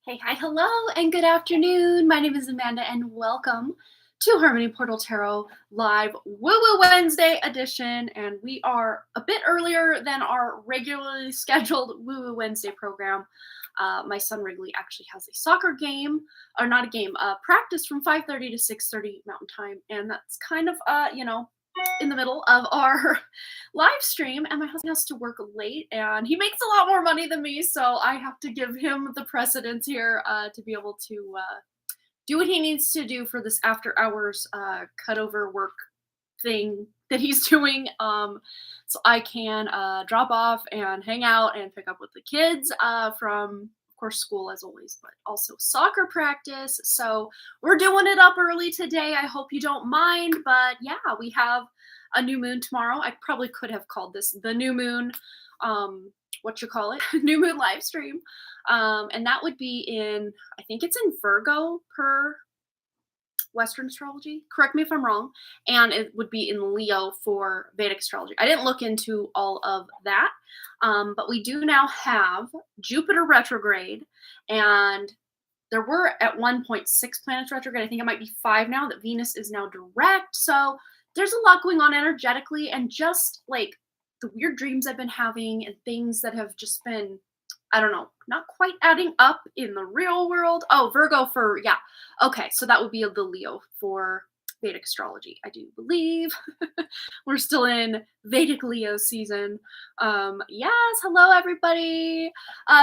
Hey, hi, hello, and good afternoon. My name is Amanda, and welcome to Harmony Portal Tarot Live Woo Woo Wednesday edition. And we are a bit earlier than our regularly scheduled Woo Woo Wednesday program. My son Wrigley actually has a soccer game, or not a game, practice from 5:30 to 6:30 Mountain Time, and that's kind of in the middle of our live stream, and my husband has to work late and he makes a lot more money than me, so I have to give him the precedence here to be able to do what he needs to do for this after hours cutover work thing that he's doing, so I can drop off and hang out and pick up with the kids from of course school as always, but also soccer practice. So we're doing it up early today. I hope you don't mind, but yeah, we have a new moon tomorrow. I probably could have called this the new moon, what you call it, new moon live stream. And that would be in, I think it's in Virgo per Western astrology. Correct me if I'm wrong. And it would be in Leo for Vedic astrology. I didn't look into all of that, but we do now have Jupiter retrograde, and there were at one point 6 planets retrograde. I think it might be 5 now that Venus is now direct. So there's a lot going on energetically, and just like the weird dreams I've been having and things that have just been, I don't know, not quite adding up in the real world. Oh, Virgo for, yeah. Okay, so that would be the Leo for Vedic astrology, I do believe. We're still in Vedic Leo season. Yes, hello everybody.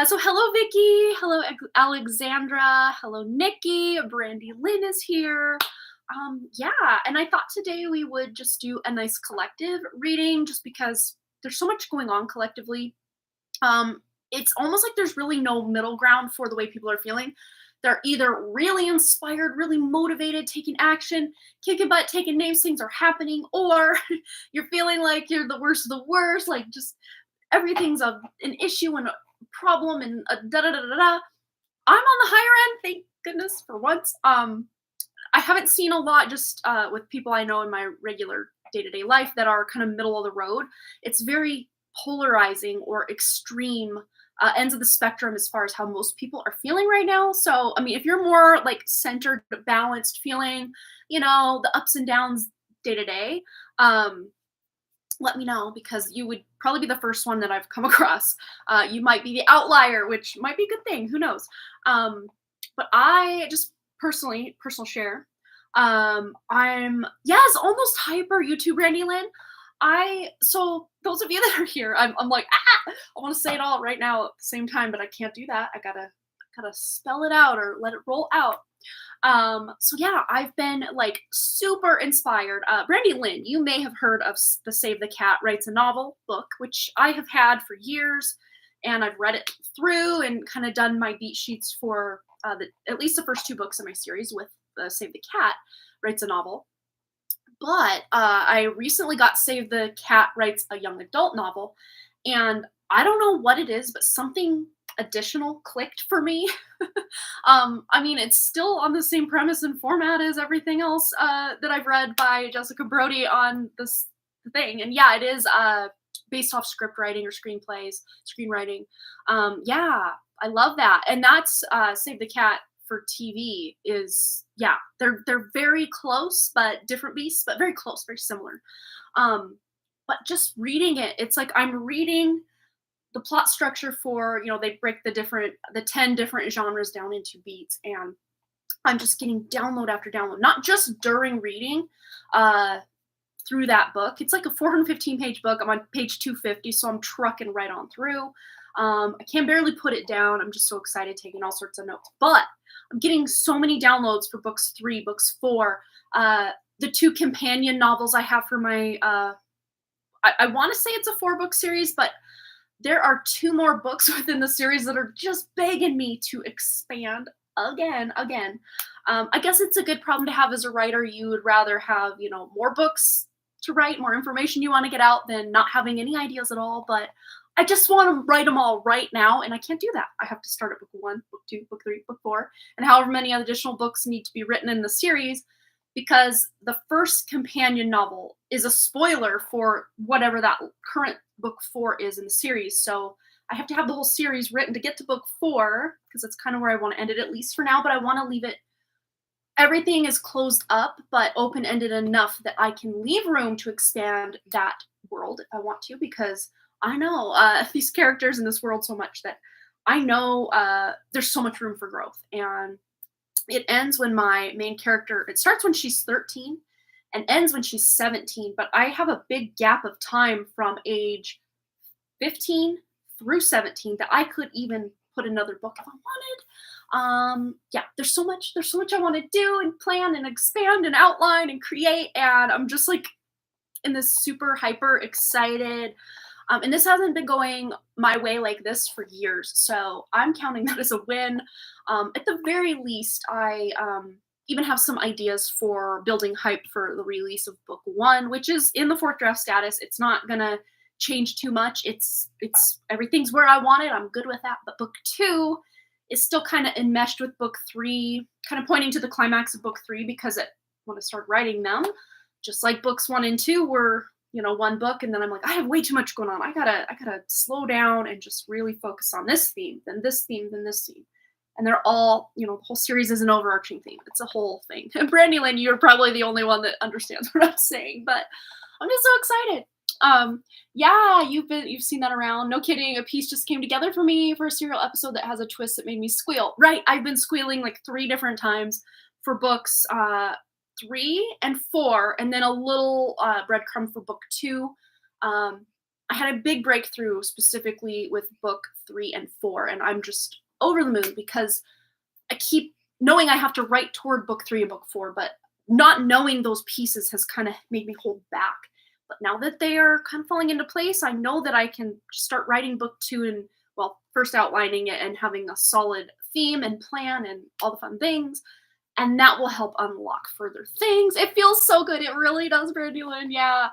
So hello Vicky, hello Alexandra, hello Nikki, Brandy Lynn is here. Yeah, and I thought today we would just do a nice collective reading just because there's so much going on collectively. It's almost like there's really no middle ground for the way people are feeling. They're either really inspired, really motivated, taking action, kicking butt, taking names, things are happening, or you're feeling like you're the worst of the worst, like just everything's an issue and a problem and a da da da da da. I'm on the higher end, thank goodness for once. I haven't seen a lot just with people I know in my regular day-to-day life that are kind of middle of the road. It's very polarizing or extreme ends of the spectrum as far as how most people are feeling right now. So, I mean, if you're more like centered, balanced, feeling, the ups and downs day to day, let me know because you would probably be the first one that I've come across. You might be the outlier, which might be a good thing. Who knows? But I just personal share. I'm yes, almost hyper YouTube Randy Lynn. So those of you that are here, I'm like, I want to say it all right now at the same time, but I can't do that. I gotta spell it out or let it roll out. So yeah, I've been like super inspired. Brandy Lynn, you may have heard of the Save the Cat Writes a Novel book, which I have had for years, and I've read it through and kind of done my beat sheets for at least the first 2 books in my series with Save the Cat Writes a Novel. But I recently got Save the Cat Writes a Young Adult Novel, and I don't know what it is, but something additional clicked for me. I mean, it's still on the same premise and format as everything else that I've read by Jessica Brody on this thing. And yeah, it is based off script writing or screenwriting. Yeah, I love that. And that's Save the Cat for TV is, yeah, they're very close, but different beasts, but very close, very similar. But just reading it, it's like I'm reading the plot structure for, they break the 10 different genres down into beats, and I'm just getting download after download, not just during reading through that book. It's like a 415-page book. I'm on page 250, so I'm trucking right on through. I can barely put it down. I'm just so excited, taking all sorts of notes. But I'm getting so many downloads for books 3, books 4, the 2 companion novels I have for my, I want to say it's a 4-book series, but there are 2 more books within the series that are just begging me to expand again. I guess it's a good problem to have as a writer. You would rather have, more books to write, more information you want to get out than not having any ideas at all. But I just want to write them all right now, and I can't do that. I have to start at book 1, book 2, book 3, book 4, and however many additional books need to be written in the series, because the first companion novel is a spoiler for whatever that current book 4 is in the series. So I have to have the whole series written to get to book 4 because that's kind of where I want to end it, at least for now. But I want to leave it, everything is closed up, but open ended enough that I can leave room to expand that world if I want to, because I know these characters in this world so much that I know there's so much room for growth. And it ends when my main character, it starts when she's 13 and ends when she's 17, but I have a big gap of time from age 15 through 17 that I could even put another book if I wanted. Yeah, there's so much I want to do and plan and expand and outline and create, and I'm just like in this super hyper excited. And this hasn't been going my way like this for years, so I'm counting that as a win. At the very least, I even have some ideas for building hype for the release of book 1, which is in the fourth draft status. It's not gonna change too much. It's everything's where I want it. I'm good with that. But book 2 is still kind of enmeshed with book 3, kind of pointing to the climax of book 3, because when I start writing them, just like books 1 and 2 were, one book, and then I'm like, I have way too much going on. I gotta slow down and just really focus on this theme, then this theme, then this theme. And they're all, the whole series is an overarching theme. It's a whole thing. And Brandy Lynn, you're probably the only one that understands what I'm saying, but I'm just so excited. Yeah, you've seen that around. No kidding. A piece just came together for me for a serial episode that has a twist that made me squeal. Right. I've been squealing like 3 different times for books 3 and 4, and then a little breadcrumb for book 2. I had a big breakthrough specifically with book 3 and 4, and I'm just over the moon because I keep knowing I have to write toward book 3 and book 4, but not knowing those pieces has kind of made me hold back. But now that they are kind of falling into place, I know that I can start writing book 2 and, well, first outlining it and having a solid theme and plan and all the fun things. And that will help unlock further things. It feels so good. It really does, Brandy Lynn. Yeah.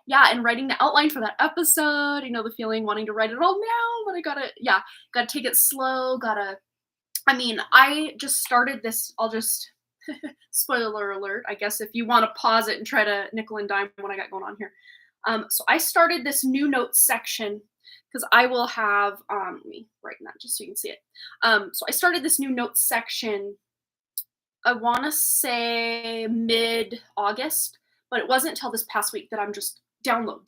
Yeah. And writing the outline for that episode, the feeling wanting to write it all now, but I gotta take it slow. I just started this. I'll just spoiler alert, I guess, if you want to pause it and try to nickel and dime what I got going on here. So I started this new notes section because I will have, let me write that just so you can see it. So I started this new notes section, I want to say mid-August, but it wasn't until this past week that I'm just download.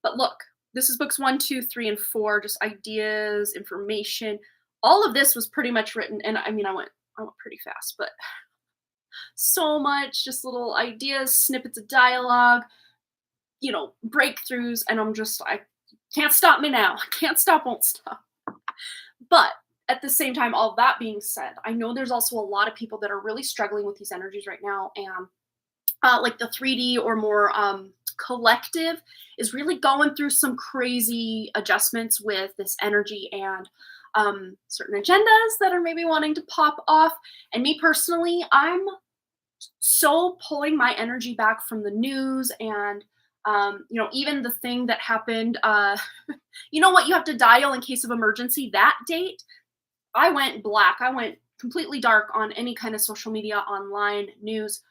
But look, this is books 1, 2, 3, and 4, just ideas, information. All of this was pretty much written, and I went pretty fast, but so much, just little ideas, snippets of dialogue, breakthroughs, and I can't stop me now. Can't stop, won't stop. But at the same time, all that being said, I know there's also a lot of people that are really struggling with these energies right now, and like the 3D or more collective is really going through some crazy adjustments with this energy and certain agendas that are maybe wanting to pop off. And me personally, I'm so pulling my energy back from the news and even the thing that happened, what you have to dial in case of emergency, that date, I went black. I went completely dark on any kind of social media, online news.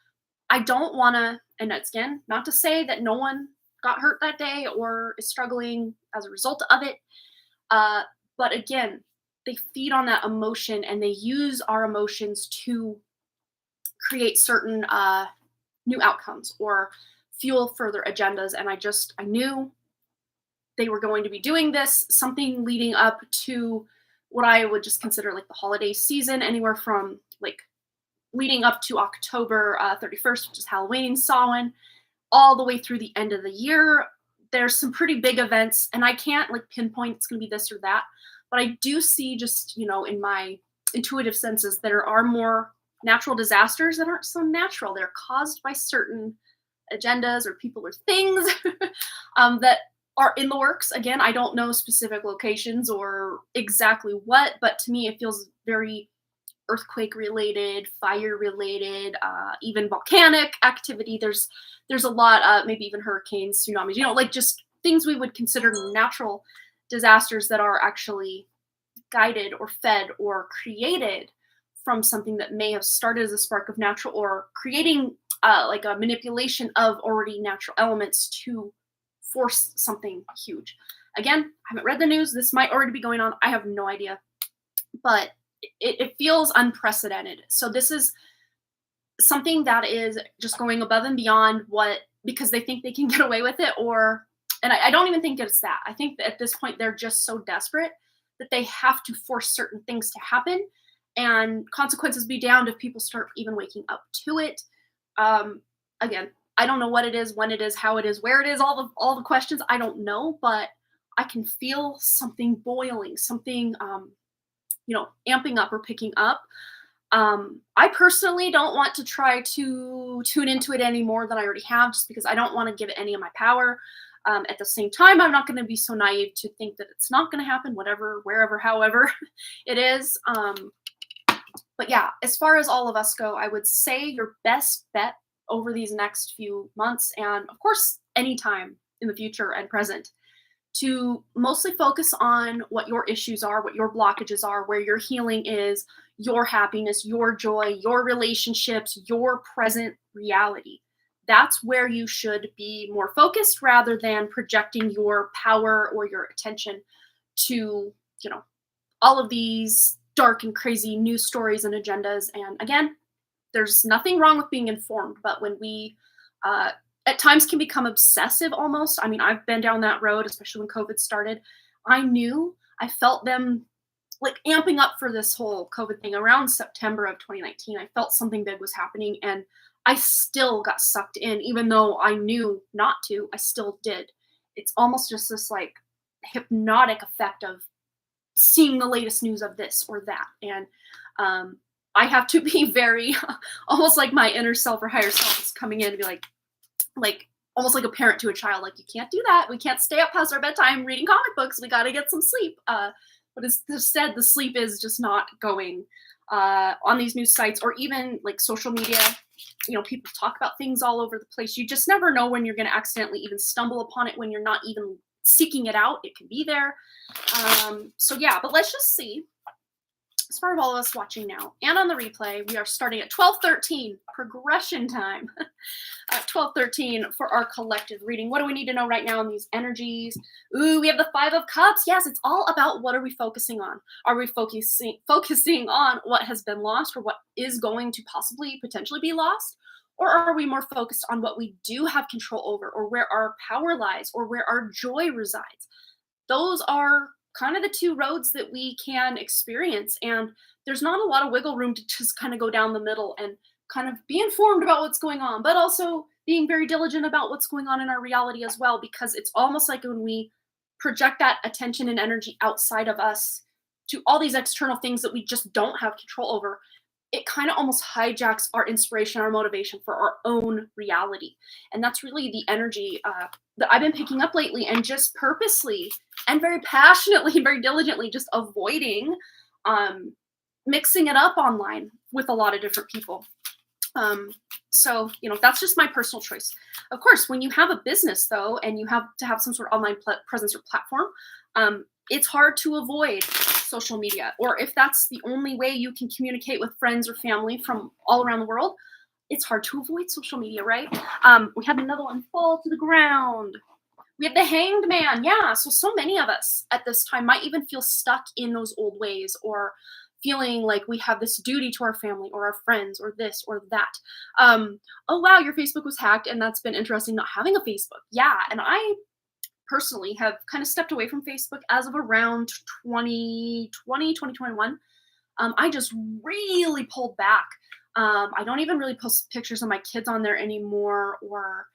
I don't want to, and that's again, not to say that no one got hurt that day or is struggling as a result of it. But again, they feed on that emotion and they use our emotions to create certain new outcomes or fuel further agendas. And I knew they were going to be doing this, something leading up to what I would just consider like the holiday season, anywhere from like leading up to October 31st, which is Halloween, Samhain, all the way through the end of the year. There's some pretty big events, and I can't like pinpoint it's going to be this or that, but I do see just, in my intuitive senses, there are more natural disasters that aren't so natural. They're caused by certain agendas or people or things that are in the works. Again, I don't know specific locations or exactly what, but to me it feels very earthquake related, fire related, even volcanic activity. There's a lot, maybe even hurricanes, tsunamis, like just things we would consider natural disasters that are actually guided or fed or created from something that may have started as a spark of natural or creating like a manipulation of already natural elements to force something huge. Again, I haven't read the news. This might already be going on. I have no idea. But it feels unprecedented. So this is something that is just going above and beyond what, because they think they can get away with it, or, and I don't even think it's that. I think that at this point they're just so desperate that they have to force certain things to happen, and consequences be damned if people start even waking up to it. Again, I don't know what it is, when it is, how it is, where it is, all the questions I don't know, but I can feel something boiling, something amping up or picking up. I personally don't want to try to tune into it any more than I already have, just because I don't want to give it any of my power. At the same time, I'm not going to be so naive to think that it's not going to happen, whatever, wherever, however it is. But yeah, as far as all of us go, I would say your best bet over these next few months, and of course, anytime in the future and present, to mostly focus on what your issues are, what your blockages are, where your healing is, your happiness, your joy, your relationships, your present reality. That's where you should be more focused, rather than projecting your power or your attention to, all of these dark and crazy news stories and agendas. And again, there's nothing wrong with being informed, but when we at times can become obsessive almost. I mean, I've been down that road, especially when COVID started. I felt them like amping up for this whole COVID thing around September of 2019. I felt something big was happening, and I still got sucked in, even though I knew not to, I still did. It's almost just this like hypnotic effect of seeing the latest news of this or that. And I have to be very, almost like my inner self or higher self is coming in to be like almost like a parent to a child, like, you can't do that. We can't stay up past our bedtime reading comic books. We got to get some sleep. But instead, the sleep is just not going on these news sites, or even like social media. People talk about things all over the place. You just never know when you're going to accidentally even stumble upon it when you're not even seeking it out. It can be there. So yeah, but let's just see. As far as all of us watching now and on the replay, we are starting at 12:13 progression time. 12:13 for our collective reading. What do we need to know right now in these energies? Ooh, we have the Five of Cups. Yes, it's all about what are we focusing on? Are we focusing on what has been lost, or what is going to possibly potentially be lost? Or are we more focused on what we do have control over, or where our power lies, or where our joy resides? Those are kind of the two roads that we can experience. And there's not a lot of wiggle room to just kind of go down the middle and kind of be informed about what's going on, but also being very diligent about what's going on in our reality as well, because it's almost like when we project that attention and energy outside of us to all these external things that we just don't have control over, it kind of almost hijacks our inspiration, our motivation for our own reality. And that's really the energy that I've been picking up lately, and just purposely and very passionately and very diligently just avoiding mixing it up online with a lot of different people. So, that's just my personal choice. Of course, when you have a business, though, and you have to have some sort of online presence or platform, it's hard to avoid social media. Or if that's the only way you can communicate with friends or family from all around the world, it's hard to avoid social media, right? We had another one fall to the ground. We have the Hanged Man. Yeah, so many of us at this time might even feel stuck in those old ways, or feeling like we have this duty to our family or our friends or this or that. Oh, wow, your Facebook was hacked, and that's been interesting not having a Facebook. Yeah, and I personally have kind of stepped away from Facebook as of around 2021. I just really pulled back. I don't even really post pictures of my kids on there anymore, or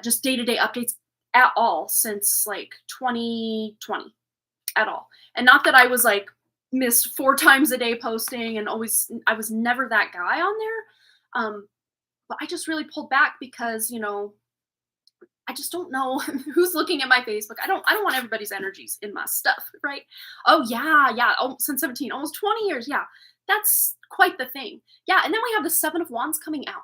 just day-to-day updates at all since like 2020 at all. And not that I was like miss 4 times a day posting and always, I was never that guy on there. But I just really pulled back because, I just don't know who's looking at my Facebook. I don't want everybody's energies in my stuff, right? Oh yeah. Oh, since 17, almost 20 years. Yeah, that's quite the thing. Yeah, and then we have the Seven of Wands coming out.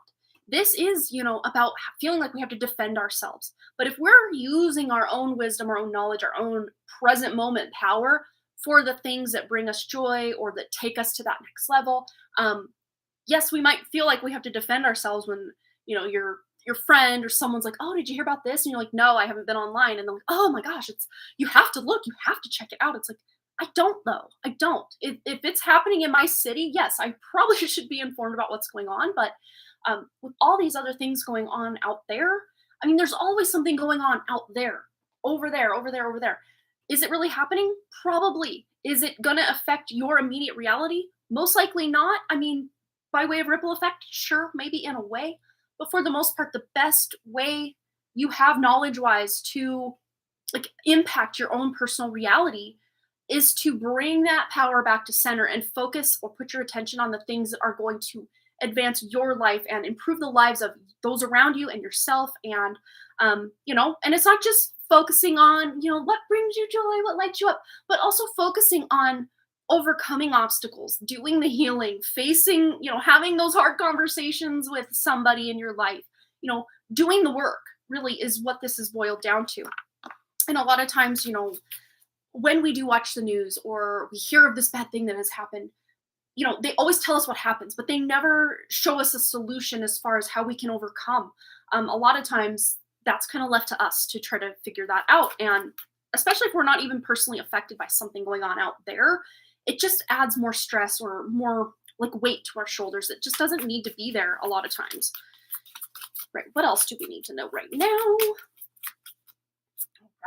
This is, about feeling like we have to defend ourselves. But if we're using our own wisdom, our own knowledge, our own present moment power for the things that bring us joy or that take us to that next level, yes, we might feel like we have to defend ourselves when, you're your friend or someone's like, "Oh, did you hear about this?" And you're like, "No, I haven't been online." And they're like, "Oh my gosh, it's you have to look, you have to check it out." It's like, I don't though. I don't. If it's happening in my city, yes, I probably should be informed about what's going on. But with all these other things going on out there, I mean, there's always something going on out there, over there, over there, over there. Is it really happening? Probably. Is it going to affect your immediate reality? Most likely not. I mean, by way of ripple effect, sure, maybe in a way. But for the most part, the best way you have knowledge wise to like impact your own personal reality is to bring that power back to center and focus or put your attention on the things that are going to advance your life and improve the lives of those around you and yourself. And and it's not just focusing on what brings you joy, what lights you up, but also focusing on overcoming obstacles, doing the healing, facing, having those hard conversations with somebody in your life, doing the work really is what this is boiled down to. And a lot of times, when we do watch the news or we hear of this bad thing that has happened, they always tell us what happens, but they never show us a solution as far as how we can overcome. A lot of times that's kind of left to us to try to figure that out. And especially if we're not even personally affected by something going on out there, it just adds more stress or more like weight to our shoulders. It just doesn't need to be there a lot of times. Right. What else do we need to know right now?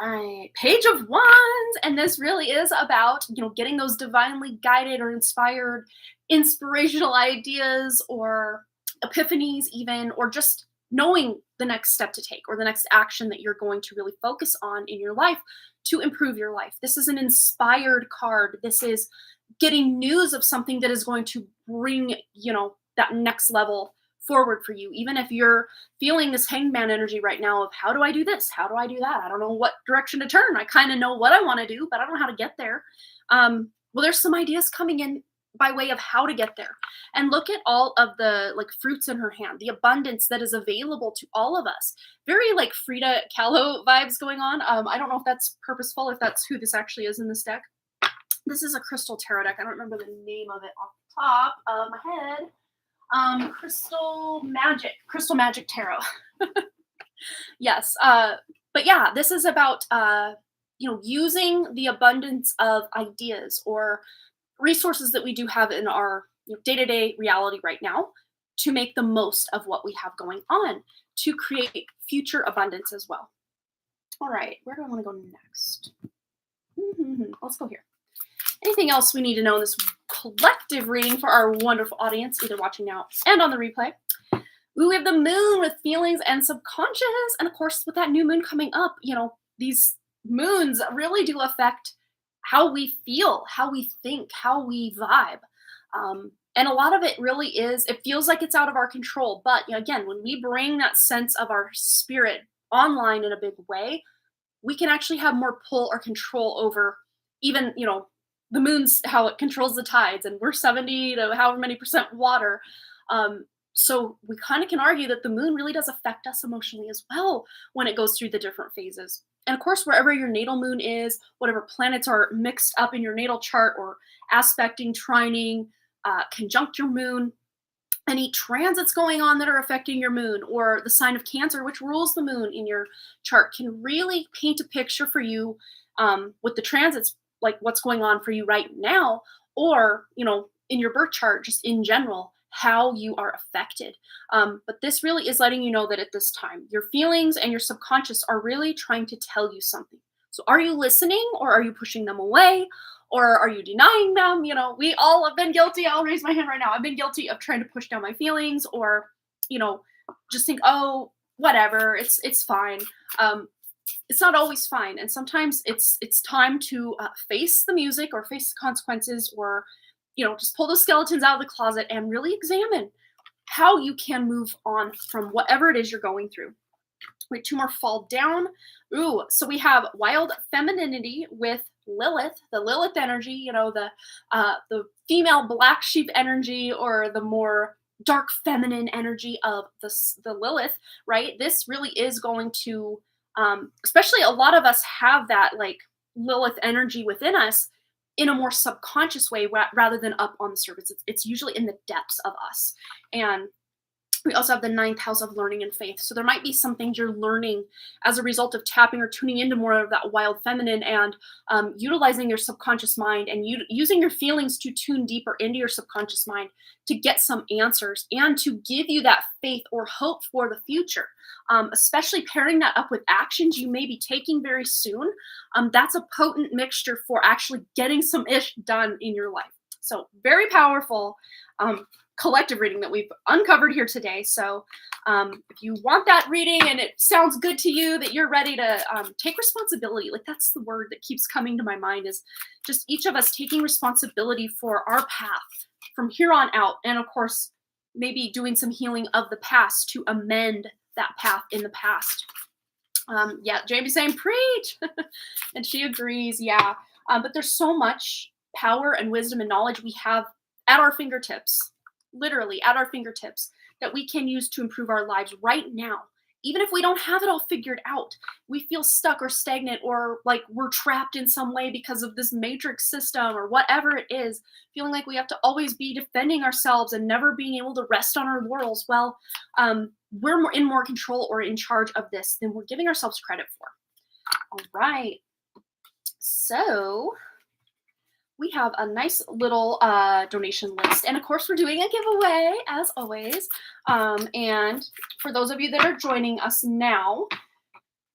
Right. Page of Wands. And this really is about, getting those divinely guided or inspired inspirational ideas or epiphanies even, or just knowing the next step to take or the next action that you're going to really focus on in your life to improve your life. This is an inspired card. This is getting news of something that is going to bring, that next level forward for you. Even if you're feeling this hangman energy right now of how do I do this? How do I do that? I don't know what direction to turn. I kind of know what I want to do, but I don't know how to get there. Well, there's some ideas coming in by way of how to get there. And look at all of the like fruits in her hand, the abundance that is available to all of us. Very like Frida Kahlo vibes going on. I don't know if that's purposeful, if that's who this actually is in this deck. This is a crystal tarot deck. I don't remember the name of it off the top of my head. Crystal Magic Tarot. Yes. But yeah, this is about, using the abundance of ideas or resources that we do have in our day-to-day reality right now to make the most of what we have going on to create future abundance as well. All right. Where do I want to go next? Let's go here. Anything else we need to know in this collective reading for our wonderful audience, either watching now and on the replay? Ooh, we have the moon with feelings and subconscious. And of course, with that new moon coming up, these moons really do affect how we feel, how we think, how we vibe. And a lot of it really is, it feels like it's out of our control. But again, when we bring that sense of our spirit online in a big way, we can actually have more pull or control over even, the moon's how it controls the tides, and we're 70 to however many percent water. So we kind of can argue that the moon really does affect us emotionally as well when it goes through the different phases. And of course, wherever your natal moon is, whatever planets are mixed up in your natal chart or aspecting, trining, conjunct your moon, any transits going on that are affecting your moon, or the sign of Cancer, which rules the moon in your chart, can really paint a picture for you with the transits, like what's going on for you right now, or, in your birth chart, just in general, how you are affected. But this really is letting you know that at this time, your feelings and your subconscious are really trying to tell you something. So are you listening, or are you pushing them away? Or are you denying them? We all have been guilty. I'll raise my hand right now. I've been guilty of trying to push down my feelings, or, just think, oh, whatever, it's fine. It's not always fine. And sometimes it's time to face the music or face the consequences, or, just pull those skeletons out of the closet and really examine how you can move on from whatever it is you're going through. Wait, two more fall down. Ooh, so we have wild femininity with Lilith, the Lilith energy, the female black sheep energy, or the more dark feminine energy of the Lilith, right? This really is going to, especially a lot of us have that like Lilith energy within us in a more subconscious way rather than up on the surface. It's usually in the depths of us. And We also have the ninth house of learning and faith. So there might be some things you're learning as a result of tapping or tuning into more of that wild feminine, and utilizing your subconscious mind, and using your feelings to tune deeper into your subconscious mind to get some answers and to give you that faith or hope for the future. Especially pairing that up with actions you may be taking very soon. That's a potent mixture for actually getting some ish done in your life. So very powerful. Collective reading that we've uncovered here today. So if you want that reading and it sounds good to you, that you're ready to take responsibility, like that's the word that keeps coming to my mind, is just each of us taking responsibility for our path from here on out. And of course, maybe doing some healing of the past to amend that path in the past. Yeah, Jamie's saying preach. And she agrees. Yeah. But there's so much power and wisdom and knowledge we have at our fingertips, literally at our fingertips, that we can use to improve our lives right now. Even if we don't have it all figured out, we feel stuck or stagnant, or like we're trapped in some way because of this matrix system or whatever it is, feeling like we have to always be defending ourselves and never being able to rest on our laurels. Well, we're in more control or in charge of this than we're giving ourselves credit for. All right. So we have a nice little donation list. And of course, we're doing a giveaway, as always. And for those of you that are joining us now,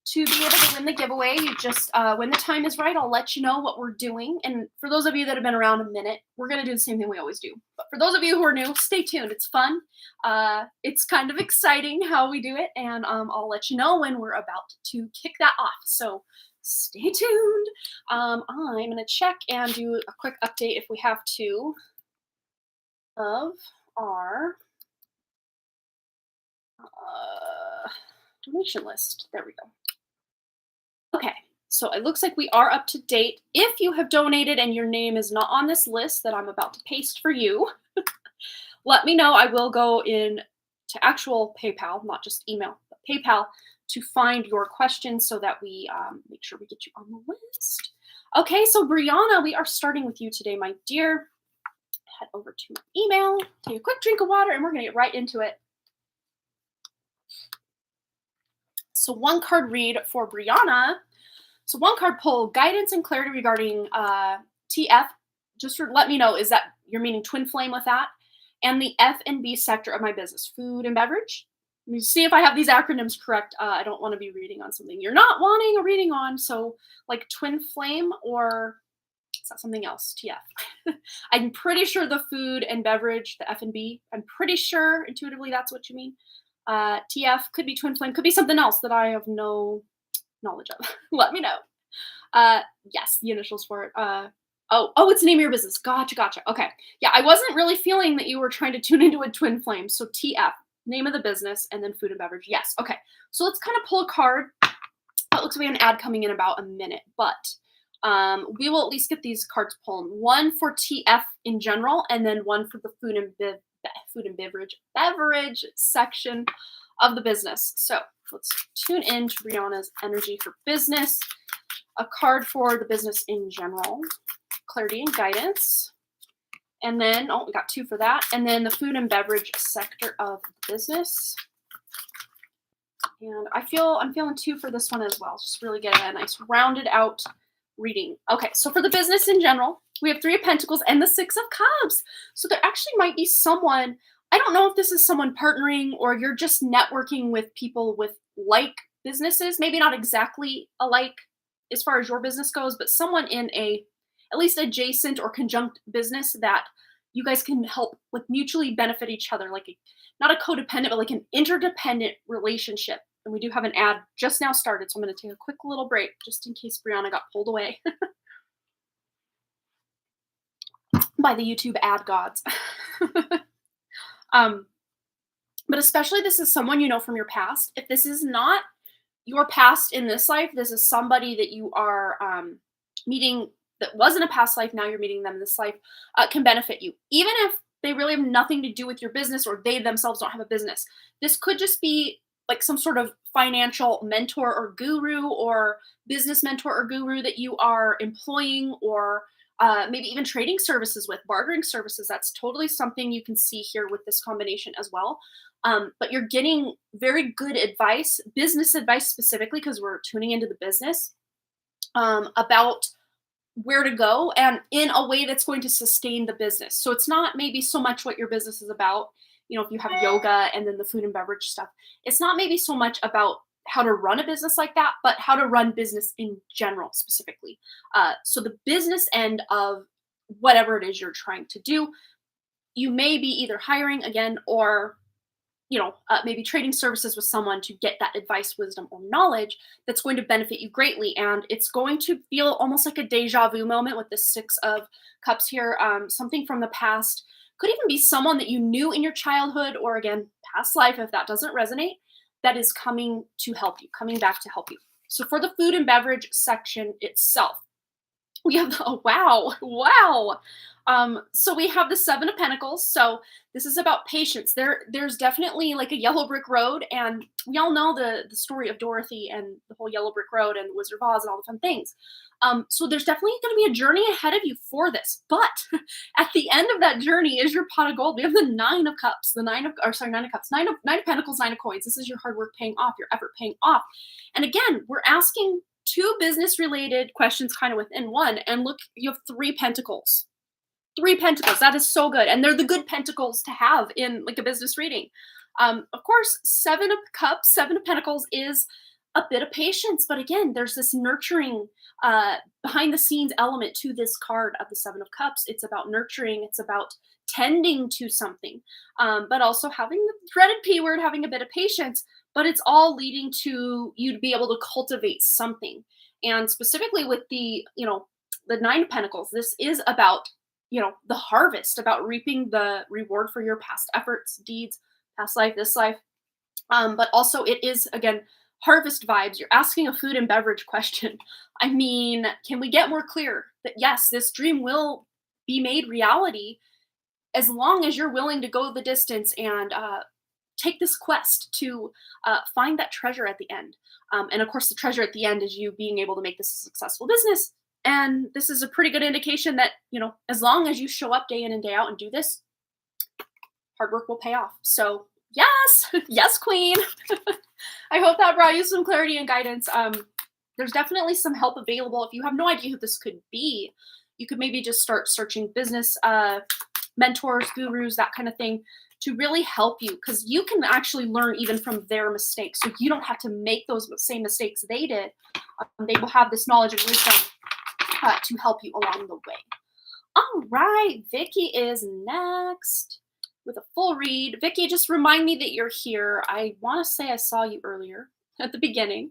to be able to win the giveaway, you just, when the time is right, I'll let you know what we're doing. And for those of you that have been around a minute, we're going to do the same thing we always do. But for those of you who are new, stay tuned. It's fun. It's kind of exciting how we do it. And I'll let you know when we're about to kick that off. So stay tuned. I'm going to check and do a quick update, if we have to, of our donation list. There we go. Okay, so it looks like we are up to date. If you have donated and your name is not on this list that I'm about to paste for you, let me know. I will go in to actual PayPal, not just email, but PayPal, to find your questions so that we make sure we get you on the list. Okay, so Brianna, we are starting with you today, my dear. Head over to my email, take a quick drink of water, and we're going to get right into it. So one card read for Brianna. So one card pull, guidance and clarity regarding TF. Just let me know, is that you're meaning twin flame with that? And the F and B sector of my business, food and beverage. Let me see if I have these acronyms correct. I don't want to be reading on something you're not wanting a reading on. So like twin flame, or is that something else? TF. I'm pretty sure the food and beverage, the F and B, I'm pretty sure intuitively that's what you mean. TF could be twin flame, could be something else that I have no knowledge of. Let me know. Yes, the initials for it. Oh, it's the name of your business. Gotcha. Okay. Yeah, I wasn't really feeling that you were trying to tune into a twin flame. So TF, name of the business, and then food and beverage. Yes. Okay. So let's kind of pull a card. It looks like we have an ad coming in about a minute, but we will at least get these cards pulled. One for TF in general, and then one for the food and beverage section of the business. So let's tune in to Brianna's energy for business. A card for the business in general, clarity and guidance. And then, we got two for that. And then the food and beverage sector of the business. And I'm feeling two for this one as well. Just really get a nice rounded out reading. Okay, so for the business in general, we have Three of Pentacles and the Six of Cups. So there actually might be someone, I don't know if this is someone partnering or you're just networking with people with like businesses, maybe not exactly alike as far as your business goes, but someone in a at least adjacent or conjunct business that you guys can help like mutually benefit each other, like not a codependent, but like an interdependent relationship. And we do have an ad just now started, so I'm going to take a quick little break just in case Brianna got pulled away by the YouTube ad gods. But especially this is someone you know from your past. If this is not your past in this life, this is somebody that you are meeting that wasn't a past life, now you're meeting them in this life, can benefit you. Even if they really have nothing to do with your business or they themselves don't have a business. This could just be like some sort of financial mentor or guru or business mentor or guru that you are employing or maybe even trading services with, bartering services. That's totally something you can see here with this combination as well. But you're getting very good advice, business advice specifically, because we're tuning into the business, about where to go and in a way that's going to sustain the business. So it's not maybe so much what your business is about. If you have yoga and then the food and beverage stuff, it's not maybe so much about how to run a business like that, but how to run business in general specifically. So the business end of whatever it is you're trying to do, you may be either hiring again or maybe trading services with someone to get that advice, wisdom, or knowledge that's going to benefit you greatly. And it's going to feel almost like a deja vu moment with the Six of Cups here. Something from the past, could even be someone that you knew in your childhood or, again, past life, if that doesn't resonate, that is coming to help you, coming back to help you. So for the food and beverage section itself, we have wow. So we have the Seven of Pentacles. So this is about patience. There's definitely like a yellow brick road, and we all know the story of Dorothy and the whole yellow brick road and the Wizard of Oz and all the fun things. So there's definitely going to be a journey ahead of you for this. But at the end of that journey is your pot of gold. We have the Nine of Cups, Nine of Cups, Nine of Pentacles, Nine of Coins. This is your hard work paying off, your effort paying off. And again, we're asking two business related questions kind of within one. And look, you have three pentacles. Three pentacles. That is so good. And they're the good pentacles to have in like a business reading. Of course, Seven of Cups, Seven of Pentacles is a bit of patience. But again, there's this nurturing behind the scenes element to this card of the Seven of Cups. It's about nurturing. It's about tending to something, but also having the dreaded P word, having a bit of patience. But it's all leading to you to be able to cultivate something. And specifically with the Nine of Pentacles, this is about the harvest, about reaping the reward for your past efforts, deeds, past life, this life. But also it is, again, harvest vibes. You're asking a food and beverage question. I mean, can we get more clear that yes, this dream will be made reality as long as you're willing to go the distance and take this quest to find that treasure at the end. And of course, the treasure at the end is you being able to make this a successful business. And this is a pretty good indication that, as long as you show up day in and day out and do this, hard work will pay off. So yes, yes, Queen. I hope that brought you some clarity and guidance. There's definitely some help available. If you have no idea who this could be, you could maybe just start searching business mentors, gurus, that kind of thing, to really help you, because you can actually learn even from their mistakes. So you don't have to make those same mistakes they did. They will have this knowledge and wisdom to help you along the way. All right, Vicky is next with a full read. Vicky, just remind me that you're here. I want to say I saw you earlier at the beginning.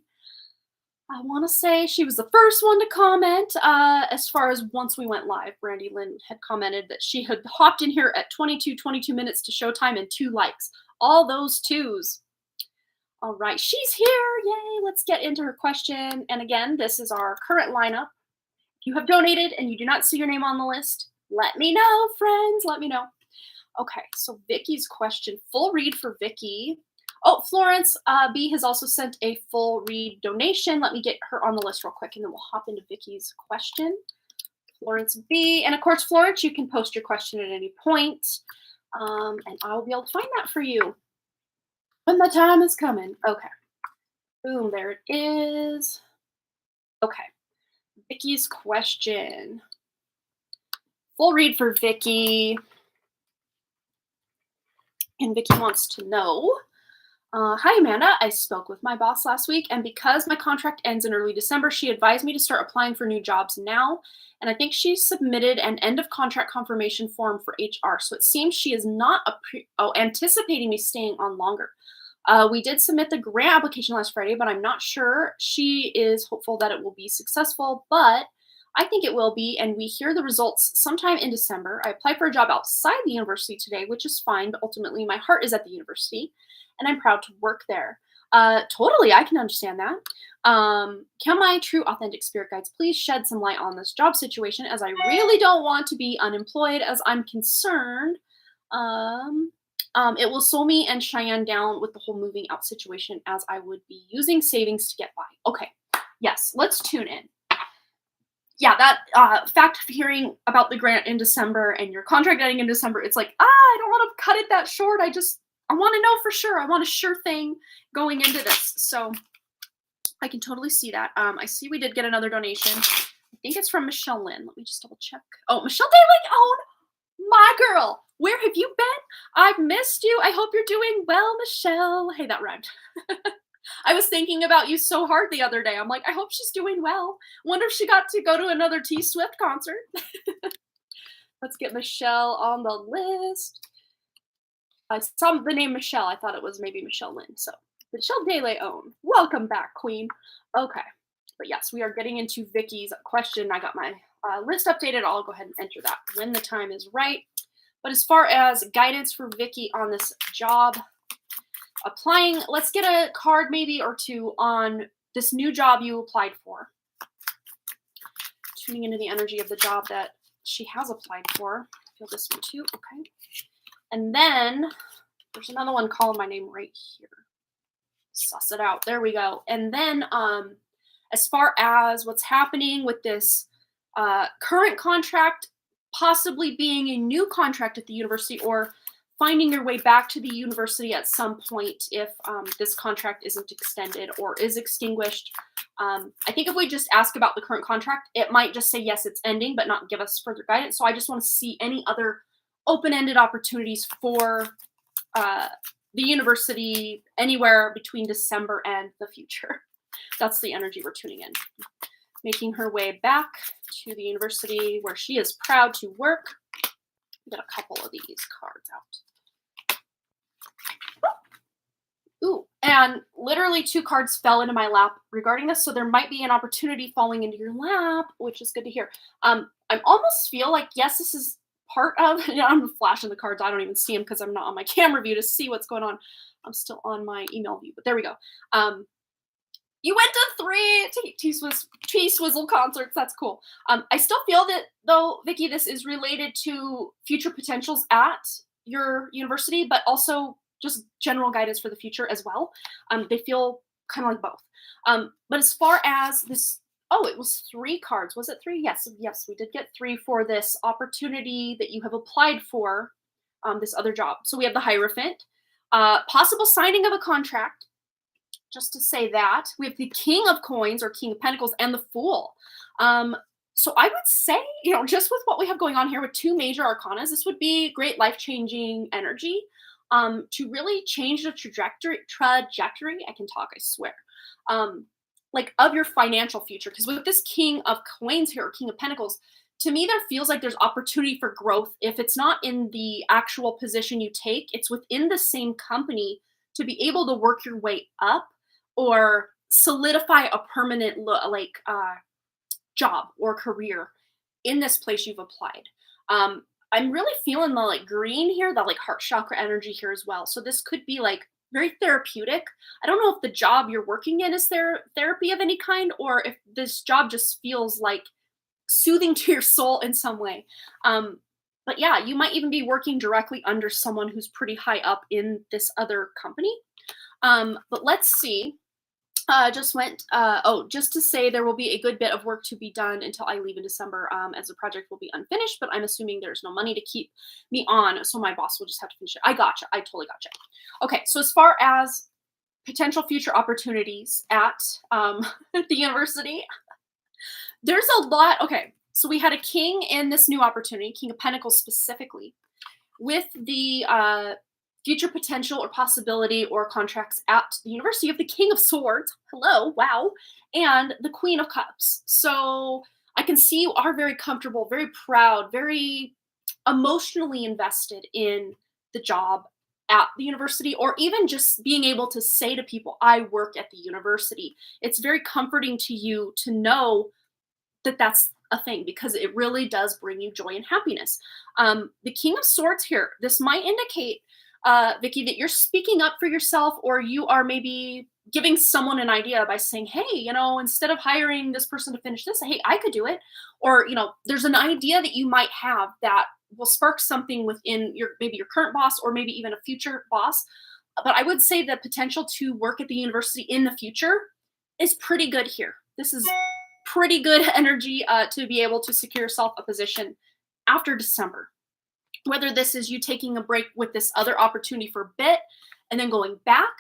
I want to say she was the first one to comment as far as once we went live. Brandy Lynn had commented that she had hopped in here at 22 minutes to showtime and 2 likes. All those 2s. All right, she's here. Yay, let's get into her question. And again, this is our current lineup. If you have donated and you do not see your name on the list, let me know, friends. Let me know. Okay, so Vicky's question, full read for Vicky. Oh, Florence B has also sent a full read donation. Let me get her on the list real quick, and then we'll hop into Vicky's question. Florence B. And of course, Florence, you can post your question at any point, and I'll be able to find that for you when the time is coming. Okay. Boom, there it is. Okay. Vicky's question. Full read for Vicky. And Vicky wants to know, hi, Amanda. I spoke with my boss last week, and because my contract ends in early December, she advised me to start applying for new jobs now. And I think she submitted an end of contract confirmation form for HR. So it seems she is not anticipating me staying on longer. We did submit the grant application last Friday, but I'm not sure. She is hopeful that it will be successful, but I think it will be, and we hear the results sometime in December. I applied for a job outside the university today, which is fine, but ultimately my heart is at the university, and I'm proud to work there. Totally, I can understand that. Can my true, authentic spirit guides please shed some light on this job situation, as I really don't want to be unemployed, as I'm concerned it will slow me and Cheyenne down with the whole moving out situation, as I would be using savings to get by. Okay, yes, let's tune in. yeah, that fact of hearing about the grant in December and your contract ending in December, it's like, I don't want to cut it that short. I want to know for sure. I want a sure thing going into this. So I can totally see that. I see we did get another donation. I think it's from Michelle Lynn. Let me just double check. Oh, Michelle Daly. Oh, my girl. Where have you been? I've missed you. I hope you're doing well, Michelle. Hey, that rhymed. I was thinking about you so hard the other day. I'm like, I hope she's doing well. Wonder if she got to go to another T Swift concert. Let's get Michelle on the list. I saw the name Michelle. I thought it was maybe Michelle Lynn. So Michelle De Leon. Welcome back, Queen. Okay. But yes, we are getting into Vicky's question. I got my list updated. I'll go ahead and enter that when the time is right. But as far as guidance for Vicky on this job, applying, let's get a card maybe or two on this new job you applied for. Tuning into the energy of the job that she has applied for. I feel this one too. Okay. And then there's another one calling my name right here. Suss it out. There we go. And then as far as what's happening with this current contract, possibly being a new contract at the university or finding your way back to the university at some point if this contract isn't extended or is extinguished. I think if we just ask about the current contract, it might just say, yes, it's ending, but not give us further guidance. So I just want to see any other open-ended opportunities for the university anywhere between December and the future. That's the energy we're tuning in. Making her way back to the university where she is proud to work. Get a couple of these cards out. Ooh, and literally 2 cards fell into my lap regarding this, so there might be an opportunity falling into your lap, which is good to hear. I almost feel like, yes, this is part of, I'm flashing the cards. I don't even see them because I'm not on my camera view to see what's going on. I'm still on my email view, but there we go. You went to 3 T-Swizzle concerts. That's cool. I still feel that, though, Vicky, this is related to future potentials at your university, but also just general guidance for the future as well. They feel kind of like both. But as far as this, oh, it was 3 cards. Was it 3? Yes, we did get 3 for this opportunity that you have applied for, this other job. So we have the Hierophant, possible signing of a contract, just to say that. We have the King of Coins or King of Pentacles and the Fool. So I would say, just with what we have going on here with 2 major arcanas, this would be great life-changing energy to really change the trajectory, I can talk, I swear, like of your financial future. Because with this King of Coins here, or King of Pentacles, to me, there feels like there's opportunity for growth. If it's not in the actual position you take, it's within the same company to be able to work your way up or solidify a permanent job or career in this place you've applied. I'm really feeling the green here, the heart chakra energy here as well. So this could be very therapeutic. I don't know if the job you're working in is therapy of any kind, or if this job just feels like soothing to your soul in some way. But yeah, you might even be working directly under someone who's pretty high up in this other company. But let's see. Just to say there will be a good bit of work to be done until I leave in December, as the project will be unfinished, but I'm assuming there's no money to keep me on, so my boss will just have to finish it. I gotcha. I totally gotcha. Okay, so as far as potential future opportunities at the university, there's a lot. Okay, so we had a king in this new opportunity, King of Pentacles specifically, with the future potential or possibility or contracts at the University of the King of Swords. Hello, wow. And the Queen of Cups. So I can see you are very comfortable, very proud, very emotionally invested in the job at the university, or even just being able to say to people, I work at the university. It's very comforting to you to know that that's a thing, because it really does bring you joy and happiness. The King of Swords here, this might indicate, Vicky, that you're speaking up for yourself, or you are maybe giving someone an idea by saying, hey, instead of hiring this person to finish this, hey, I could do it. Or, there's an idea that you might have that will spark something within maybe your current boss, or maybe even a future boss. But I would say the potential to work at the university in the future is pretty good here. This is pretty good energy to be able to secure yourself a position after December. Whether this is you taking a break with this other opportunity for a bit and then going back,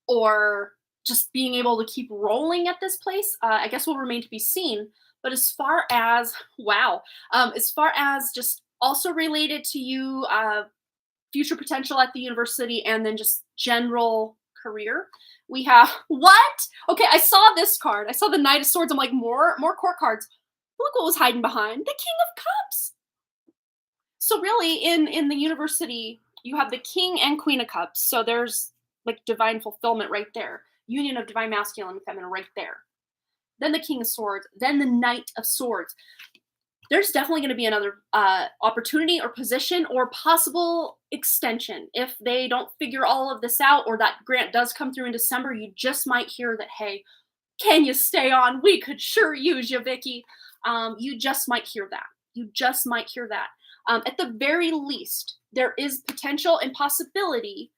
or just being able to keep rolling at this place, I guess will remain to be seen. But as far as, wow, as far as just also related to you, future potential at the university and then just general career, we have, what? Okay, I saw this card. I saw the Knight of Swords. I'm like, more court cards. Look what was hiding behind. The King of Cups. So really, in the university, you have the King and Queen of Cups. So there's like divine fulfillment right there. Union of divine masculine and feminine right there. Then the King of Swords. Then the Knight of Swords. There's definitely going to be another opportunity or position or possible extension. If they don't figure all of this out, or that grant does come through in December, you just might hear that, hey, can you stay on? We could sure use you, Vicky. You just might hear that. You just might hear that. At the very least, there is potential and possibility.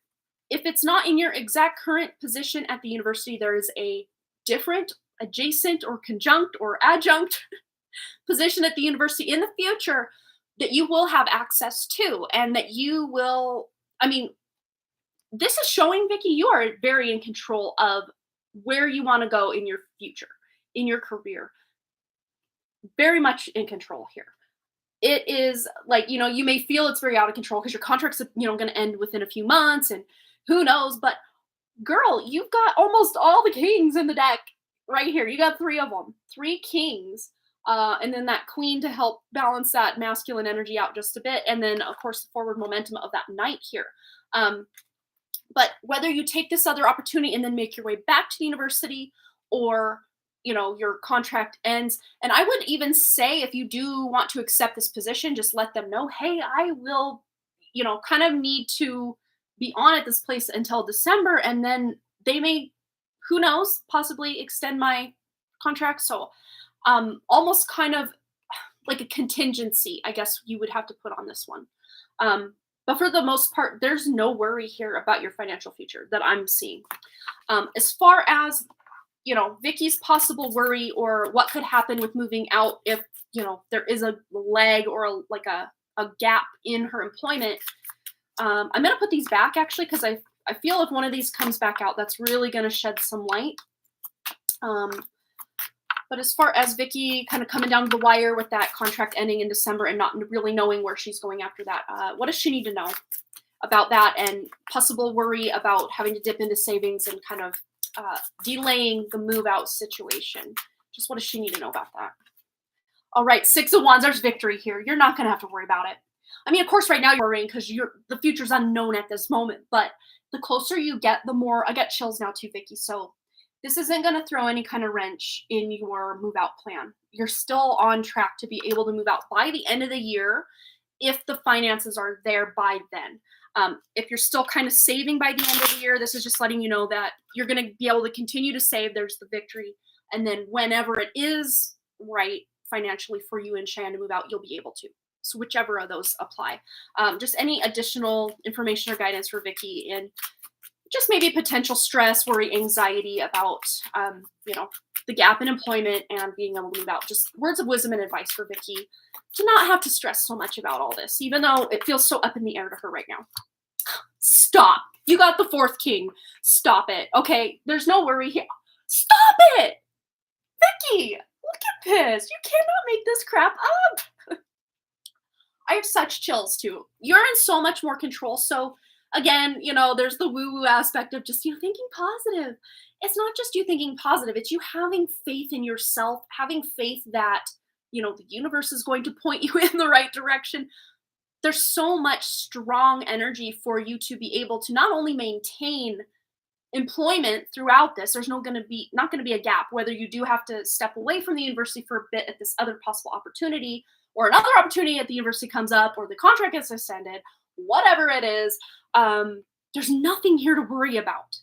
If it's not in your exact current position at the university, there is a different, adjacent, or conjunct, or adjunct position at the university in the future that you will have access to, and that you will, I mean, this is showing, Vicky, you are very in control of where you want to go in your future, in your career. Very much in control here. It is like, you may feel it's very out of control because your contract's, going to end within a few months and who knows, but girl, you've got almost all the kings in the deck right here. You got 3 of them, 3 kings. And then that queen to help balance that masculine energy out just a bit. And then, of course, the forward momentum of that knight here. But whether you take this other opportunity and then make your way back to the university, or, your contract ends. And I would even say, if you do want to accept this position, just let them know, hey, I will, kind of need to be on at this place until December. And then they may, who knows, possibly extend my contract. So almost kind of like a contingency, I guess you would have to put on this one. But for the most part, there's no worry here about your financial future that I'm seeing. As far as, Vicky's possible worry or what could happen with moving out if, there is a lag or a gap in her employment, I'm going to put these back actually, because I feel if one of these comes back out, that's really going to shed some light. But as far as Vicky kind of coming down to the wire with that contract ending in December and not really knowing where she's going after that, what does she need to know about that, and possible worry about having to dip into savings and kind of delaying the move out situation? Just what does she need to know about that? All right, 6 of Wands, there's victory here. You're not going to have to worry about it. I mean, of course, right now you're worrying because the future's unknown at this moment, but the closer you get, the more, I get chills now too, Vicky. So this isn't going to throw any kind of wrench in your move out plan. You're still on track to be able to move out by the end of the year if the finances are there by then. If you're still kind of saving by the end of the year, this is just letting you know that you're going to be able to continue to save. There's the victory. And then whenever it is right financially for you and Cheyenne to move out, you'll be able to. So whichever of those apply. Just any additional information or guidance for Vicky, and just maybe potential stress, worry, anxiety about, the gap in employment and being able to move out. Just words of wisdom and advice for Vicky to not have to stress so much about all this, even though it feels so up in the air to her right now. Stop. You got the 4th king. Stop it. Okay, there's no worry here. Stop it! Vicky, look at this. You cannot make this crap up. I have such chills too. You're in so much more control. So again, there's the woo-woo aspect of just, thinking positive. It's not just you thinking positive. It's you having faith in yourself, having faith that, the universe is going to point you in the right direction. There's so much strong energy for you to be able to not only maintain employment throughout this. There's not going to be a gap, whether you do have to step away from the university for a bit at this other possible opportunity, or another opportunity at the university comes up, or the contract gets extended, whatever it is. There's nothing here to worry about.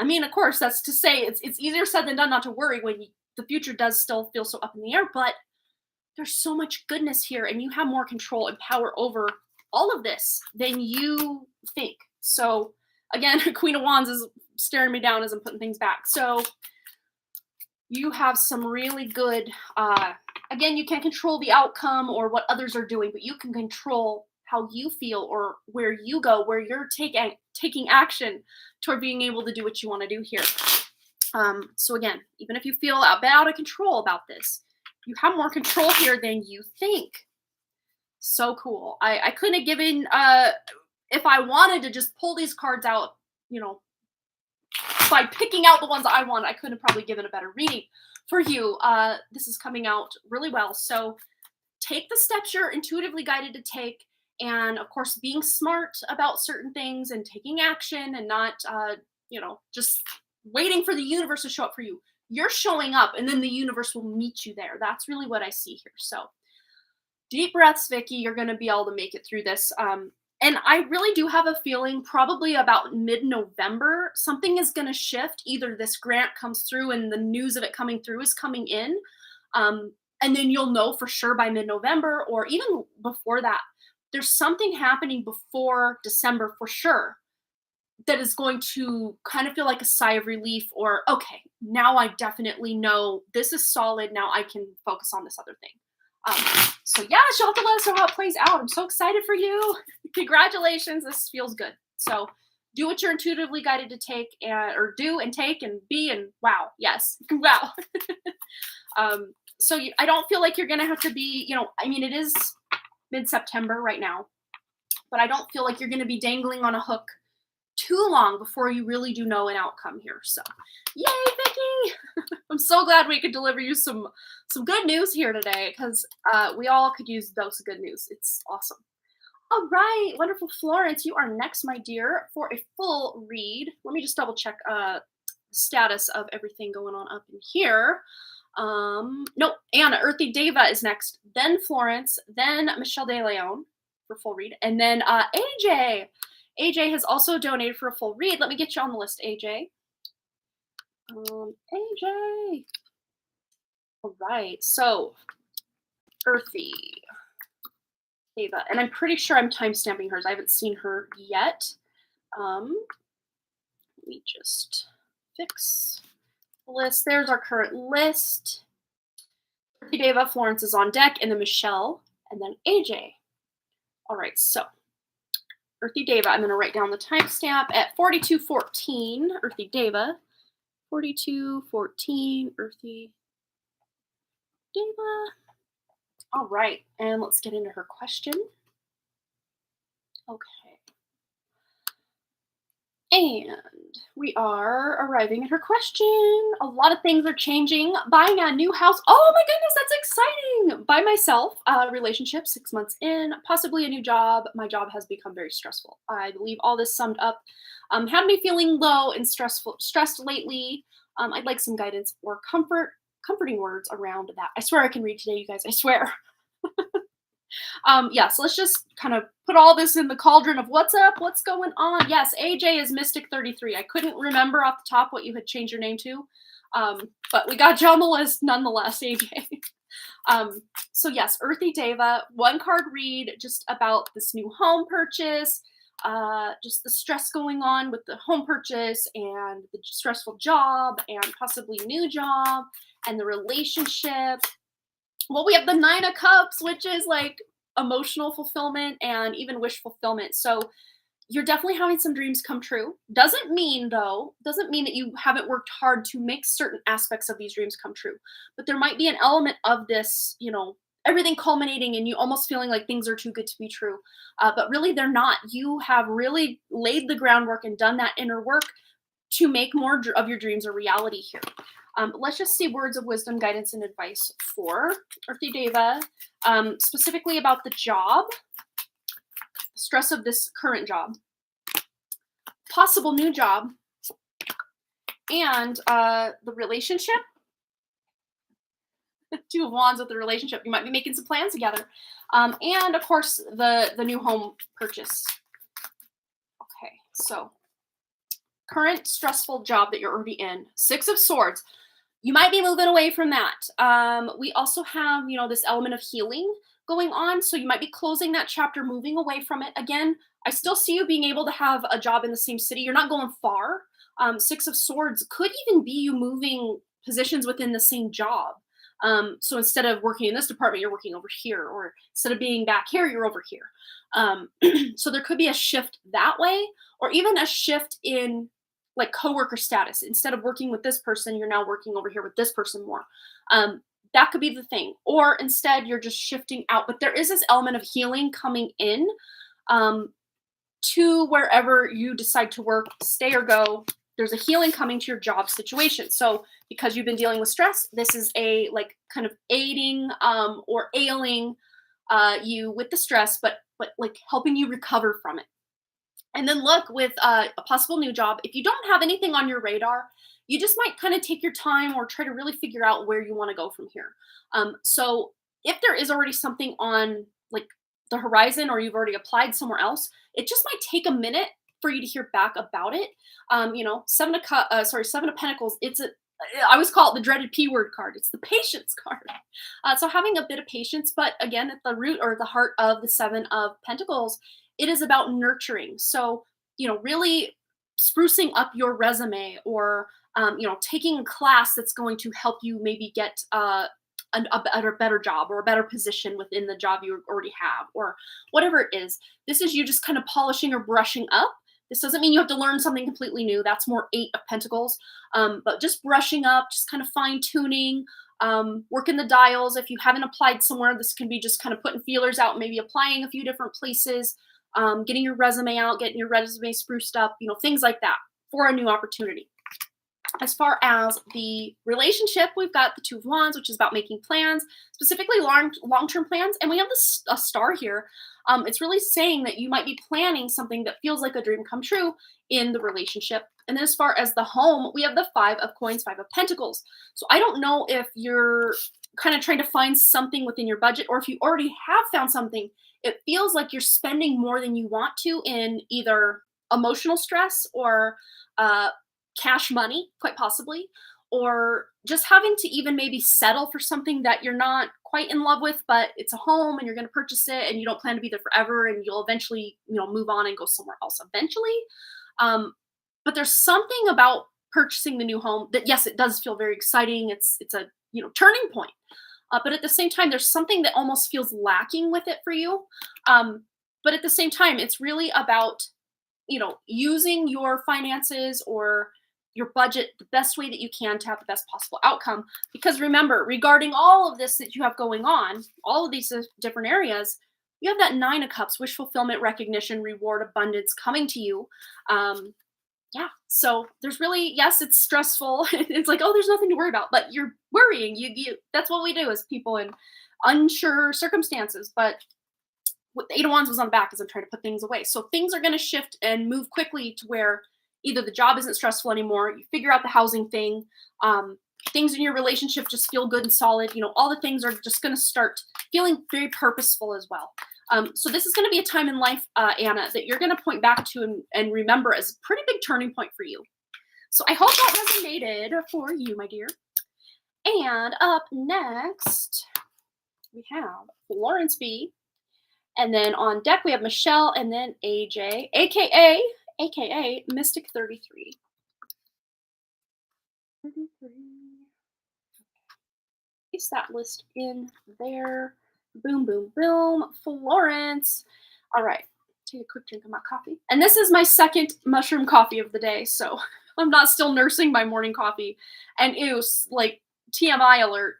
I mean, of course, that's to say it's easier said than done not to worry when the future does still feel so up in the air, but there's so much goodness here, and you have more control and power over all of this than you think. So again, Queen of Wands is staring me down as I'm putting things back. So you have some really good, again, you can't control the outcome or what others are doing, but you can control how you feel or where you go, where you're taking action toward being able to do what you want to do here. So again, even if you feel a bit out of control about this, you have more control here than you think. So cool. I couldn't have given, if I wanted to just pull these cards out, you know, by picking out the ones I want, I couldn't have probably given a better reading for you. This is coming out really well. So take the steps you're intuitively guided to take. And of course, being smart about certain things and taking action and not, just waiting for the universe to show up for you. You're showing up and then the universe will meet you there. That's really what I see here. So deep breaths, Vicky. You're going to be able to make it through this. And I really do have a feeling probably about mid-November, something is going to shift. Either this grant comes through and the news of it coming through is coming in. And then you'll know for sure by mid-November or even before that. There's something happening before December for sure that is going to kind of feel like a sigh of relief or, okay, now I definitely know this is solid. Now I can focus on this other thing. So yeah, you'll have to let us know how it plays out. I'm so excited for you. Congratulations. This feels good. So do what you're intuitively guided to take or do and take and be and wow. Yes. Wow. I don't feel like you're going to have to be, it is mid-September right now, but I don't feel like you're going to be dangling on a hook too long before you really do know an outcome here. So yay, Vicky. I'm so glad we could deliver you some good news here today because we all could use a dose of good news. It's awesome. All right, wonderful. Florence, you are next, my dear, for a full read. Let me just double check status of everything going on up in here. No, Anna, Earthy Deva is next, then Florence, then Michelle De Leon for full read, and then AJ. AJ has also donated for a full read. Let me get you on the list, AJ. AJ. All right, so Earthy Ava, and I'm pretty sure I'm time stamping hers. I haven't seen her yet. Let me just fix the list. There's our current list. Earthy Ava, Florence is on deck, and then Michelle, and then AJ. All right, so Earthy Deva, I'm going to write down the timestamp at 42:14, Earthy Deva. 42:14, Earthy Deva. All right, and let's get into her question. Okay. And we are arriving at her question. A lot of things are changing. Buying a new house. Oh my goodness, that's exciting. By myself, relationship 6 months in, possibly a new job. My job has become very stressful. I believe all this summed up had me feeling low and stressed lately. I'd like some guidance or comforting words around that. I swear I can read today, you guys. I swear. So let's just kind of put all this in the cauldron of what's up, what's going on. Yes, AJ is Mystic33. I couldn't remember off the top what you had changed your name to, but we got you on the list nonetheless, AJ. So yes, Earthy Deva, one card read just about this new home purchase, just the stress going on with the home purchase and the stressful job and possibly new job and the relationship. Well, we have the 9 of Cups, which is like emotional fulfillment and even wish fulfillment. So you're definitely having some dreams come true. Doesn't mean that you haven't worked hard to make certain aspects of these dreams come true. But there might be an element of this, everything culminating and you almost feeling like things are too good to be true. But really they're not. You have really laid the groundwork and done that inner work to make more of your dreams a reality here. Let's just see words of wisdom, guidance, and advice for Earthy Deva, specifically about the job, stress of this current job, possible new job, and the relationship. 2 of Wands with the relationship. You might be making some plans together. And of course, the new home purchase. Okay, so current stressful job that you're already in. 6 of Swords. You might be moving away from that. We also have, this element of healing going on. So you might be closing that chapter, moving away from it. Again, I still see you being able to have a job in the same city. You're not going far. 6 of Swords could even be you moving positions within the same job. So instead of working in this department, you're working over here, or instead of being back here, you're over here. So there could be a shift that way, or even a shift in like coworker status. Instead of working with this person, you're now working over here with this person more. That could be the thing. Or instead, you're just shifting out. But there is this element of healing coming in, to wherever you decide to work, stay or go. There's a healing coming to your job situation. So because you've been dealing with stress, this is a like kind of aiding or ailing you with the stress, but like helping you recover from it. And then look, with a possible new job, if you don't have anything on your radar, you just might kind of take your time or try to really figure out where you want to go from here. So if there is already something on like the horizon, or you've already applied somewhere else, it just might take a minute for you to hear back about it. Seven of Pentacles. I always call it the dreaded P word card. It's the patience card. So having a bit of patience, but again, at the root or the heart of the Seven of Pentacles, it is about nurturing. So, really sprucing up your resume, or, taking a class that's going to help you maybe get a better job, or a better position within the job you already have, or whatever it is. This is you just kind of polishing or brushing up. This doesn't mean you have to learn something completely new. That's more Eight of Pentacles. But just brushing up, just kind of fine tuning, working the dials. If you haven't applied somewhere, this can be just kind of putting feelers out, maybe applying a few different places, getting your resume out, getting your resume spruced up, things like that for a new opportunity. As far as the relationship, we've got the Two of Wands, which is about making plans, specifically long-term plans. And we have a star here. It's really saying that you might be planning something that feels like a dream come true in the relationship. And then as far as the home, we have the Five of Coins, Five of Pentacles. So I don't know if you're kind of trying to find something within your budget, or if you already have found something. It feels like you're spending more than you want to in either emotional stress, or cash money, quite possibly, or just having to even maybe settle for something that you're not quite in love with, but it's a home and you're going to purchase it, and you don't plan to be there forever, and you'll eventually, move on and go somewhere else eventually. But there's something about purchasing the new home that, yes, it does feel very exciting. It's a, turning point. But at the same time, there's something that almost feels lacking with it for you. But at the same time, it's really about, using your finances or your budget the best way that you can to have the best possible outcome. Because remember, regarding all of this that you have going on, all of these different areas, you have that Nine of Cups, wish fulfillment, recognition, reward, abundance coming to you. So there's really, yes, it's stressful. It's like, oh, there's nothing to worry about, but you're worrying. That's what we do as people in unsure circumstances. But what the Eight of Wands was on the back is I'm trying to put things away. So things are going to shift and move quickly to where either the job isn't stressful anymore, you figure out the housing thing, things in your relationship just feel good and solid. All the things are just going to start feeling very purposeful as well. So this is going to be a time in life, Anna, that you're going to point back to and remember as a pretty big turning point for you. So I hope that resonated for you, my dear. And up next, we have Florence B. And then on deck, we have Michelle, and then AJ, aka Mystic 33. Place that list in there. Boom, boom, boom. Florence. All right. Take a quick drink of my coffee. And this is my second mushroom coffee of the day, so I'm not still nursing my morning coffee. And ew, like TMI alert,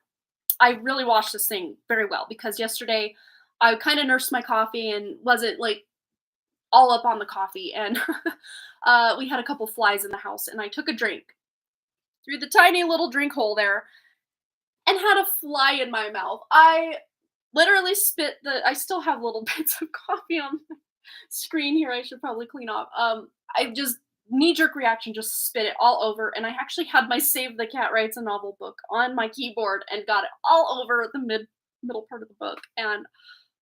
I really washed this thing very well, because yesterday I kind of nursed my coffee and wasn't like all up on the coffee, and we had a couple flies in the house, and I took a drink through the tiny little drink hole there and had a fly in my mouth. I literally I still have little bits of coffee on my screen here. I should probably clean off. I just knee-jerk reaction, just spit it all over, and I actually had my Save the Cat Writes a Novel book on my keyboard and got it all over the middle part of the book, and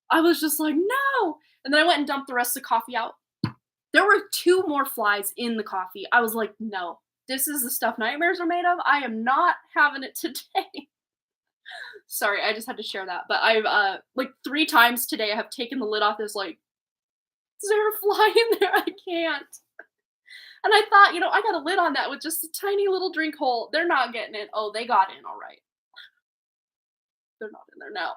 I was just like, no! And then I went and dumped the rest of the coffee out. There were 2 more flies in the coffee. I was like, no, this is the stuff nightmares are made of. I am not having it today. Sorry, I just had to share that. But I've, like 3 times today, I have taken the lid off. There's like, is there a fly in there? I can't. And I thought, I got a lid on that with just a tiny little drink hole. They're not getting it. Oh, they got in all right. They're not in there now.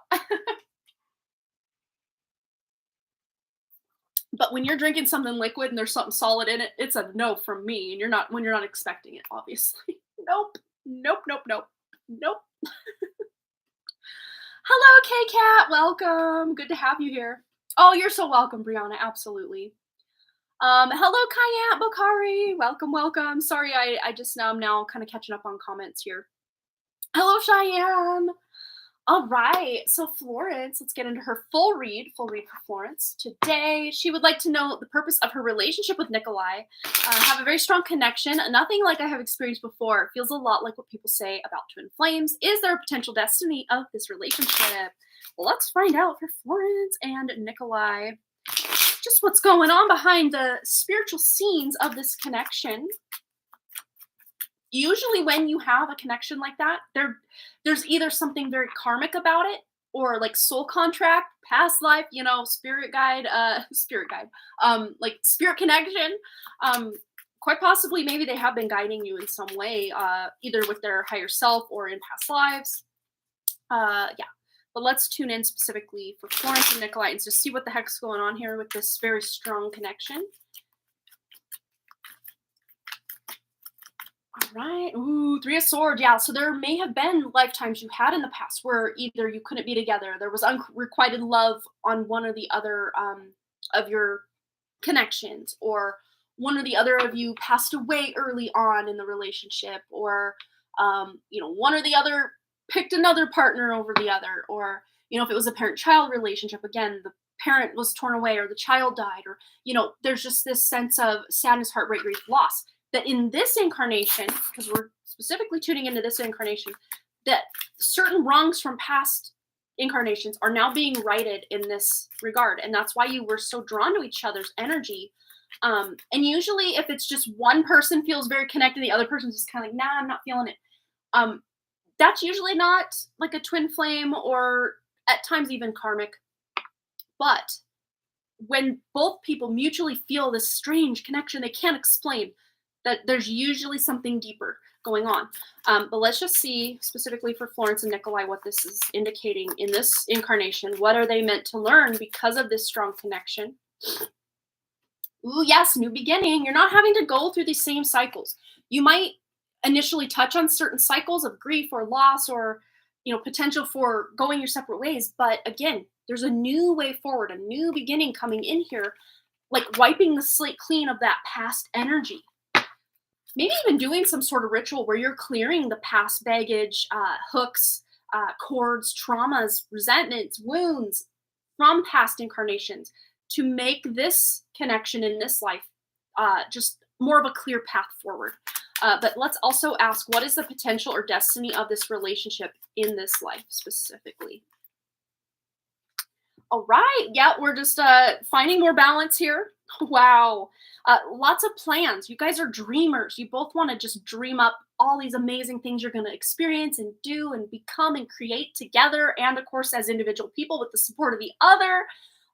But when you're drinking something liquid and there's something solid in it, it's a no from me. And when you're not expecting it, obviously. Nope. Nope. Nope. Nope. Nope. Hello, K Cat. Welcome. Good to have you here. Oh, you're so welcome, Brianna. Absolutely. Hello, Kayat Bakari. Welcome, welcome. Sorry, I just now I'm now kind of catching up on comments here. Hello, Cheyenne. All right, so Florence, let's get into her full read for Florence. Today, she would like to know the purpose of her relationship with Nikolai. Have a very strong connection, nothing like I have experienced before. It feels a lot like what people say about twin flames. Is there a potential destiny of this relationship? Well, let's find out for Florence and Nikolai. Just what's going on behind the spiritual scenes of this connection. Usually when you have a connection like that, there's either something very karmic about it or like soul contract, past life, spirit guide, like spirit connection. Quite possibly maybe they have been guiding you in some way, either with their higher self or in past lives. Yeah. But let's tune in specifically for Florence and Nikolai and just see what the heck's going on here with this very strong connection. All right. Ooh, Three of Swords. Yeah. So there may have been lifetimes you had in the past where either you couldn't be together, there was unrequited love on one or the other of your connections, or one or the other of you passed away early on in the relationship, or one or the other picked another partner over the other, or if it was a parent-child relationship, again, the parent was torn away or the child died, or there's just this sense of sadness, heartbreak, grief, loss, that in this incarnation, because we're specifically tuning into this incarnation, that certain wrongs from past incarnations are now being righted in this regard, and that's why you were so drawn to each other's energy. And usually if it's just one person feels very connected, the other person's just kind of like, nah, I'm not feeling it. That's usually not like a twin flame, or at times even karmic. But when both people mutually feel this strange connection they can't explain, that there's usually something deeper going on. But let's just see specifically for Florence and Nikolai what this is indicating in this incarnation. What are they meant to learn because of this strong connection? Ooh, yes, new beginning. You're not having to go through these same cycles. You might initially touch on certain cycles of grief or loss, or potential for going your separate ways, but again, there's a new way forward, a new beginning coming in here, like wiping the slate clean of that past energy. Maybe even doing some sort of ritual where you're clearing the past baggage, hooks, cords, traumas, resentments, wounds from past incarnations, to make this connection in this life just more of a clear path forward. But let's also ask, what is the potential or destiny of this relationship in this life specifically? All right. Yeah, we're just finding more balance here. Wow. Lots of plans. You guys are dreamers. You both want to just dream up all these amazing things you're going to experience and do and become and create together. And of course, as individual people with the support of the other.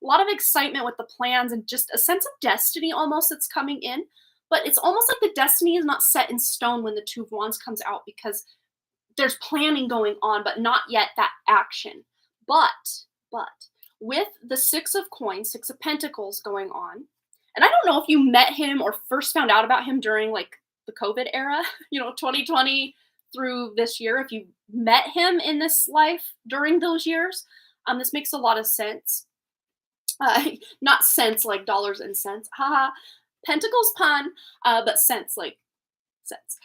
A lot of excitement with the plans and just a sense of destiny almost that's coming in. But it's almost like the destiny is not set in stone when the Two of Wands comes out, because there's planning going on, but not yet that action. But with the Six of Coins, Six of Pentacles going on, and I don't know if you met him or first found out about him during like the COVID era, 2020 through this year, if you met him in this life during those years, this makes a lot of sense. Not cents like dollars and cents, haha. Pentacles pun, but sense like sense.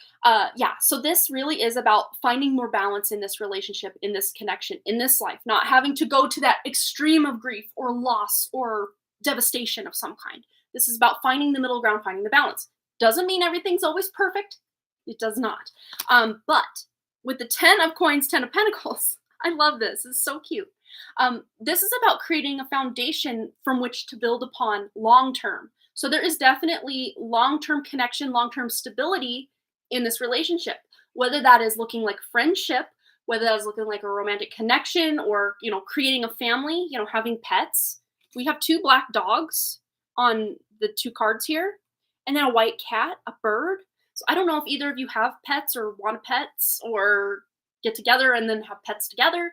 Yeah, so this really is about finding more balance in this relationship, in this connection, in this life, not having to go to that extreme of grief or loss or devastation of some kind. This is about finding the middle ground, finding the balance. Doesn't mean everything's always perfect. It does not. But with the 10 of Coins, 10 of Pentacles, I love this. It's so cute. This is about creating a foundation from which to build upon long term. So there is definitely long-term connection, long-term stability in this relationship, whether that is looking like friendship, whether that is looking like a romantic connection, or, creating a family, having pets. We have two black dogs on the two cards here. and then a white cat, a bird. So I don't know if either of you have pets or want pets or get together and then have pets together.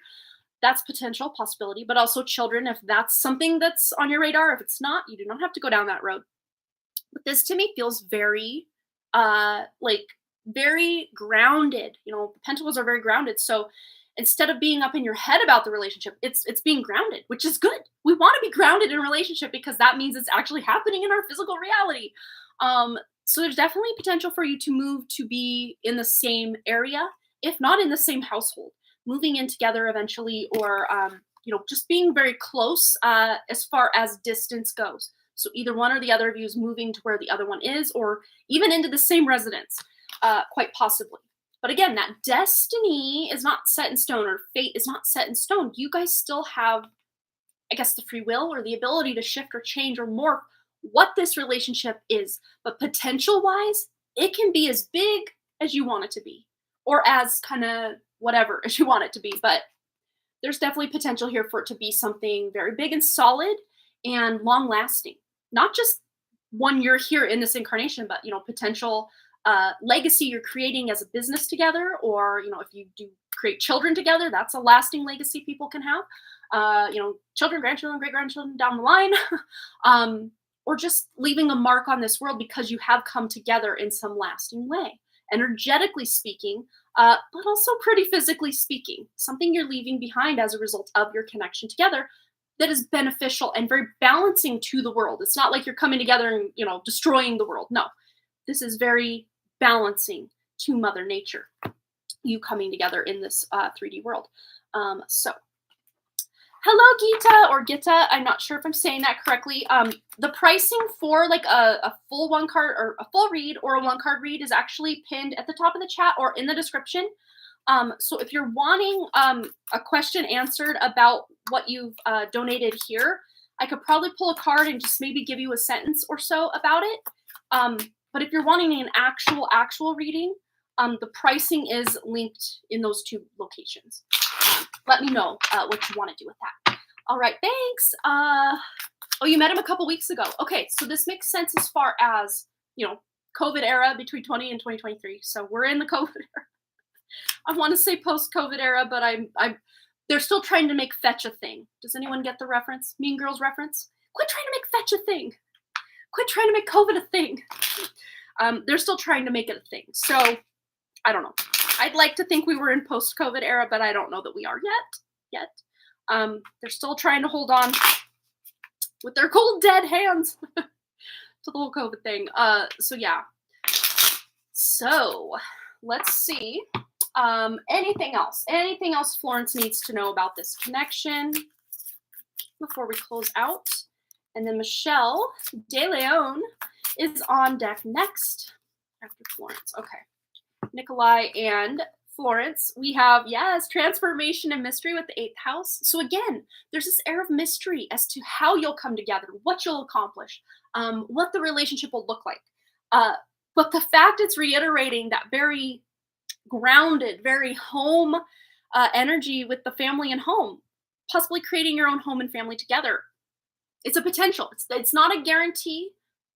That's potential possibility, but also children, if that's something that's on your radar. If it's not, you do not have to go down that road. But this to me feels very like very grounded. You know, the pentacles are very grounded. So instead of being up in your head about the relationship, it's being grounded, which is good. We want to be grounded in a relationship because that means it's actually happening in our physical reality. So there's definitely potential for you to move to be in the same area, if not in the same household, moving in together eventually, or you know, just being very close as far as distance goes. So either one or the other of you is moving to where the other one is, or even into the same residence, quite possibly. But again, that destiny is not set in stone, or fate is not set in stone. You guys still have, I guess, the free will or the ability to shift or change or morph what this relationship is. But potential wise, it can be as big as you want it to be, or as kind of whatever as you want it to be. But there's definitely potential here for it to be something very big and solid and long lasting. Not just one year here in this incarnation, but you know, potential legacy you're creating as a business together, or you know, if you do create children together, that's a lasting legacy people can have. You know, children, grandchildren, great grandchildren down the line, or just leaving a mark on this world because you have come together in some lasting way, energetically speaking, but also pretty physically speaking. Something you're leaving behind as a result of your connection together that is beneficial and very balancing to the world. It's not like you're coming together and, you know, destroying the world. No, this is very balancing to Mother Nature, you coming together in this 3D world. So, hello, Gita or Gita. I'm not sure if I'm saying that correctly. The pricing for like a full one card or a full read or a one card read is actually pinned at the top of the chat or in the description. So if you're wanting a question answered about what you've donated here, I could probably pull a card and just maybe give you a sentence or so about it. But if you're wanting an actual reading, the pricing is linked in those two locations. Let me know what you want to do with that. All right, thanks. Oh, you met him a couple weeks ago. Okay, so this makes sense as far as, you know, COVID era between 20 and 2023. So we're in the COVID era. I want to say post-COVID era, but they're still trying to make fetch a thing. Does anyone get the reference? Mean Girls reference? Quit trying to make fetch a thing. Quit trying to make COVID a thing. They're still trying to make it a thing. So I don't know. I'd like to think we were in post-COVID era, but I don't know that we are yet. They're still trying to hold on with their cold, dead hands to the whole COVID thing. So yeah. So let's see. Anything else? Anything else Florence needs to know about this connection before we close out? And then Michelle De Leon is on deck next after Florence. Okay. Nikolai and Florence, we have, yes, transformation and mystery with the 8th house. So again, there's this air of mystery as to how you'll come together, what you'll accomplish, what the relationship will look like. But the fact it's reiterating that very grounded, very home energy with the family and home, possibly creating your own home and family together. It's a potential. It's not a guarantee,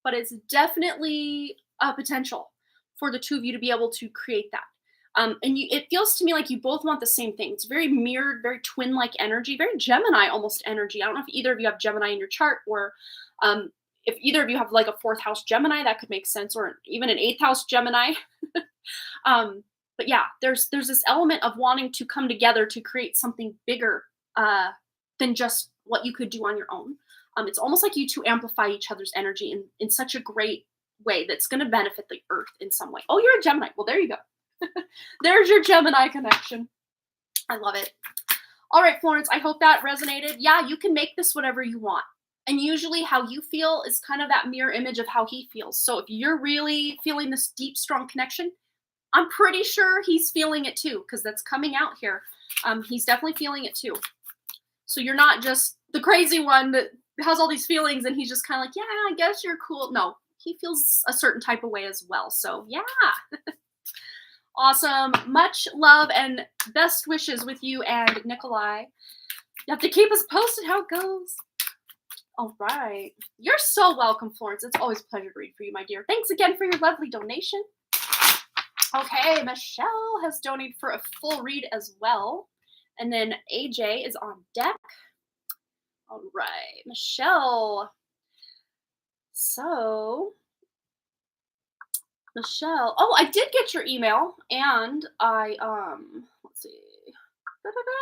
but it's definitely a potential for the two of you to be able to create that. And it feels to me like you both want the same thing. It's very mirrored, very twin-like energy, very Gemini almost energy. I don't know if either of you have Gemini in your chart, or if either of you have like a 4th house Gemini, that could make sense, or even an 8th house Gemini. But yeah, there's this element of wanting to come together to create something bigger than just what you could do on your own. It's almost like you two amplify each other's energy in such a great way that's going to benefit the earth in some way. Oh, you're a Gemini. Well, there you go. There's your Gemini connection. I love it. All right, Florence, I hope that resonated. Yeah, you can make this whatever you want. And usually how you feel is kind of that mirror image of how he feels. So if you're really feeling this deep, strong connection, I'm pretty sure he's feeling it too, because that's coming out here. He's definitely feeling it too. So you're not just the crazy one that has all these feelings and he's just kind of like, yeah, I guess you're cool. No, he feels a certain type of way as well. So yeah. Awesome. Much love and best wishes with you and Nikolai. You have to keep us posted how it goes. All right. You're so welcome, Florence. It's always a pleasure to read for you, my dear. Thanks again for your lovely donation. Okay, Michelle has donated for a full read as well. And then AJ is on deck. All right, Michelle. So, Michelle. Oh, I did get your email and let's see. Da-da-da.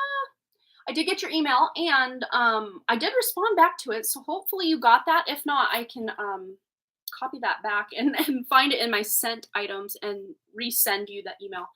I did get your email and I did respond back to it. So hopefully you got that. If not, I can copy that back and find it in my sent items and resend you that email.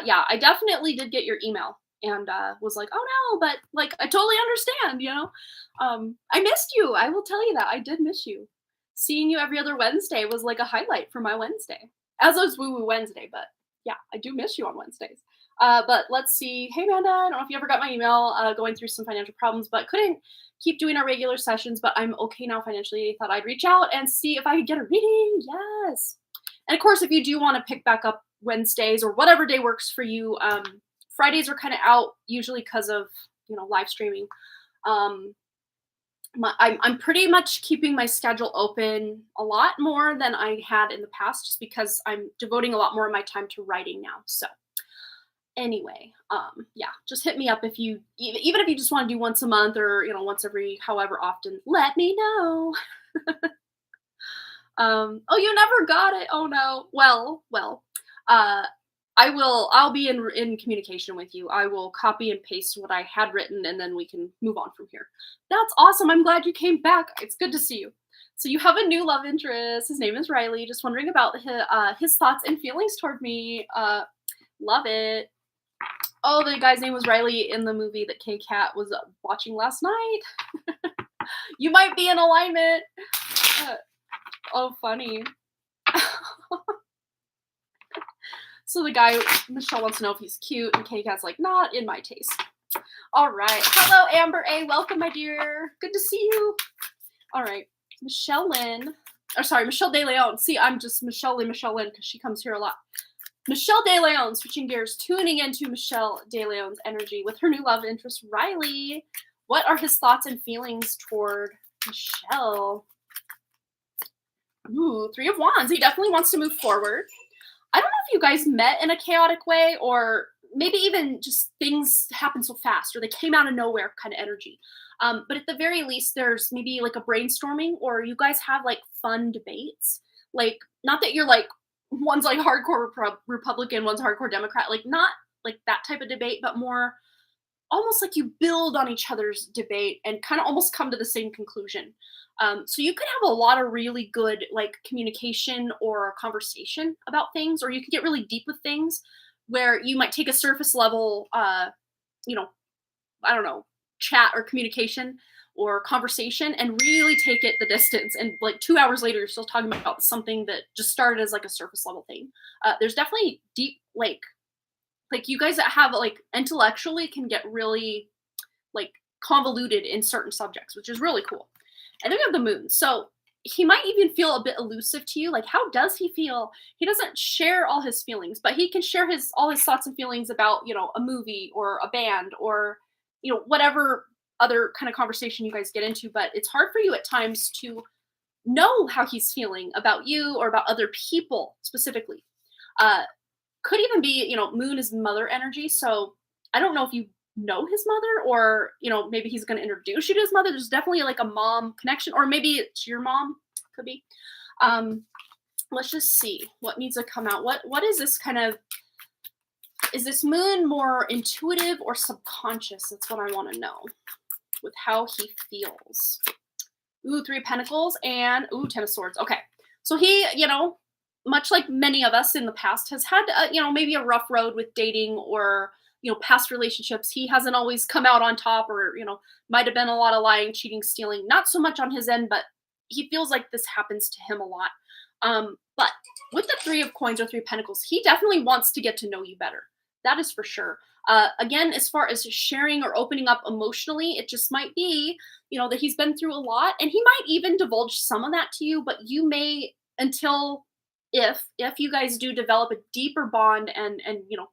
Yeah, I definitely did get your email and was like, oh no, but like I totally understand, you know. I missed you. I will tell you that. I did miss you. Seeing you every other Wednesday was like a highlight for my Wednesday. As was Woo Woo Wednesday, but yeah, I do miss you on Wednesdays. But let's see. Hey, Amanda, I don't know if you ever got my email going through some financial problems, but couldn't keep doing our regular sessions, but I'm okay now financially. Thought I'd reach out and see if I could get a reading. Yes. And of course, if you do want to pick back up Wednesdays or whatever day works for you, Fridays are kind of out usually because of, live streaming. I'm pretty much keeping my schedule open a lot more than I had in the past just because I'm devoting a lot more of my time to writing now. So anyway, yeah, just hit me up if you even if you just want to do once a month or once every however often, let me know. Oh, you never got it. Oh no. Well, uh I'll be in communication with you. I will copy and paste what I had written and then we can move on from here. That's awesome. I'm glad you came back. It's good to see you. So you have a new love interest. His name is Riley. Just wondering about his thoughts and feelings toward me. Love it. Oh, the guy's name was Riley in the movie that K-Cat was watching last night. You might be in alignment. Oh, funny. So the guy, Michelle wants to know if he's cute, and K-Cat's like, not in my taste. All right. Hello, Amber A. Welcome, my dear. Good to see you. All right. Michelle De Leon. See, I'm just Michelle Lynn because she comes here a lot. Michelle De Leon, switching gears, tuning into Michelle De Leon's energy with her new love interest, Riley. What are his thoughts and feelings toward Michelle? Ooh, Three of Wands. He definitely wants to move forward. I don't know if you guys met in a chaotic way or maybe even just things happen so fast or they came out of nowhere kind of energy. But at the very least, there's maybe like a brainstorming or you guys have like fun debates. Like, not that you're like, one's like hardcore Republican, one's hardcore Democrat, like not like that type of debate, but more almost like you build on each other's debate and kind of almost come to the same conclusion. So you could have a lot of really good like communication or conversation about things, or you could get really deep with things where you might take a surface level, you know, I don't know, chat or communication or conversation and really take it the distance. And like 2 hours later, you're still talking about something that just started as like a surface level thing. There's definitely deep, like you guys that have like intellectually can get really like convoluted in certain subjects, which is really cool. And then we have the moon. So he might even feel a bit elusive to you. Like, how does he feel? He doesn't share all his feelings, but he can share all his thoughts and feelings about, a movie or a band or, whatever other kind of conversation you guys get into. But it's hard for you at times to know how he's feeling about you or about other people specifically. Could even be, moon is mother energy. So I don't know if you know his mother or, maybe he's going to introduce you to his mother. There's definitely like a mom connection, or maybe it's your mom. Could be. Let's just see what needs to come out. What is this kind of, is this moon more intuitive or subconscious? That's what I want to know with how he feels. Ooh, Three of Pentacles and ooh, Ten of Swords. Okay. So he, much like many of us in the past, has had, maybe a rough road with dating or, past relationships. He hasn't always come out on top or, might have been a lot of lying, cheating, stealing. Not so much on his end, but he feels like this happens to him a lot. But with the Three of Coins or Three of Pentacles, he definitely wants to get to know you better. That is for sure. Again, as far as sharing or opening up emotionally, it just might be, that he's been through a lot, and he might even divulge some of that to you, but you may, until if you guys do develop a deeper bond and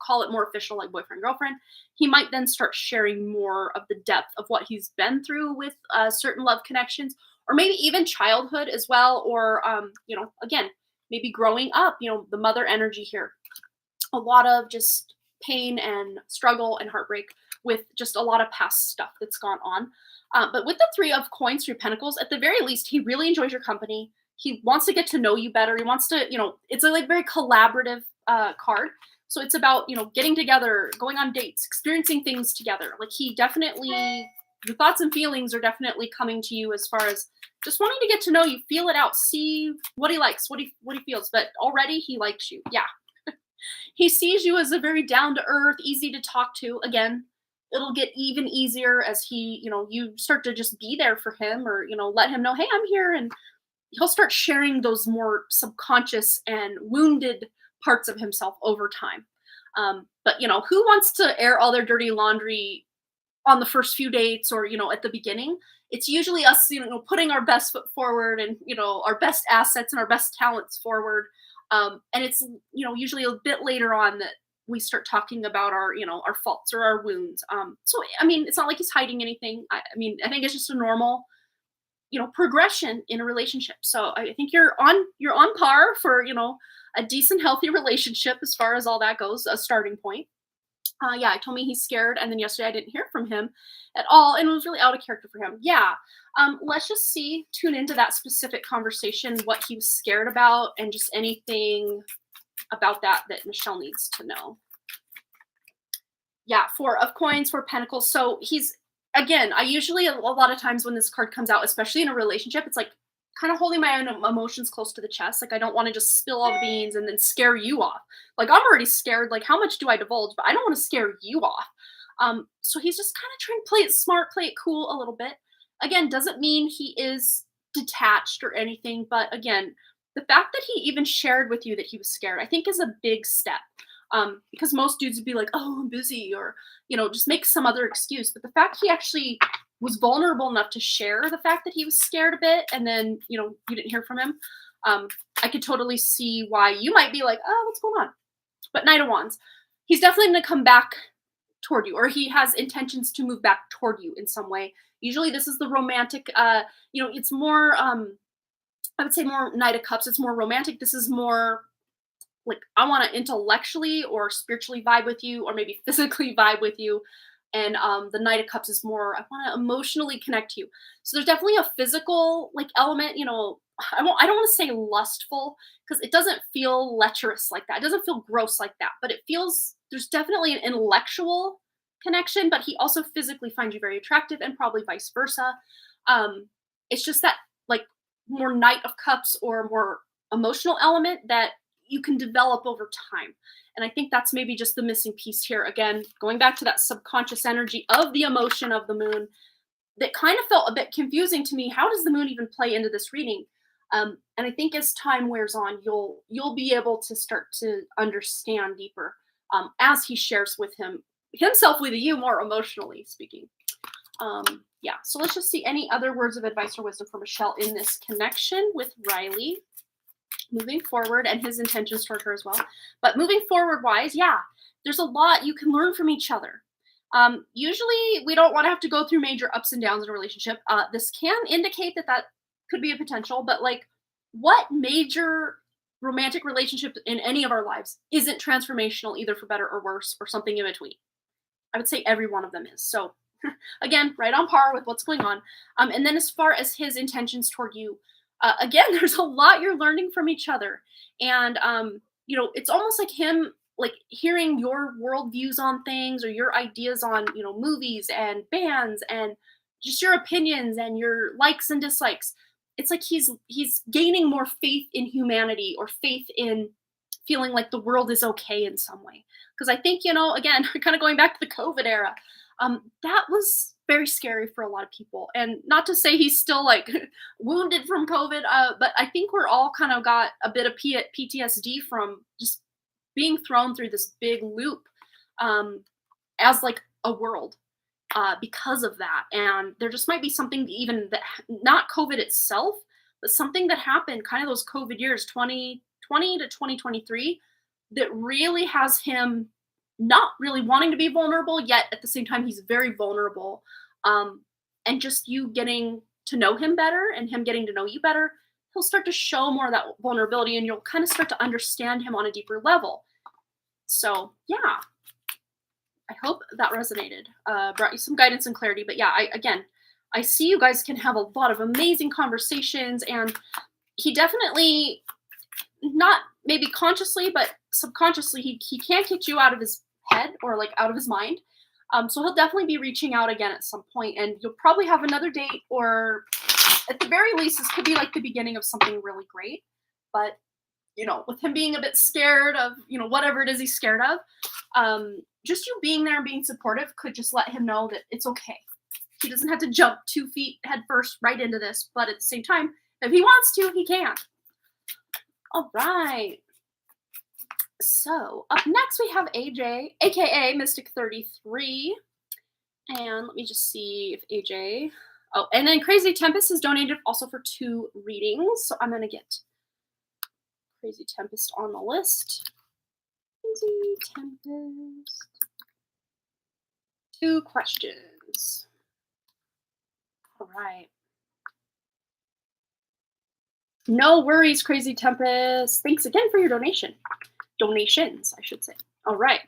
call it more official, like boyfriend, girlfriend, he might then start sharing more of the depth of what he's been through with certain love connections, or maybe even childhood as well, or again, maybe growing up, the mother energy here. A lot of just pain and struggle and heartbreak with just a lot of past stuff that's gone on. But with the Three of Coins, Three of Pentacles, at the very least, he really enjoys your company. He wants to get to know you better. He wants to, it's a like very collaborative card. So it's about, getting together, going on dates, experiencing things together. Like he definitely, the thoughts and feelings are definitely coming to you as far as just wanting to get to know you, feel it out, see what he likes, what he feels. But already he likes you. Yeah. He sees you as a very down to earth, easy to talk to. Again, it'll get even easier as he, you start to just be there for him, or, let him know, hey, I'm here. And he'll start sharing those more subconscious and wounded parts of himself over time. But, who wants to air all their dirty laundry on the first few dates, or, at the beginning? It's usually us, putting our best foot forward, and, our best assets and our best talents forward. And it's, usually a bit later on that we start talking about our, our faults or our wounds. So, I mean, it's not like he's hiding anything. I think it's just a normal, progression in a relationship. So I think you're on par for, a decent, healthy relationship as far as all that goes, a starting point. Yeah, I told me he's scared, and then yesterday I didn't hear from him at all, and it was really out of character for him. Yeah, let's just tune into that specific conversation, what he was scared about, and just anything about that Michelle needs to know. Yeah, Four of Coins, Four of Pentacles. So he's, again, I usually, a lot of times when this card comes out, especially in a relationship, it's like kind of holding my own emotions close to the chest. Like I don't want to just spill all the beans and then scare you off. Like I'm already scared. Like how much do I divulge? But I don't want to scare you off. So he's just kind of trying to play it smart, play it cool a little bit. Again, doesn't mean he is detached or anything. But again, the fact that he even shared with you that he was scared, I think is a big step. Because most dudes would be like, oh, I'm busy, or, just make some other excuse. But the fact he actually was vulnerable enough to share the fact that he was scared a bit, and then, you didn't hear from him, I could totally see why you might be like, oh, what's going on? But Knight of Wands, he's definitely going to come back toward you, or he has intentions to move back toward you in some way. Usually this is the romantic, it's more, I would say more Knight of Cups. It's more romantic. This is more like I want to intellectually or spiritually vibe with you, or maybe physically vibe with you. And the Knight of Cups is more, I want to emotionally connect to you. So there's definitely a physical element, I don't want to say lustful, because it doesn't feel lecherous like that. It doesn't feel gross like that, but it feels, there's definitely an intellectual connection, but he also physically finds you very attractive, and probably vice versa. It's just that more Knight of Cups or more emotional element that you can develop over time. And I think that's maybe just the missing piece here. Again, going back to that subconscious energy of the emotion of the moon, that kind of felt a bit confusing to me. How does the moon even play into this reading? And I think as time wears on, you'll be able to start to understand deeper as he shares with himself with you, more emotionally speaking. Yeah, so let's just see any other words of advice or wisdom for Michelle in this connection with Riley moving forward, and his intentions toward her as well. But moving forward wise, yeah, there's a lot you can learn from each other. Usually we don't want to have to go through major ups and downs in a relationship. This can indicate that could be a potential, but what major romantic relationship in any of our lives isn't transformational, either for better or worse, or something in between? I would say every one of them is. So again, right on par with what's going on. And then as far as his intentions toward you, again, there's a lot you're learning from each other. And, it's almost like him, hearing your worldviews on things, or your ideas on, movies and bands, and just your opinions and your likes and dislikes. It's like he's gaining more faith in humanity, or faith in feeling like the world is okay in some way. Because I think, again, kind of going back to the COVID era, that was very scary for a lot of people. And not to say he's still wounded from COVID, but I think we're all kind of got a bit of PTSD from just being thrown through this big loop as a world because of that. And there just might be something even that, not COVID itself, but something that happened kind of those COVID years, 2020 to 2023, that really has him not really wanting to be vulnerable, yet at the same time he's very vulnerable, and just you getting to know him better and him getting to know you better, he'll start to show more of that vulnerability and you'll kind of start to understand him on a deeper level. So yeah, I hope that resonated, brought you some guidance and clarity. But yeah, I see you guys can have a lot of amazing conversations, and he definitely, not maybe consciously, but subconsciously, he can't get you out of his head or like out of his mind. So he'll definitely be reaching out again at some point, and you'll probably have another date, or at the very least, this could be like the beginning of something really great. But with him being a bit scared of whatever it is he's scared of, just you being there and being supportive could just let him know that it's okay. He doesn't have to jump 2 feet head first right into this, but at the same time, if he wants to, he can. All right. So up next we have AJ, aka Mystic 33. And let me just see if AJ. Oh, and then Crazy Tempest has donated also for 2 readings. So I'm going to get Crazy Tempest on the list. Crazy Tempest. 2 questions. All right. No worries, Crazy Tempest. Thanks again for your donation. Donations, I should say. All right.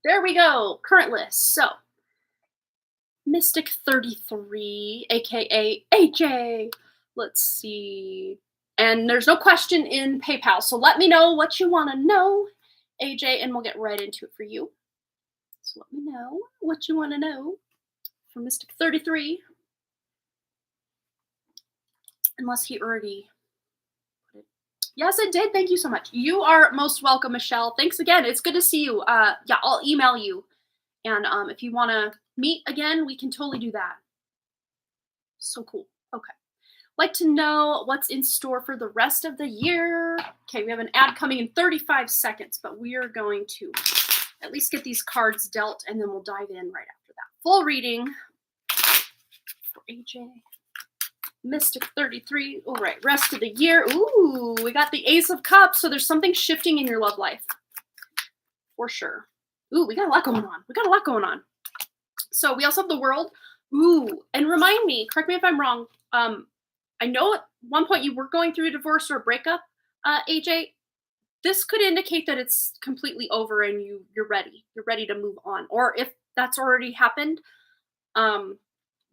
There we go. Current list. So, Mystic 33, aka AJ. Let's see. And there's no question in PayPal, so let me know what you want to know, AJ, and we'll get right into it for you. So let me know what you want to know from Mystic 33. Unless he already put it. Yes, it did. Thank you so much. You are most welcome, Michelle. Thanks again. It's good to see you. Yeah, I'll email you. And if you want to meet again, we can totally do that. So cool. Okay. Like to know what's in store for the rest of the year. Okay, we have an ad coming in 35 seconds, but we are going to at least get these cards dealt, and then we'll dive in right after that. Full reading for AJ. Mystic 33. All right, rest of the year. Ooh, we got the Ace of Cups, so there's something shifting in your love life. For sure. Ooh, we got a lot going on. So we also have the World. Ooh, and remind me, correct me if I'm wrong, I know at one point you were going through a divorce or a breakup, AJ. This could indicate that it's completely over and you're ready. You're ready to move on. Or if that's already happened,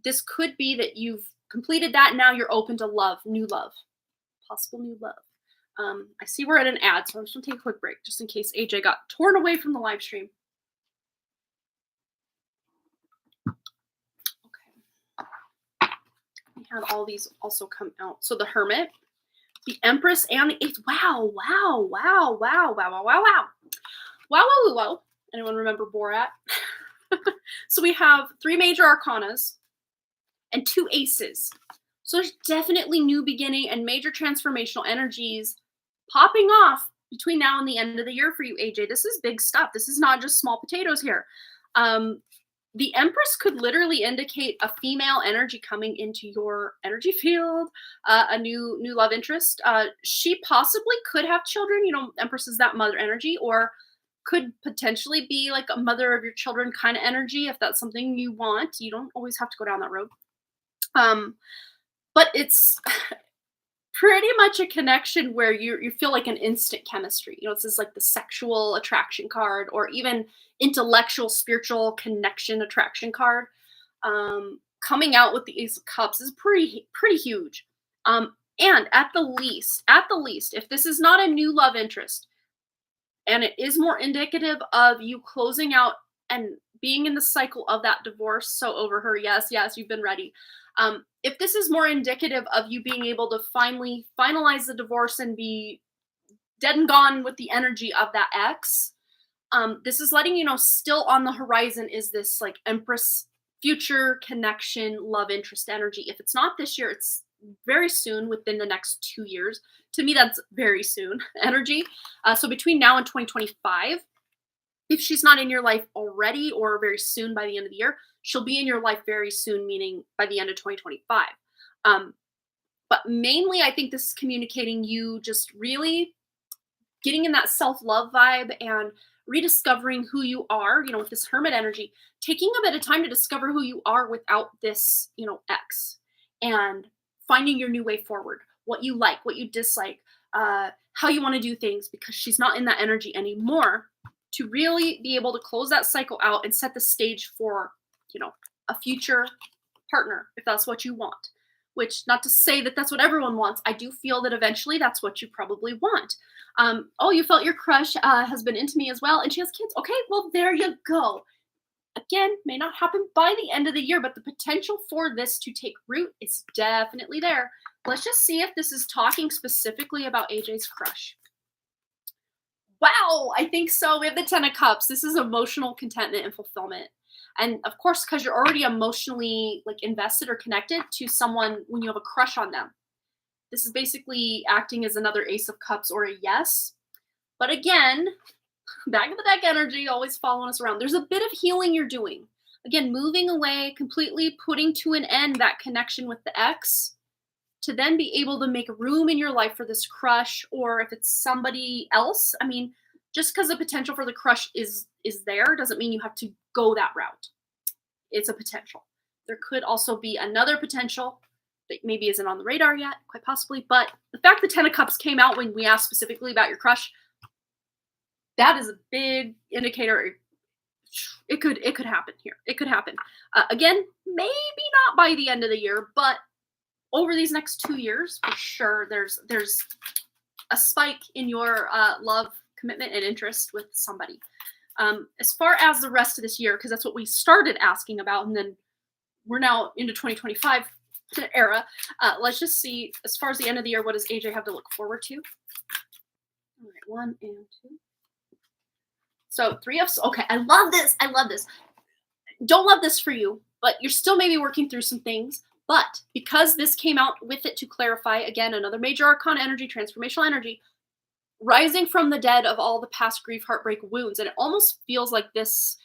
this could be that you've completed that and now you're open to love, new love, possible new love. I see we're at an ad, so I'm just going to take a quick break just in case AJ got torn away from the live stream. Had all these also come out. So the Hermit, the Empress, and the Eighth. Wow. Anyone remember Borat? So we have 3 major arcanas and 2 aces. So there's definitely new beginning and major transformational energies popping off between now and the end of the year for you, AJ. This is big stuff. This is not just small potatoes here. The Empress could literally indicate a female energy coming into your energy field, a new love interest. She possibly could have children. Empress is that mother energy, or could potentially be like a mother of your children kind of energy if that's something you want. You don't always have to go down that road. But it's pretty much a connection where you feel like an instant chemistry. This is like the sexual attraction card, or even intellectual, spiritual connection attraction card. Coming out with the Ace of Cups is pretty huge. And at the least, if this is not a new love interest, and it is more indicative of you closing out and being in the cycle of that divorce. So over her, yes, you've been ready. If this is more indicative of you being able to finally finalize the divorce and be dead and gone with the energy of that ex, this is letting you know still on the horizon is this like Empress future connection, love interest energy. If it's not this year, it's very soon, within the next 2 years. To me, that's very soon energy. So between now and 2025, if she's not in your life already or very soon by the end of the year, she'll be in your life very soon, meaning by the end of 2025. But mainly, I think this is communicating you just really getting in that self-love vibe and rediscovering who you are, with this Hermit energy, taking a bit of time to discover who you are without this, ex. And finding your new way forward, what you like, what you dislike, how you want to do things, because she's not in that energy anymore, to really be able to close that cycle out and set the stage for, a future partner, if that's what you want. Which, not to say that that's what everyone wants. I do feel that eventually that's what you probably want. Oh, you felt your crush has been into me as well, and she has kids. Okay, well, there you go. Again, may not happen by the end of the year, but the potential for this to take root is definitely there. Let's just see if this is talking specifically about AJ's crush. Wow, I think so. We have the 10 of Cups. This is emotional contentment and fulfillment. And of course, because you're already emotionally invested or connected to someone when you have a crush on them. This is basically acting as another Ace of Cups or a yes. But again, back of the deck energy, always following us around. There's a bit of healing you're doing. Again, moving away, completely putting to an end that connection with the ex, to then be able to make room in your life for this crush, or if it's somebody else. I mean, just because the potential for the crush is there doesn't mean you have to go that route. It's a potential. There could also be another potential that maybe isn't on the radar yet, quite possibly. But the fact the 10 of Cups came out when we asked specifically about your crush, that is a big indicator. It could happen here. It could happen. Again, maybe not by the end of the year, but over these next 2 years, for sure, there's a spike in your love, commitment, and interest with somebody. As far as the rest of this year, because that's what we started asking about, and then we're now into 2025 era. Let's just see, as far as the end of the year, what does AJ have to look forward to? All right, 1 and 2. So 3 of, okay, I love this. I love this. Don't love this for you, but you're still maybe working through some things. But because this came out with it to clarify, again, another major arcana energy, transformational energy, rising from the dead of all the past grief, heartbreak, wounds. And it almost feels like this,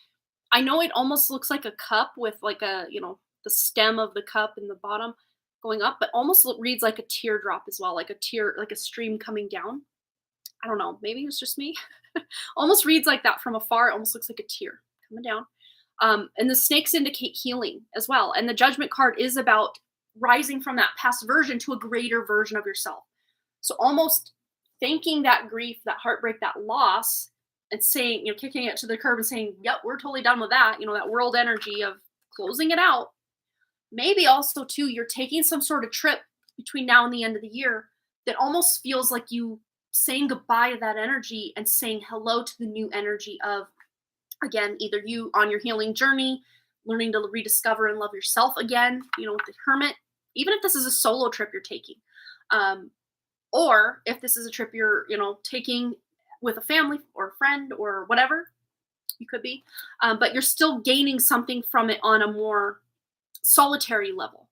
I know it almost looks like a cup with the stem of the cup in the bottom going up, but almost reads like a teardrop as well, like a tear, like a stream coming down. I don't know, maybe it's just me. Almost reads like that from afar. It almost looks like a tear coming down. And the snakes indicate healing as well. And the Judgment card is about rising from that past version to a greater version of yourself. So almost thanking that grief, that heartbreak, that loss, and saying, kicking it to the curb and saying, yep, we're totally done with that. That world energy of closing it out. Maybe also too, you're taking some sort of trip between now and the end of the year that almost feels like you saying goodbye to that energy and saying hello to the new energy of, again, either you on your healing journey, learning to rediscover and love yourself again, with the Hermit, even if this is a solo trip you're taking, or if this is a trip you're, taking with a family or a friend or whatever you could be, but you're still gaining something from it on a more solitary level.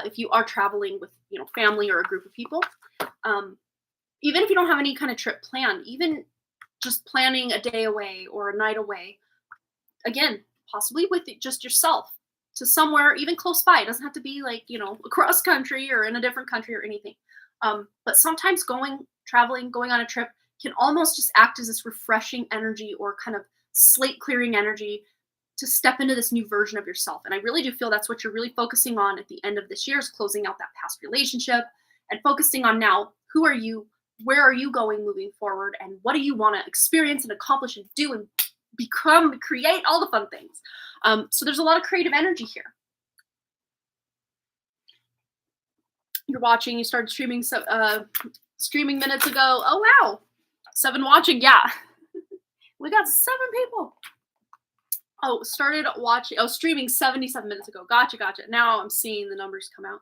If you are traveling with, family or a group of people, even if you don't have any kind of trip planned, even just planning a day away or a night away, again, possibly with just yourself to somewhere even close by. It doesn't have to be across country or in a different country or anything. But sometimes traveling, going on a trip can almost just act as this refreshing energy or kind of slate clearing energy to step into this new version of yourself. And I really do feel that's what you're really focusing on at the end of this year, is closing out that past relationship and focusing on now, who are you? Where are you going moving forward? And what do you want to experience and accomplish and do and become, create, all the fun things. So there's a lot of creative energy here. You're watching, you started streaming minutes ago. Oh, wow. 7 watching. Yeah. We got 7 people. Oh, streaming 77 minutes ago. Gotcha. Now I'm seeing the numbers come out.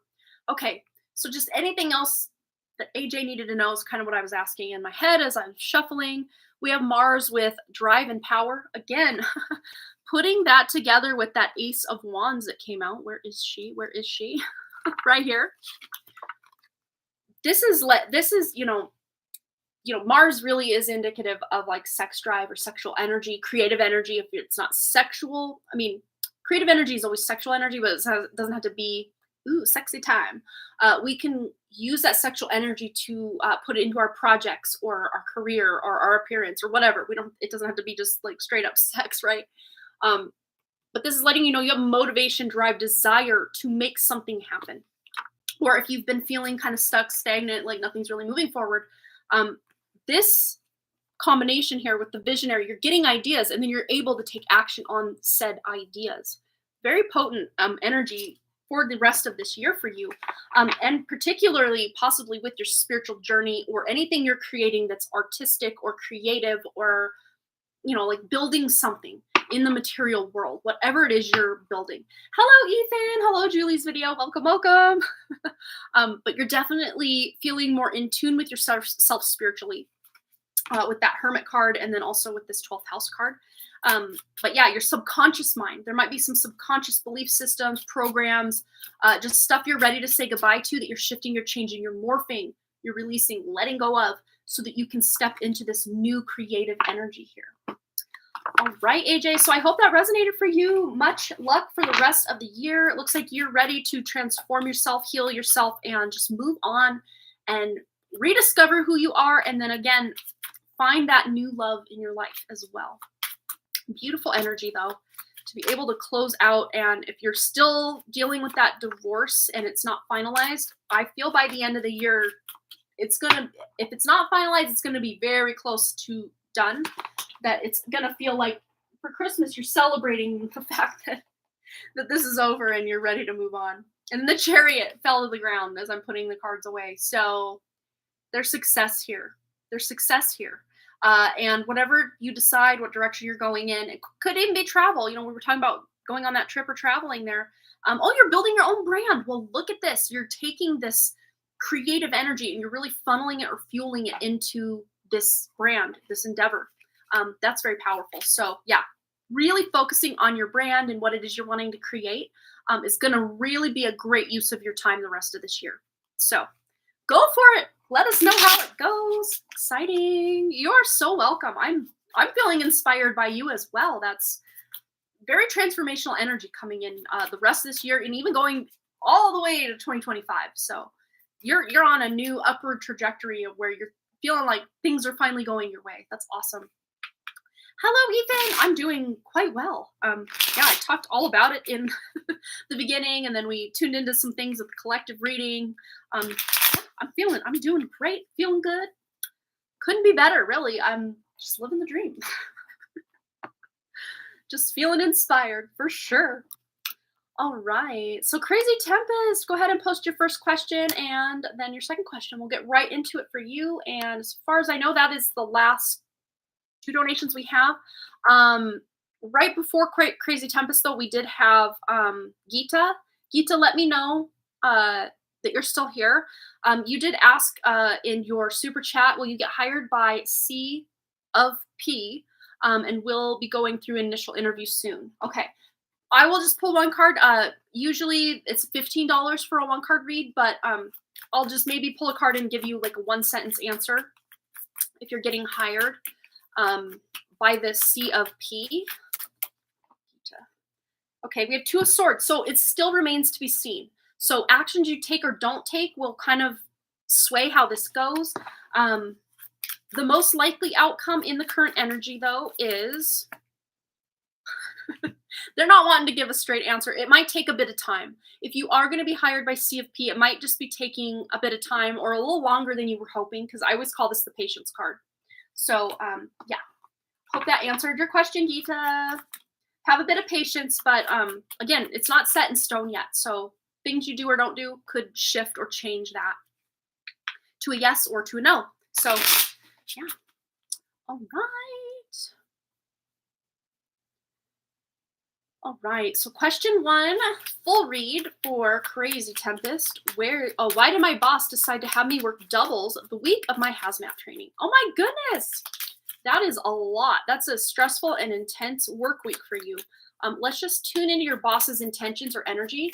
Okay. So just anything else that AJ needed to know is kind of what I was asking in my head as I'm shuffling. We have Mars with drive and power. Again, putting that together with that Ace of Wands that came out. Where is she? Right here. This is Mars really is indicative of sex drive or sexual energy, creative energy. If it's not sexual, creative energy is always sexual energy, but it doesn't have to be sexy time. We can use that sexual energy to put it into our projects or our career or our appearance or whatever. It doesn't have to be just straight up sex, right? But this is letting you know you have motivation, drive, desire to make something happen. or if you've been feeling kind of stuck, stagnant, like nothing's really moving forward, um, this combination here with the visionary, you're getting ideas and then you're able to take action on said ideas. Very potent energy for the rest of this year for you. And particularly possibly with your spiritual journey or anything you're creating that's artistic or creative, or like building something in the material world, whatever it is you're building. Hello, Ethan. Hello, Julie's video. Welcome, welcome. But you're definitely feeling more in tune with yourself spiritually, with that Hermit card, and then also with this 12th house card. But yeah, your subconscious mind, there might be some subconscious belief systems, programs, just stuff you're ready to say goodbye to, that you're shifting, you're changing, you're morphing, you're releasing, letting go of, so that you can step into this new creative energy here. All right, AJ. So I hope that resonated for you. Much luck for the rest of the year. It looks like you're ready to transform yourself, heal yourself, and just move on and rediscover who you are. And then again, find that new love in your life as well. Beautiful energy, though, to be able to close out. And if you're still dealing with that divorce and it's not finalized, I feel by the end of the year, if it's not finalized, it's going to be very close to done. That it's going to feel like for Christmas, you're celebrating the fact that this is over and you're ready to move on. And the Chariot fell to the ground as I'm putting the cards away. So there's success here. There's success here. And whatever you decide, what direction you're going in, it could even be travel. We were talking about going on that trip or traveling there. You're building your own brand. Well, look at this. You're taking this creative energy and you're really funneling it or fueling it into this brand, this endeavor. That's very powerful. So yeah, really focusing on your brand and what it is you're wanting to create is going to really be a great use of your time the rest of this year. So go for it. Let us know how it goes. Exciting. You are so welcome. I'm feeling inspired by you as well. That's very transformational energy coming in the rest of this year and even going all the way to 2025. So you're on a new upward trajectory of where you're feeling like things are finally going your way. That's awesome. Hello, Ethan. I'm doing quite well. Yeah, I talked all about it in the beginning, and then we tuned into some things with the collective reading. I'm doing great, feeling good. Couldn't be better, really. I'm just living the dream. Just feeling inspired, for sure. All right. So Crazy Tempest, go ahead and post your first question and then your second question. We'll get right into it for you. And as far as I know, that is the last 2 donations we have. Right before Crazy Tempest, though, we did have Geeta. Geeta, let me know that you're still here. You did ask in your super chat, will you get hired by C of P? And we'll be going through an initial interview soon. Okay. I will just pull one card. Usually it's $15 for a 1-card read, but I'll just maybe pull a card and give you like a 1-sentence answer if you're getting hired by the C of P. Okay, we have 2 of Swords, so it still remains to be seen. So actions you take or don't take will kind of sway how this goes. The most likely outcome in the current energy, though, is they're not wanting to give a straight answer. It might take a bit of time. If you are going to be hired by CFP, it might just be taking a bit of time or a little longer than you were hoping, because I always call this the patience card. So yeah, hope that answered your question, Geeta. Have a bit of patience, but again, it's not set in stone yet. So things you do or don't do could shift or change that to a yes or to a no. So yeah. All right. All right, so question 1, full read for Crazy Tempest. Why did my boss decide to have me work doubles the week of my hazmat training? Oh my goodness, that is a lot. That's a stressful and intense work week for you. Let's just tune into your boss's intentions or energy.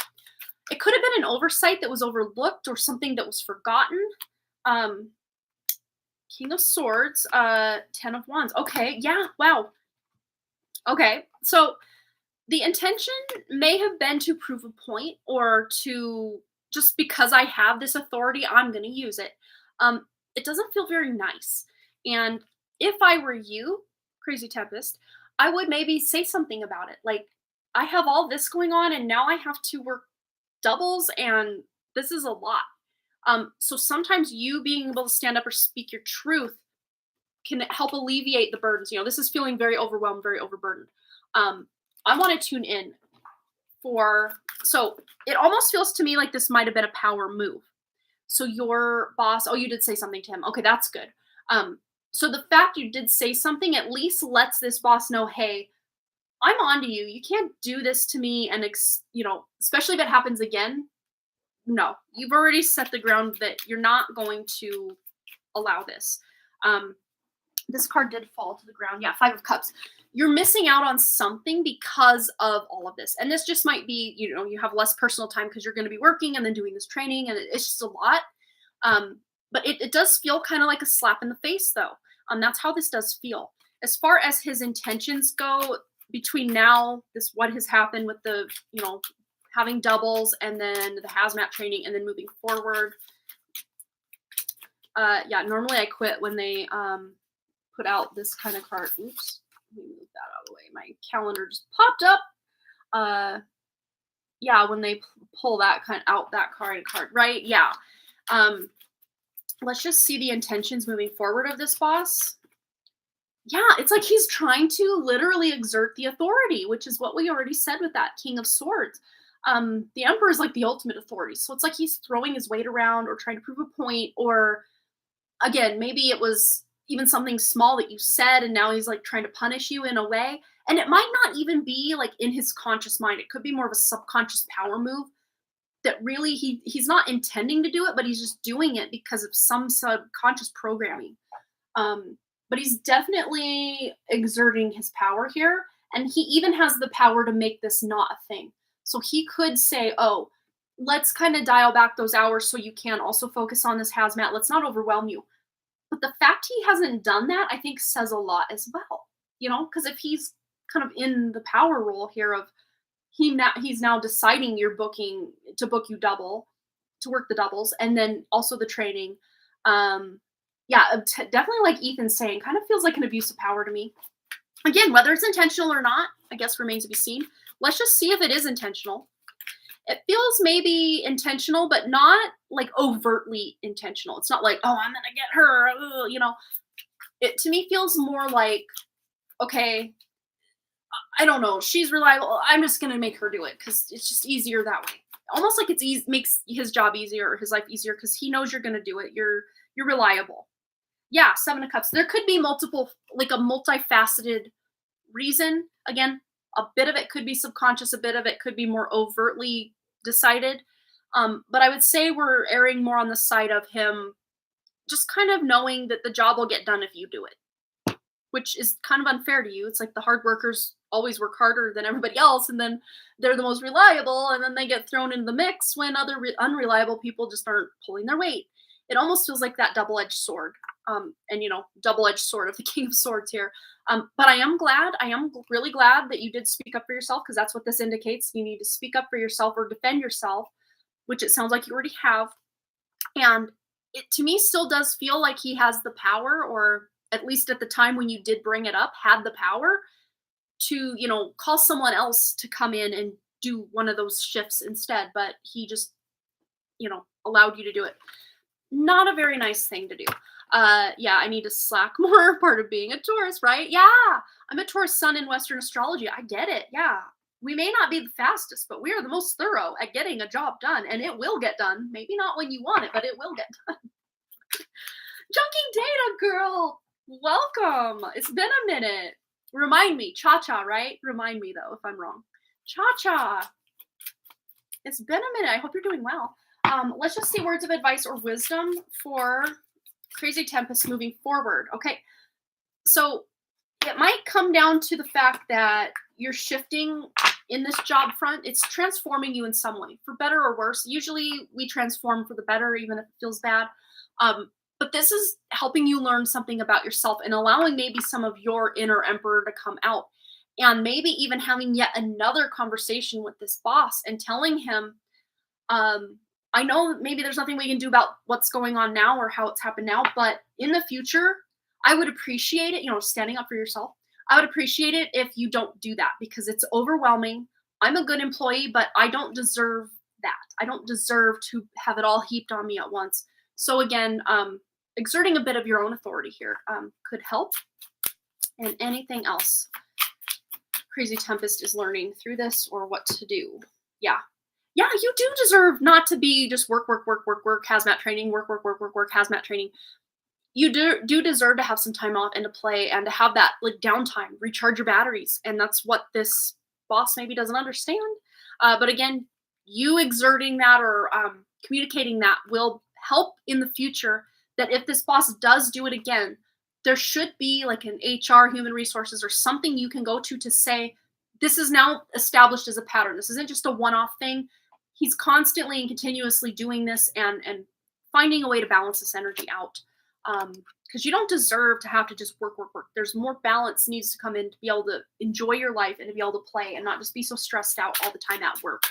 It could have been an oversight that was overlooked or something that was forgotten. King of Swords, 10 of Wands. Okay, yeah, wow. Okay, so the intention may have been to prove a point or to just because I have this authority, I'm going to use it. It doesn't feel very nice. And if I were you, Crazy Tempest, I would maybe say something about it. Like, I have all this going on and now I have to work doubles and This is a lot. So sometimes you being able to stand up or speak your truth can help alleviate the burdens. This is feeling very overwhelmed, very overburdened. I want to tune in for, so it almost feels to me like this might have been a power move. So your boss, oh, you did say something to him. Okay, that's good. So the fact you did say something at least lets this boss know, hey, I'm on to you. You can't do this to me. And, especially if it happens again. No, you've already set the ground that you're not going to allow this. This card did fall to the ground. Yeah, Five of Cups. You're missing out on something because of all of this. And this just might be, you have less personal time because you're going to be working and then doing this training, and it's just a lot. But it does feel kind of like a slap in the face, though. That's how this does feel. As far as his intentions go, between now, what has happened with the, having doubles and then the hazmat training and then moving forward. Yeah, normally I quit when they put out this kind of card. Oops, let me move that out of the way. My calendar just popped up. Yeah, when they pull that card, right? Yeah. Let's just see the intentions moving forward of this boss. Yeah, it's like he's trying to literally exert the authority, which is what we already said with that King of Swords. The Emperor is like the ultimate authority. So it's like he's throwing his weight around or trying to prove a point, or again, maybe it was even something small that you said and now he's like trying to punish you in a way. And it might not even be like in his conscious mind. It could be more of a subconscious power move that really he's not intending to do it, but he's just doing it because of some subconscious programming. But he's definitely exerting his power here. And he even has the power to make this not a thing. So he could say, oh, let's kind of dial back those hours so you can also focus on this hazmat. Let's not overwhelm you. But the fact he hasn't done that, I think, says a lot as well. Because if he's kind of in the power role here of he's now deciding you're booking to book you double, to work the doubles, and then also the training. Yeah, definitely like Ethan's saying, kind of feels like an abuse of power to me. Again, whether it's intentional or not, I guess remains to be seen. Let's just see if it is intentional. It feels maybe intentional, but not like overtly intentional. It's not like, oh, I'm going to get her, It to me feels more like, okay, I don't know, she's reliable. I'm just going to make her do it because it's just easier that way. Almost like it's easy, makes his job easier or his life easier because he knows you're going to do it. You're reliable. Yeah, Seven of Cups. There could be multiple, like a multifaceted reason. Again, a bit of it could be subconscious, a bit of it could be more overtly decided. But I would say we're erring more on the side of him just kind of knowing that the job will get done if you do it, which is kind of unfair to you. It's like the hard workers always work harder than everybody else, and then they're the most reliable, and then they get thrown into the mix when other unreliable people just aren't pulling their weight. It almost feels like that double-edged sword. And double-edged sword of the King of Swords here. But I am really glad that you did speak up for yourself, because that's what this indicates. You need to speak up for yourself or defend yourself, which it sounds like you already have. And it to me still does feel like he has the power, or at least at the time when you did bring it up, had the power to, call someone else to come in and do one of those shifts instead. But he just, allowed you to do it. Not a very nice thing to do. Yeah, I need to slack more. Part of being a Taurus, right? Yeah, I'm a Taurus sun in Western astrology. I get it. Yeah, we may not be the fastest, but we are the most thorough at getting a job done, and it will get done. Maybe not when you want it, but it will get done. Junking Data Girl, welcome. It's been a minute. Remind me, Cha-Cha, right? Remind me, though, if I'm wrong. Cha-Cha. It's been a minute. I hope you're doing well. Let's just see words of advice or wisdom for Crazy Tempest moving forward. Okay, so it might come down to the fact that you're shifting in this job front. It's transforming you in some way, for better or worse. Usually we transform for the better, even if it feels bad. But this is helping you learn something about yourself and allowing maybe some of your inner emperor to come out. And maybe even having yet another conversation with this boss and telling him, I know maybe there's nothing we can do about what's going on now or how it's happened now, but in the future, I would appreciate it, standing up for yourself. I would appreciate it if you don't do that, because it's overwhelming. I'm a good employee, but I don't deserve that. I don't deserve to have it all heaped on me at once. So again, exerting a bit of your own authority here could help. And anything else Crazy Tempest is learning through this, or what to do. Yeah. Yeah, you do deserve not to be just work, hazmat training, work, hazmat training. You do deserve to have some time off and to play and to have that like downtime, recharge your batteries. And that's what this boss maybe doesn't understand. But again, you exerting that or communicating that will help in the future, that if this boss does do it again, there should be like an HR, human resources, or something you can go to say, this is now established as a pattern. This isn't just a one-off thing. He's constantly and continuously doing this and finding a way to balance this energy out. Because you don't deserve to have to just work. There's more balance needs to come in to be able to enjoy your life and to be able to play and not just be so stressed out all the time at work.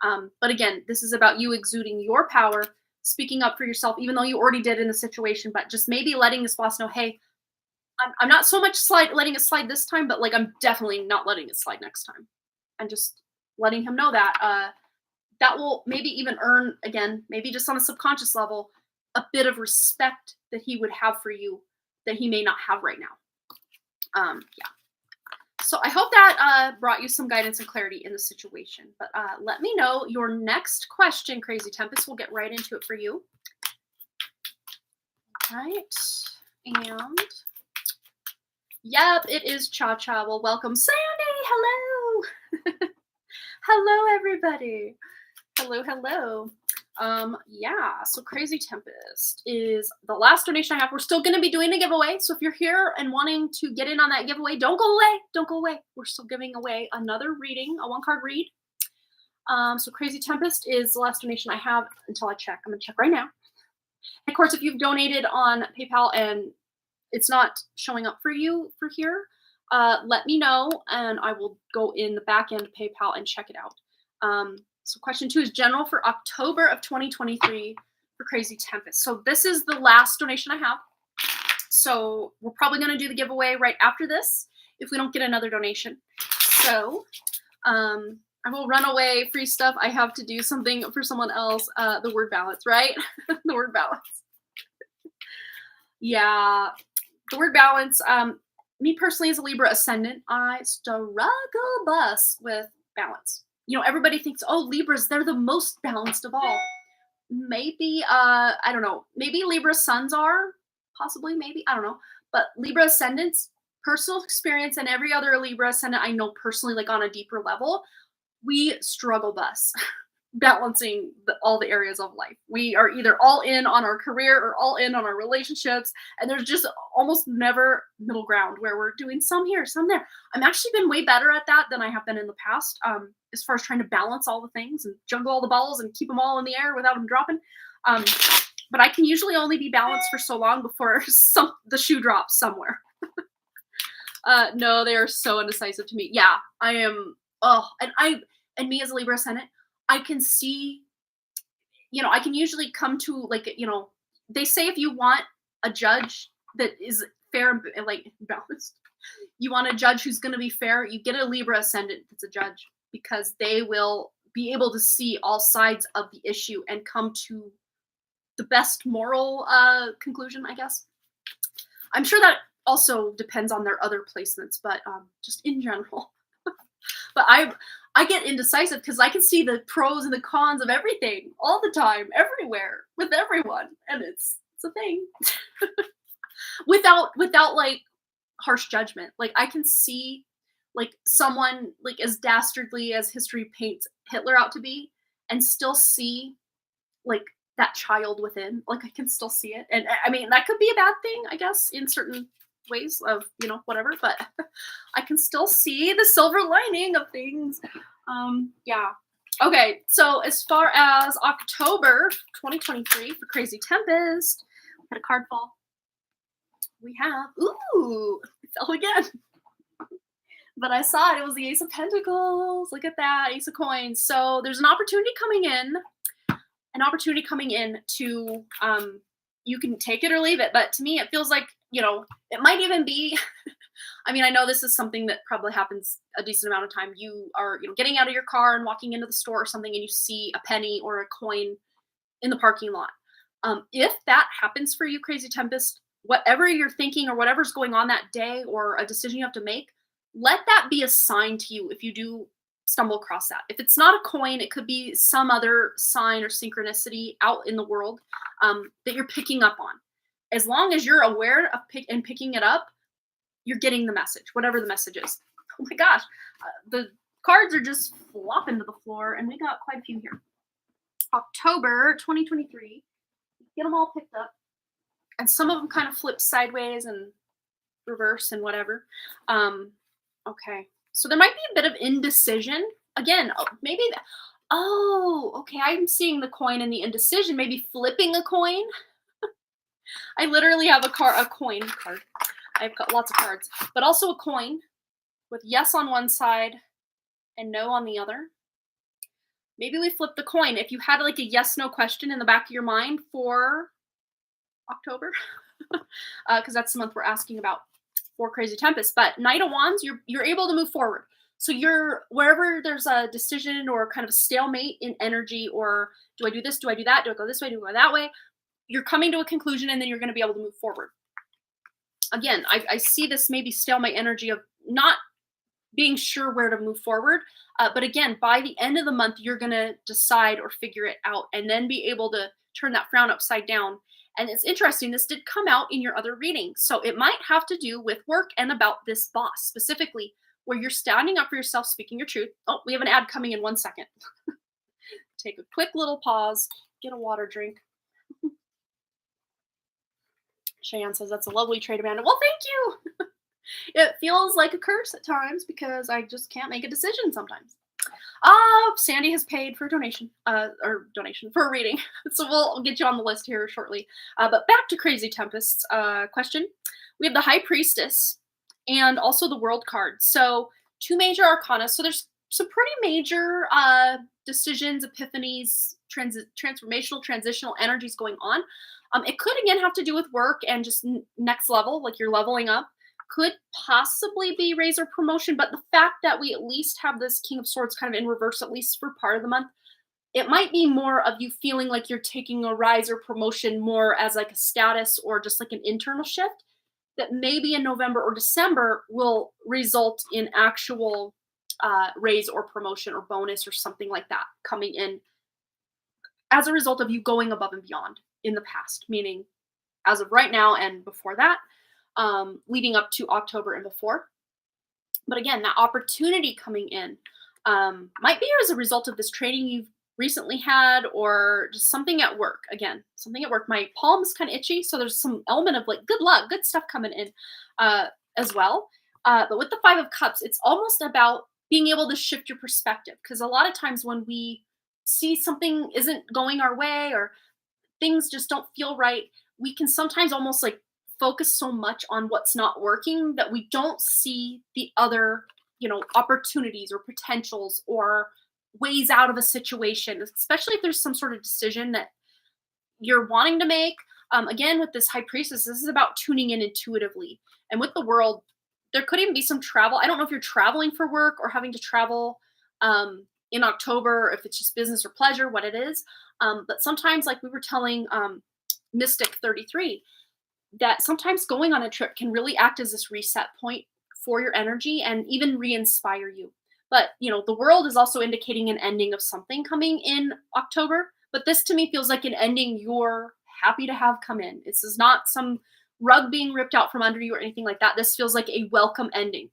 But again, this is about you exuding your power, speaking up for yourself, even though you already did in the situation, but just maybe letting this boss know, hey, I'm not so much letting it slide this time, but like I'm definitely not letting it slide next time. And just letting him know that that will maybe even earn, again, maybe just on a subconscious level, a bit of respect that he would have for you that he may not have right now. Yeah. So I hope that brought you some guidance and clarity in the situation. But let me know your next question, Crazy Tempest. We'll get right into it for you. All right. And yep, it is Cha-Cha. Well, welcome, Sandy. Hello. Hello, everybody. Hello. Yeah, so Crazy Tempest is the last donation I have. We're still going to be doing a giveaway. So if you're here and wanting to get in on that giveaway, don't go away. Don't go away. We're still giving away another reading, a 1-card read. So Crazy Tempest is the last donation I have until I check. I'm going to check right now. And of course, if you've donated on PayPal and it's not showing up for you for here, let me know and I will go in the back end of PayPal and check it out. So question 2 is general for October of 2023 for Crazy Tempest. So this is the last donation I have. So we're probably going to do the giveaway right after this if we don't get another donation. So I will run away free stuff. I have to do something for someone else. The word balance, right? The word balance. Yeah. The word balance, me personally as a Libra ascendant, I struggle bus with balance. You know, everybody thinks, oh, Libras, they're the most balanced of all. Maybe, I don't know. Maybe Libra suns are, possibly, maybe, I don't know. But Libra ascendants, personal experience, and every other Libra ascendant I know personally, like on a deeper level, we struggle bus balancing all the areas of life. We are either all in on our career or all in on our relationships, and there's just almost never middle ground where we're doing some here, some there. I'm actually been way better at that than I have been in the past, as far as trying to balance all the things and juggle all the balls and keep them all in the air without them dropping. But I can usually only be balanced for so long before the shoe drops somewhere. No, they are so indecisive to me. Yeah, I am. Oh, and me as a Libra ascendant, I can see, you know, I can usually come to like, you know, they say if you want a judge that is fair and like balanced, you want a judge who's going to be fair, you get a Libra ascendant that's a judge, because they will be able to see all sides of the issue and come to the best moral conclusion, I guess. I'm sure that also depends on their other placements, but just in general. But I get indecisive because I can see the pros and the cons of everything all the time, everywhere, with everyone, and it's a thing. without like harsh judgment. Like I can see like someone like as dastardly as history paints Hitler out to be, and still see like that child within. Like I can still see it, and I mean that could be a bad thing, I guess, in certain ways of, you know, whatever, but I can still see the silver lining of things. Yeah. Okay, so as far as October 2023 for Crazy Tempest, we had a card fall. We have, ooh, it fell again. But I saw it was the Ace of Pentacles. Look at that, Ace of Coins. So there's an opportunity coming in to you can take it or leave it. But to me, it feels like, it might even be, I mean, I know this is something that probably happens a decent amount of time. You are, getting out of your car and walking into the store or something, and you see a penny or a coin in the parking lot. If that happens for you, Crazy Tempest, whatever you're thinking or whatever's going on that day or a decision you have to make, let that be a sign to you if you do stumble across that. If it's not a coin, it could be some other sign or synchronicity out in the world that you're picking up on. As long as you're aware of picking it up, you're getting the message, whatever the message is. Oh my gosh, the cards are just flopping to the floor, and we got quite a few here. October 2023. Get them all picked up, and some of them kind of flip sideways and reverse and whatever. Okay, so there might be a bit of indecision again. Maybe that. Oh, okay. I'm seeing the coin and the indecision. Maybe flipping a coin. I literally have a coin card. I've got lots of cards, but also a coin with yes on one side and no on the other. Maybe we flip the coin. If you had like a yes no question in the back of your mind for October, because that's the month we're asking about for Crazy Tempest. But Knight of Wands, you're able to move forward. So you're wherever there's a decision or kind of a stalemate in energy, or do I do this? Do I do that? Do I go this way? Do I go that way? You're coming to a conclusion, and then you're going to be able to move forward. Again, I see this maybe stalemate energy of not being sure where to move forward. But again, by the end of the month, you're going to decide or figure it out and then be able to turn that frown upside down. And it's interesting, this did come out in your other reading. So it might have to do with work and about this boss specifically, where you're standing up for yourself, speaking your truth. Oh, we have an ad coming in 1 second. Take a quick little pause, get a water drink. Cheyenne says, that's a lovely trait, Amanda. Well, thank you. It feels like a curse at times because I just can't make a decision sometimes. Sandy has paid for a donation, for a reading. So we'll get you on the list here shortly. But back to Crazy Tempest's question. We have the High Priestess and also the World card. So 2 major arcana. So there's some pretty major decisions, epiphanies, transformational, transitional energies going on. It could, again, have to do with work and just next level, like you're leveling up. Could possibly be raise or promotion, but the fact that we at least have this King of Swords kind of in reverse, at least for part of the month, it might be more of you feeling like you're taking a rise or promotion more as like a status or just like an internal shift that maybe in November or December will result in actual raise or promotion or bonus or something like that coming in as a result of you going above and beyond in the past, meaning as of right now and before that, leading up to October and before. But again, that opportunity coming in might be as a result of this training you've recently had or just something at work. Again, something at work. My palm's kind of itchy, so there's some element of like good luck, good stuff coming in as well. But with the 5 of Cups, it's almost about being able to shift your perspective, because a lot of times when we see something isn't going our way or things just don't feel right, we can sometimes almost like focus so much on what's not working that we don't see the other, opportunities or potentials or ways out of a situation, especially if there's some sort of decision that you're wanting to make. Again, with this High Priestess, this is about tuning in intuitively. And with the World, there could even be some travel. I don't know if you're traveling for work or having to travel in October, if it's just business or pleasure, what it is. But sometimes, like we were telling Mystic 33, that sometimes going on a trip can really act as this reset point for your energy and even re-inspire you. But, the World is also indicating an ending of something coming in October. But this to me feels like an ending you're happy to have come in. This is not some rug being ripped out from under you or anything like that. This feels like a welcome ending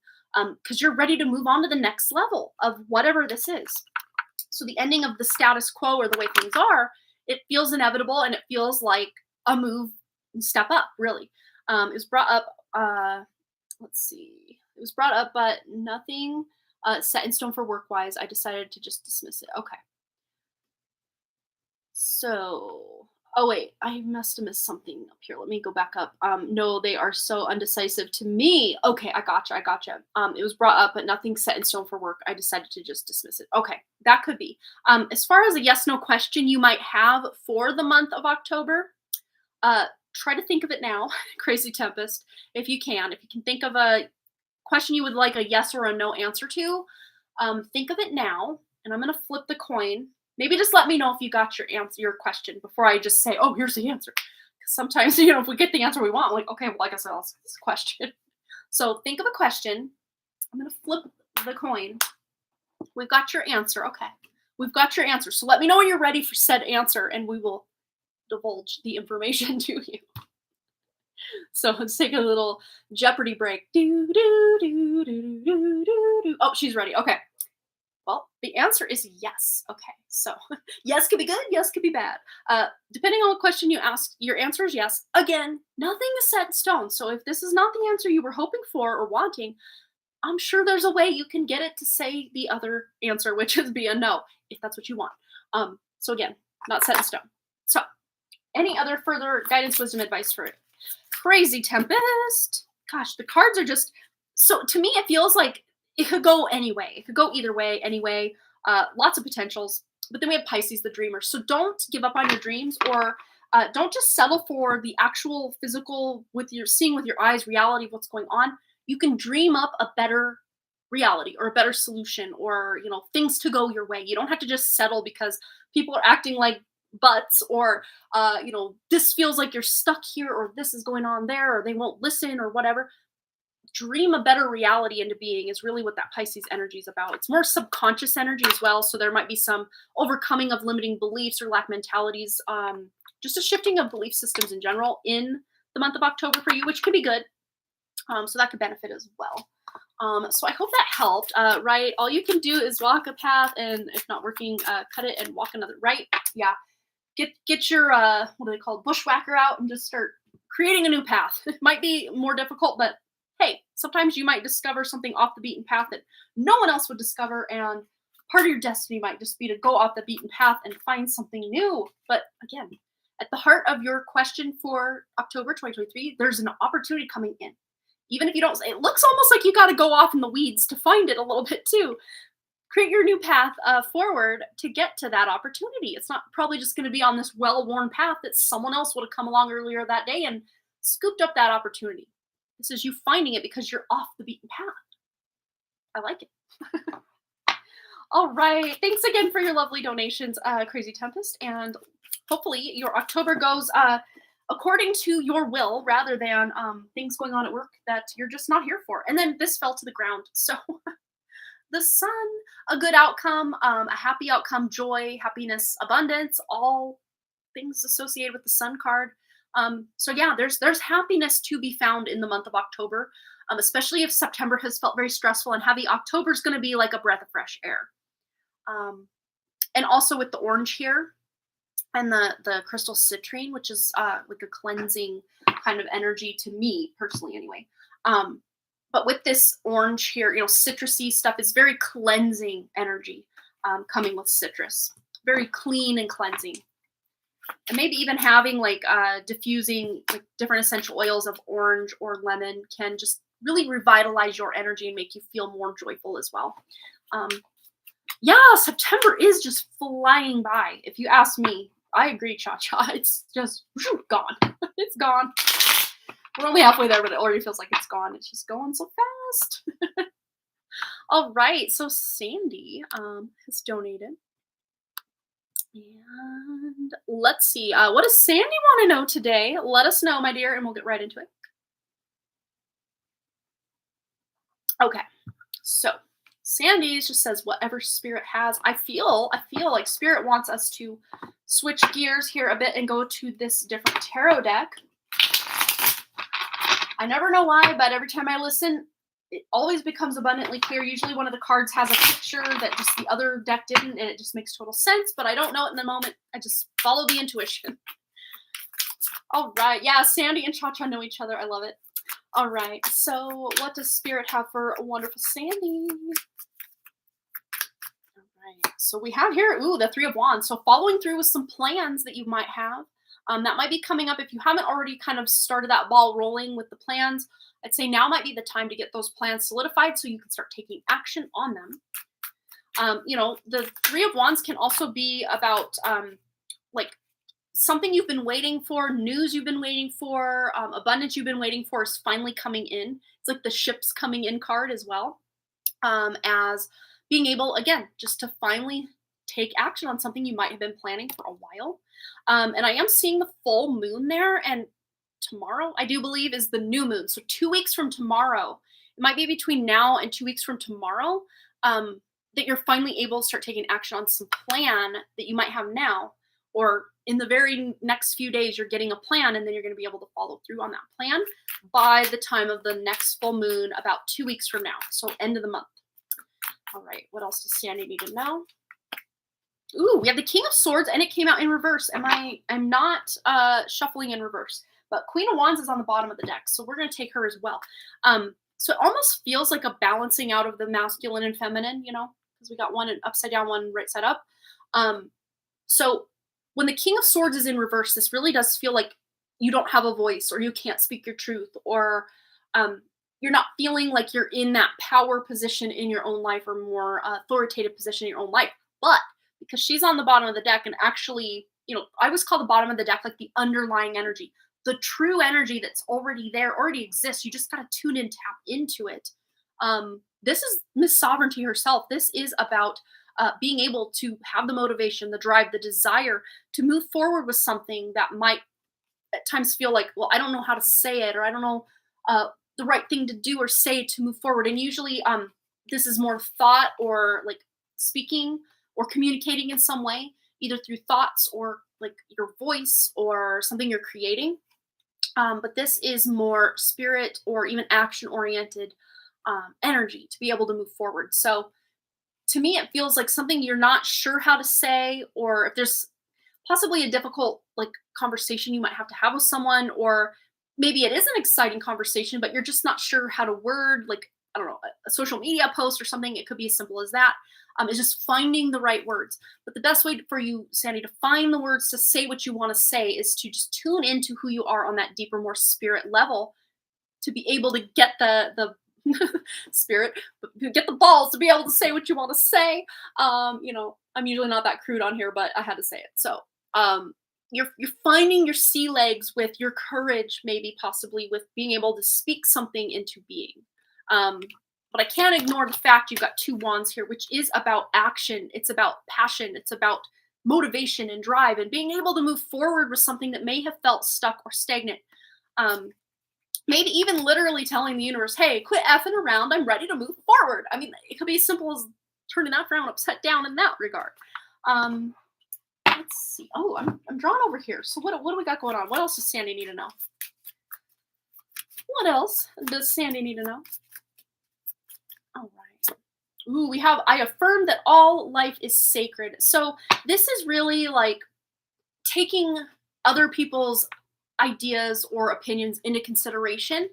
because you're ready to move on to the next level of whatever this is. So the ending of the status quo or the way things are, it feels inevitable and it feels like a move, step up, really. It was brought up, let's see. It was brought up, but nothing set in stone for work-wise. I decided to just dismiss it. Okay. So, oh wait, I must have missed something up here. Let me go back up. No, they are so undecisive to me. Okay, I gotcha. It was brought up, but nothing set in stone for work. I decided to just dismiss it. Okay, that could be. As far as a yes/no question you might have for the month of October, try to think of it now, Crazy Tempest, if you can. If you can think of a question you would like a yes or a no answer to, think of it now, and I'm going to flip the coin. Maybe just let me know if you got your answer, your question, before I just say, "Oh, here's the answer." 'Cause sometimes, if we get the answer we want, I'm like, "Okay, well, I guess I'll ask this question." So think of a question. I'm going to flip the coin. We've got your answer. Okay, we've got your answer. So let me know when you're ready for said answer, and we will divulge the information to you. So let's take a little Jeopardy break. Do, do, do, do, do, do, do. Oh, she's ready. Okay. Well, the answer is yes. Okay. So yes could be good, yes could be bad. Depending on what question you ask, your answer is yes. Again, nothing is set in stone. So if this is not the answer you were hoping for or wanting, I'm sure there's a way you can get it to say the other answer, which is be a no, if that's what you want. So again, not set in stone. So any other further guidance, wisdom, advice for Crazy Tempest? Gosh, the cards are just so, to me, it feels like it could go anyway. It could go either way, anyway. Lots of potentials. But then we have Pisces, the dreamer. So don't give up on your dreams, or don't just settle for the actual physical, with your seeing with your eyes reality of what's going on. You can dream up a better reality or a better solution, or things to go your way. You don't have to just settle because people are acting like butts, or this feels like you're stuck here, or this is going on there, or they won't listen, or whatever. Dream a better reality into being is really what that Pisces energy is about. It's more subconscious energy as well, so there might be some overcoming of limiting beliefs or lack mentalities, just a shifting of belief systems in general in the month of October for you, which can be good. So that could benefit as well. So I hope that helped. Right, all you can do is walk a path, and if not working, cut it and walk another. Right, yeah. Get your what do they call it, bushwhacker out, and just start creating a new path. It might be more difficult, but hey, sometimes you might discover something off the beaten path that no one else would discover, and part of your destiny might just be to go off the beaten path and find something new. But again, at the heart of your question for October 2023, there's an opportunity coming in. Even if you don't, it looks almost like you got to go off in the weeds to find it a little bit too. Create your new path forward to get to that opportunity. It's not probably just going to be on this well-worn path that someone else would have come along earlier that day and scooped up that opportunity. This is you finding it because you're off the beaten path. I like it. All right. Thanks again for your lovely donations, Crazy Tempest. And hopefully your October goes according to your will, rather than things going on at work that you're just not here for. And then this fell to the ground. So the sun, a good outcome, a happy outcome, joy, happiness, abundance, all things associated with the sun card. So yeah, there's happiness to be found in the month of October, especially if September has felt very stressful and heavy. October is going to be like a breath of fresh air. And also with the orange here and the crystal citrine, which is like a cleansing kind of energy to me personally anyway. But with this orange here, citrusy stuff is very cleansing energy coming with citrus. Very clean and cleansing. And maybe even having like diffusing like different essential oils of orange or lemon can just really revitalize your energy and make you feel more joyful as well. Yeah, September is just flying by. If you ask me, I agree, Cha-Cha. It's just gone. It's gone. We're only halfway there, but it already feels like it's gone. It's just going so fast. All right, so Sandy has donated. And let's see. What does Sandy want to know today? Let us know, my dear, and we'll get right into it. Okay, so Sandy just says whatever spirit has. I feel like spirit wants us to switch gears here a bit and go to this different tarot deck. I never know why, but every time I listen, it always becomes abundantly clear. Usually one of the cards has a picture that just the other deck didn't, and it just makes total sense, but I don't know it in the moment. I just follow the intuition. All right. Yeah, Sandy and Cha-Cha know each other. I love it. All right. So what does Spirit have for wonderful Sandy? All right. So we have here, the Three of Wands. So following through with some plans that you might have. That might be coming up if you haven't already kind of started that ball rolling with the plans. I'd say now might be the time to get those plans solidified so you can start taking action on them. The Three of Wands can also be about like something you've been waiting for, news you've been waiting for, abundance you've been waiting for is finally coming in. It's like the ships coming in card as well, as being able, again, just to finally take action on something you might have been planning for a while. And I am seeing the full moon there, and tomorrow, I do believe, is the new moon. So 2 weeks from tomorrow, it might be between now and 2 weeks from tomorrow, that you're finally able to start taking action on some plan that you might have now, or in the very next few days, you're getting a plan, and then you're going to be able to follow through on that plan by the time of the next full moon, about 2 weeks from now. So end of the month. All right, what else does Sandy need to know? Ooh, we have the King of Swords, and it came out in reverse. I'm not shuffling in reverse, but Queen of Wands is on the bottom of the deck, so we're going to take her as well. So it almost feels like a balancing out of the masculine and feminine, because we got one upside down, one right side up. So when the King of Swords is in reverse, this really does feel like you don't have a voice, or you can't speak your truth, or you're not feeling like you're in that power position in your own life, or more authoritative position in your own life. But because she's on the bottom of the deck, and actually, I always call the bottom of the deck like the underlying energy, the true energy that's already there, already exists. You just got to tune in, tap into it. This is Miss Sovereignty herself. This is about being able to have the motivation, the drive, the desire to move forward with something that might at times feel like, well, I don't know how to say it, or I don't know the right thing to do or say to move forward. And usually this is more thought, or like speaking or communicating in some way, either through thoughts or like your voice or something you're creating. But this is more spirit or even action oriented energy to be able to move forward. So to me, it feels like something you're not sure how to say, or if there's possibly a difficult like conversation you might have to have with someone, or maybe it is an exciting conversation, but you're just not sure how to word, like, I don't know, a social media post or something. It could be as simple as that. Is just finding the right words. But the best way for you, Sandy, to find the words to say what you want to say is to just tune into who you are on that deeper, more spirit level, to be able to get the spirit, get the balls to be able to say what you want to say. I'm usually not that crude on here, but I had to say it. So you're finding your sea legs with your courage, maybe possibly with being able to speak something into being. But I can't ignore the fact you've got 2 wands here, which is about action. It's about passion. It's about motivation and drive, and being able to move forward with something that may have felt stuck or stagnant. Maybe even literally telling the universe, hey, quit effing around. I'm ready to move forward. I mean, it could be as simple as turning that frown upside down in that regard. Let's see. Oh, I'm drawn over here. So what do we got going on? What else does Sandy need to know? What else does Sandy need to know? All right. Ooh, we have, I affirm that all life is sacred. So this is really like taking other people's ideas or opinions into consideration,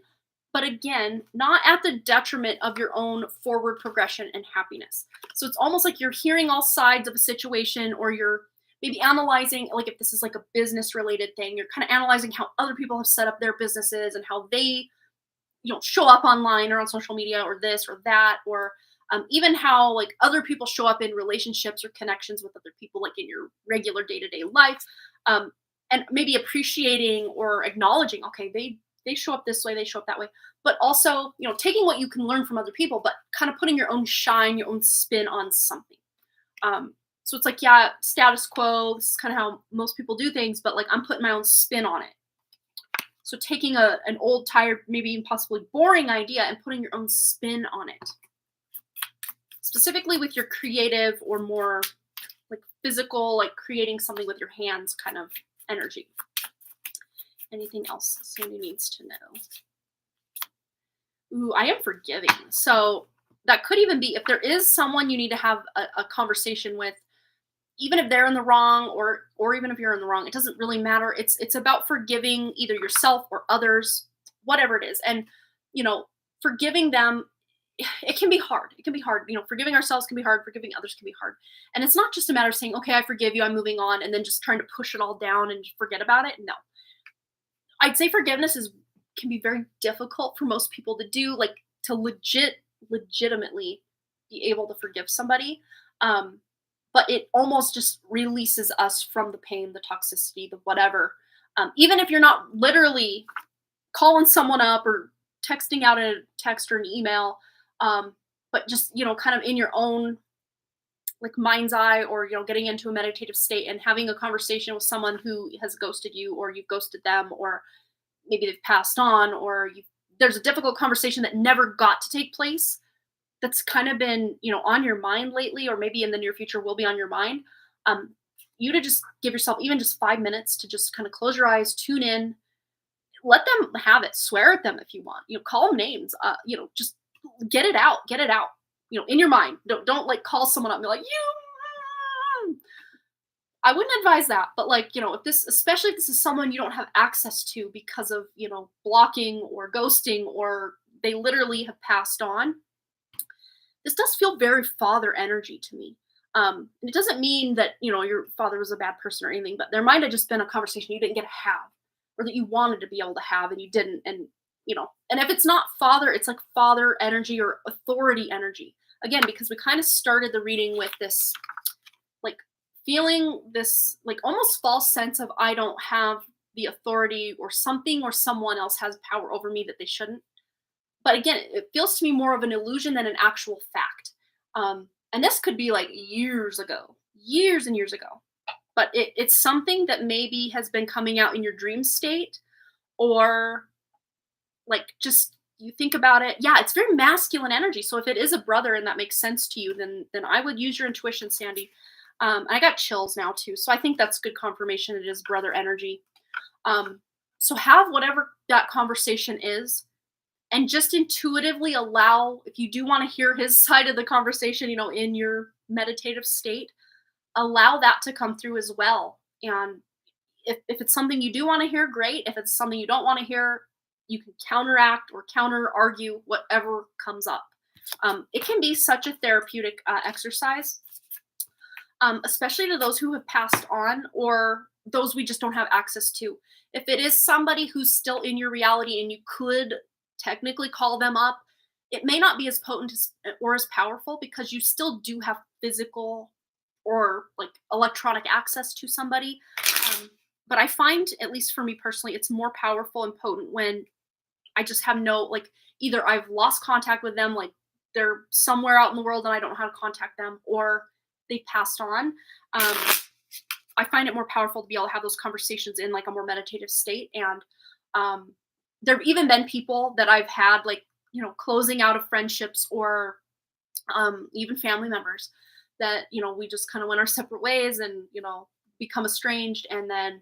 but again, not at the detriment of your own forward progression and happiness. So it's almost like you're hearing all sides of a situation, or you're maybe analyzing, like if this is like a business related thing, you're kind of analyzing how other people have set up their businesses and how they show up online or on social media, or this or that, or even how like other people show up in relationships or connections with other people, like in your regular day-to-day life, and maybe appreciating or acknowledging, okay, they show up this way, they show up that way, but also taking what you can learn from other people, but kind of putting your own shine, your own spin on something. So it's like, yeah, status quo, this is kind of how most people do things, but like I'm putting my own spin on it. So taking an old, tired, maybe even possibly boring idea and putting your own spin on it. Specifically with your creative or more like physical, like creating something with your hands kind of energy. Anything else Sandy needs to know? Ooh, I am forgiving. So that could even be if there is someone you need to have a conversation with, even if they're in the wrong, or even if you're in the wrong, it doesn't really matter. It's about forgiving either yourself or others, whatever it is. And, forgiving them, it can be hard. It can be hard. Forgiving ourselves can be hard. Forgiving others can be hard. And it's not just a matter of saying, okay, I forgive you, I'm moving on, and then just trying to push it all down and forget about it. No. I'd say forgiveness can be very difficult for most people to do, like to legitimately be able to forgive somebody. but it almost just releases us from the pain, the toxicity, the whatever. Even if you're not literally calling someone up or texting out a text or an email, but just, kind of in your own like mind's eye, or getting into a meditative state and having a conversation with someone who has ghosted you, or you've ghosted them, or maybe they've passed on, or there's a difficult conversation that never got to take place, that's kind of been on your mind lately, or maybe in the near future will be on your mind. You to just give yourself even just 5 minutes to just kind of close your eyes, tune in, let them have it, swear at them if you want, call them names, just get it out, in your mind. Don't like call someone up and be like, you. I wouldn't advise that, but like, if this, especially if this is someone you don't have access to because of, blocking or ghosting, or they literally have passed on, this does feel very father energy to me. And it doesn't mean that, your father was a bad person or anything, but there might have just been a conversation you didn't get to have, or that you wanted to be able to have and you didn't. And, and if it's not father, it's like father energy or authority energy. Again, because we kind of started the reading with this, like, feeling this, like, almost false sense of I don't have the authority, or something or someone else has power over me that they shouldn't. But again, it feels to me more of an illusion than an actual fact. And this could be like years and years ago. But it's something that maybe has been coming out in your dream state, or like just you think about it. Yeah, it's very masculine energy. So if it is a brother and that makes sense to you, then I would use your intuition, Sandy. I got chills now too. So I think that's good confirmation it is brother energy. So have whatever that conversation is, and just intuitively allow, if you do want to hear his side of the conversation, in your meditative state, allow that to come through as well. And if it's something you do want to hear, great. If it's something you don't want to hear, you can counteract or counter argue whatever comes up. It can be such a therapeutic exercise, especially to those who have passed on, or those we just don't have access to. If it is somebody who's still in your reality and you could technically call them up, it may not be as potent or as powerful, because you still do have physical or like electronic access to somebody. But I find, at least for me personally, it's more powerful and potent when I just have no, like, either I've lost contact with them, like they're somewhere out in the world and I don't know how to contact them, or they passed on. I find it more powerful to be able to have those conversations in like a more meditative state. And there have even been people that I've had, like, closing out of friendships, or even family members that, we just kind of went our separate ways and, become estranged. And then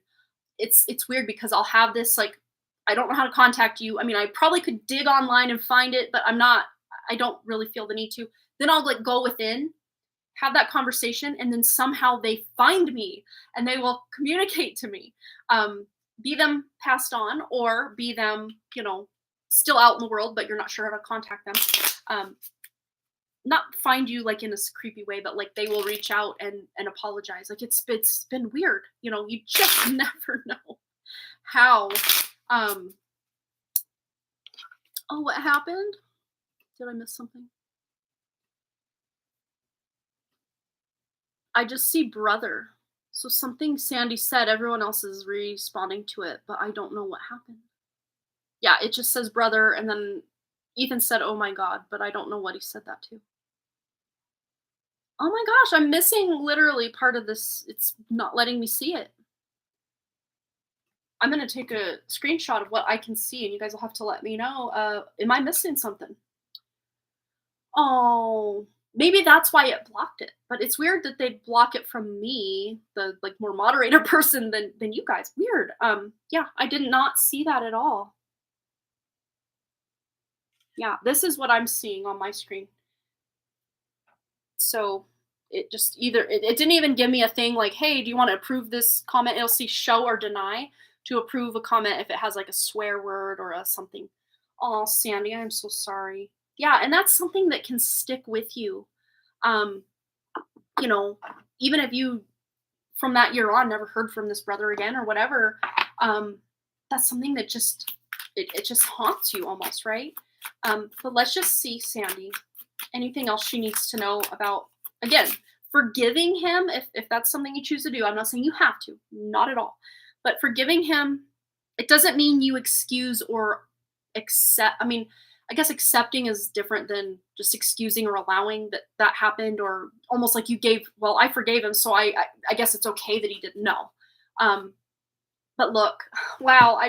it's weird, because I'll have this, like, I don't know how to contact you. I mean, I probably could dig online and find it, but I don't really feel the need to. Then I'll like go within, have that conversation, and then somehow they find me and they will communicate to me. Be them passed on, or be them, still out in the world, but you're not sure how to contact them. Not find you like in this creepy way, but like they will reach out and apologize. Like it's been weird. You just never know how. Oh, what happened? Did I miss something? I just see brother. So something Sandy said, everyone else is responding to it, but I don't know what happened. Yeah, it just says brother, and then Ethan said, oh my God, but I don't know what he said that to. Oh my gosh, I'm missing literally part of this. It's not letting me see it. I'm going to take a screenshot of what I can see, and you guys will have to let me know. Am I missing something? Oh, maybe that's why it blocked it. But it's weird that they'd block it from me, the like more moderator person than you guys. Weird. Yeah, I did not see that at all. Yeah, this is what I'm seeing on my screen. So it just it didn't even give me a thing like, hey, do you want to approve this comment? It'll see show or deny to approve a comment if it has like a swear word or a something. Oh, Sandy, I'm so sorry. Yeah, and that's something that can stick with you. Even if you from that year on never heard from this brother again or whatever, that's something that just it just haunts you almost, right? But let's just see, Sandy, anything else she needs to know about, again, forgiving him, if that's something you choose to do. I'm not saying you have to, not at all. But forgiving him, it doesn't mean you excuse or accept. I mean, I guess accepting is different than just excusing or allowing that happened, or almost like you gave, well, I forgave him, so I guess it's okay that he didn't know. Um, but look, wow,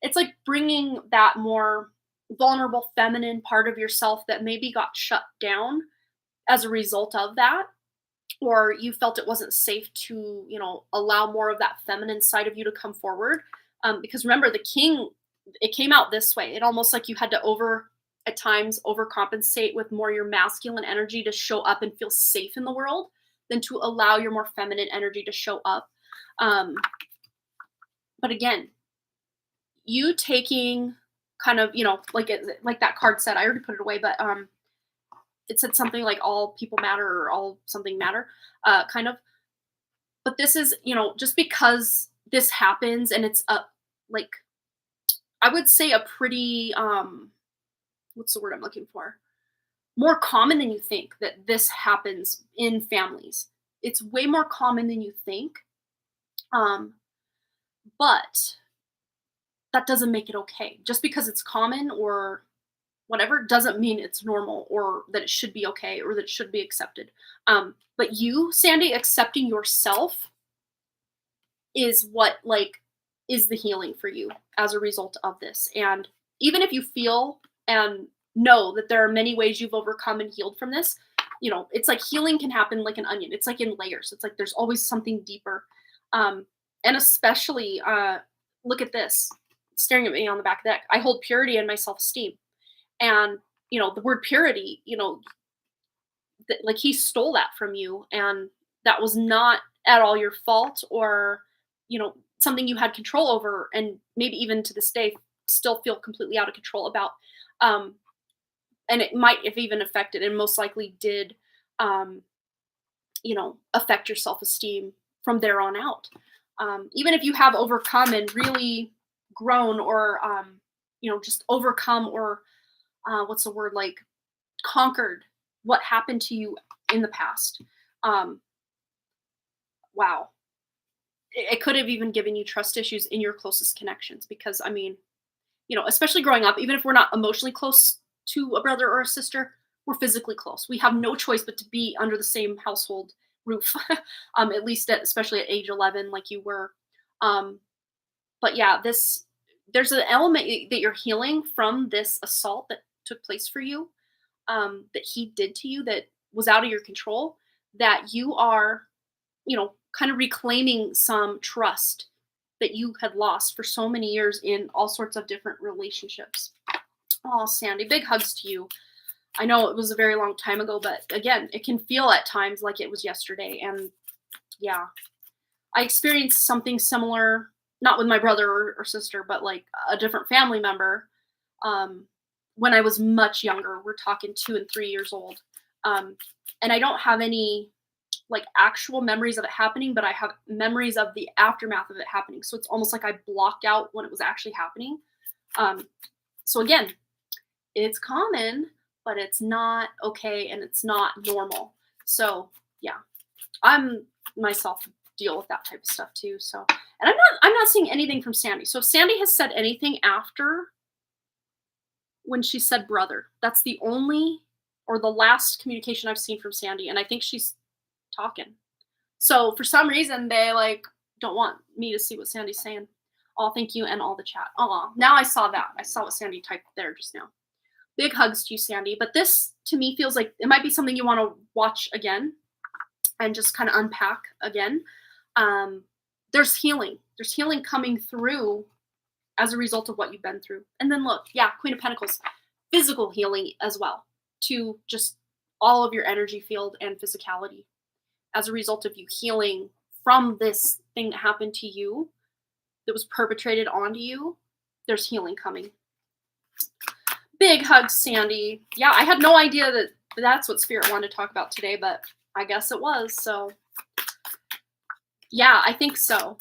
it's like bringing that more vulnerable feminine part of yourself that maybe got shut down as a result of that, or you felt it wasn't safe to, allow more of that feminine side of you to come forward. Because remember, the king, it came out this way. It almost like you had to at times overcompensate with more your masculine energy to show up and feel safe in the world than to allow your more feminine energy to show up. But again, you taking kind of, like that card said, I already put it away, but it said something like all people matter or all something matter, kind of. But this is, just because this happens and it's I would say a pretty, what's the word I'm looking for? More common than you think that this happens in families. It's way more common than you think. But that doesn't make it okay. Just because it's common or whatever doesn't mean it's normal or that it should be okay or that it should be accepted. But you, Sandy, accepting yourself is what is the healing for you as a result of this. And even if you feel and know that there are many ways you've overcome and healed from this, it's like healing can happen like an onion. It's like in layers. It's like there's always something deeper. And especially, look at this, staring at me on the back of the deck. I hold purity in my self-esteem. And, the word purity, like he stole that from you. And that was not at all your fault or, something you had control over, and maybe even to this day still feel completely out of control about. And it might have even affected, and most likely did, affect your self-esteem from there on out. Even if you have overcome and really grown or, just overcome or, what's the word, conquered what happened to you in the past. Wow. It could have even given you trust issues in your closest connections because, especially growing up, even if we're not emotionally close to a brother or a sister, we're physically close. We have no choice but to be under the same household roof, at least especially at age 11, like you were. But yeah, there's an element that you're healing from this assault that took place for you, that he did to you that was out of your control, that you are, kind of reclaiming some trust that you had lost for so many years in all sorts of different relationships. Oh, Sandy, big hugs to you. I know it was a very long time ago, but again, it can feel at times like it was yesterday. And yeah, I experienced something similar, not with my brother or sister, but like a different family member, when I was much younger. We're talking 2 and 3 years old. And I don't have any actual memories of it happening, but I have memories of the aftermath of it happening. So it's almost like I blocked out when it was actually happening. So again, it's common, but it's not okay and it's not normal. So yeah, I'm myself deal with that type of stuff too. So, and I'm not seeing anything from Sandy. So if Sandy has said anything after when she said brother, that's the only or the last communication I've seen from Sandy. And I think she's talking. So for some reason they don't want me to see what Sandy's saying. Oh, thank you. And all the chat. Oh, now I saw that. I saw what Sandy typed there just now. Big hugs to you, Sandy. But this to me feels like it might be something you want to watch again and just kind of unpack again. There's healing. There's healing coming through as a result of what you've been through. And then look, yeah, Queen of Pentacles, physical healing as well, to just all of your energy field and physicality as a result of you healing from this thing that happened to you, that was perpetrated onto you. There's healing coming. Big hugs, Sandy. Yeah, I had no idea that that's what Spirit wanted to talk about today, but I guess it was. So yeah, I think so.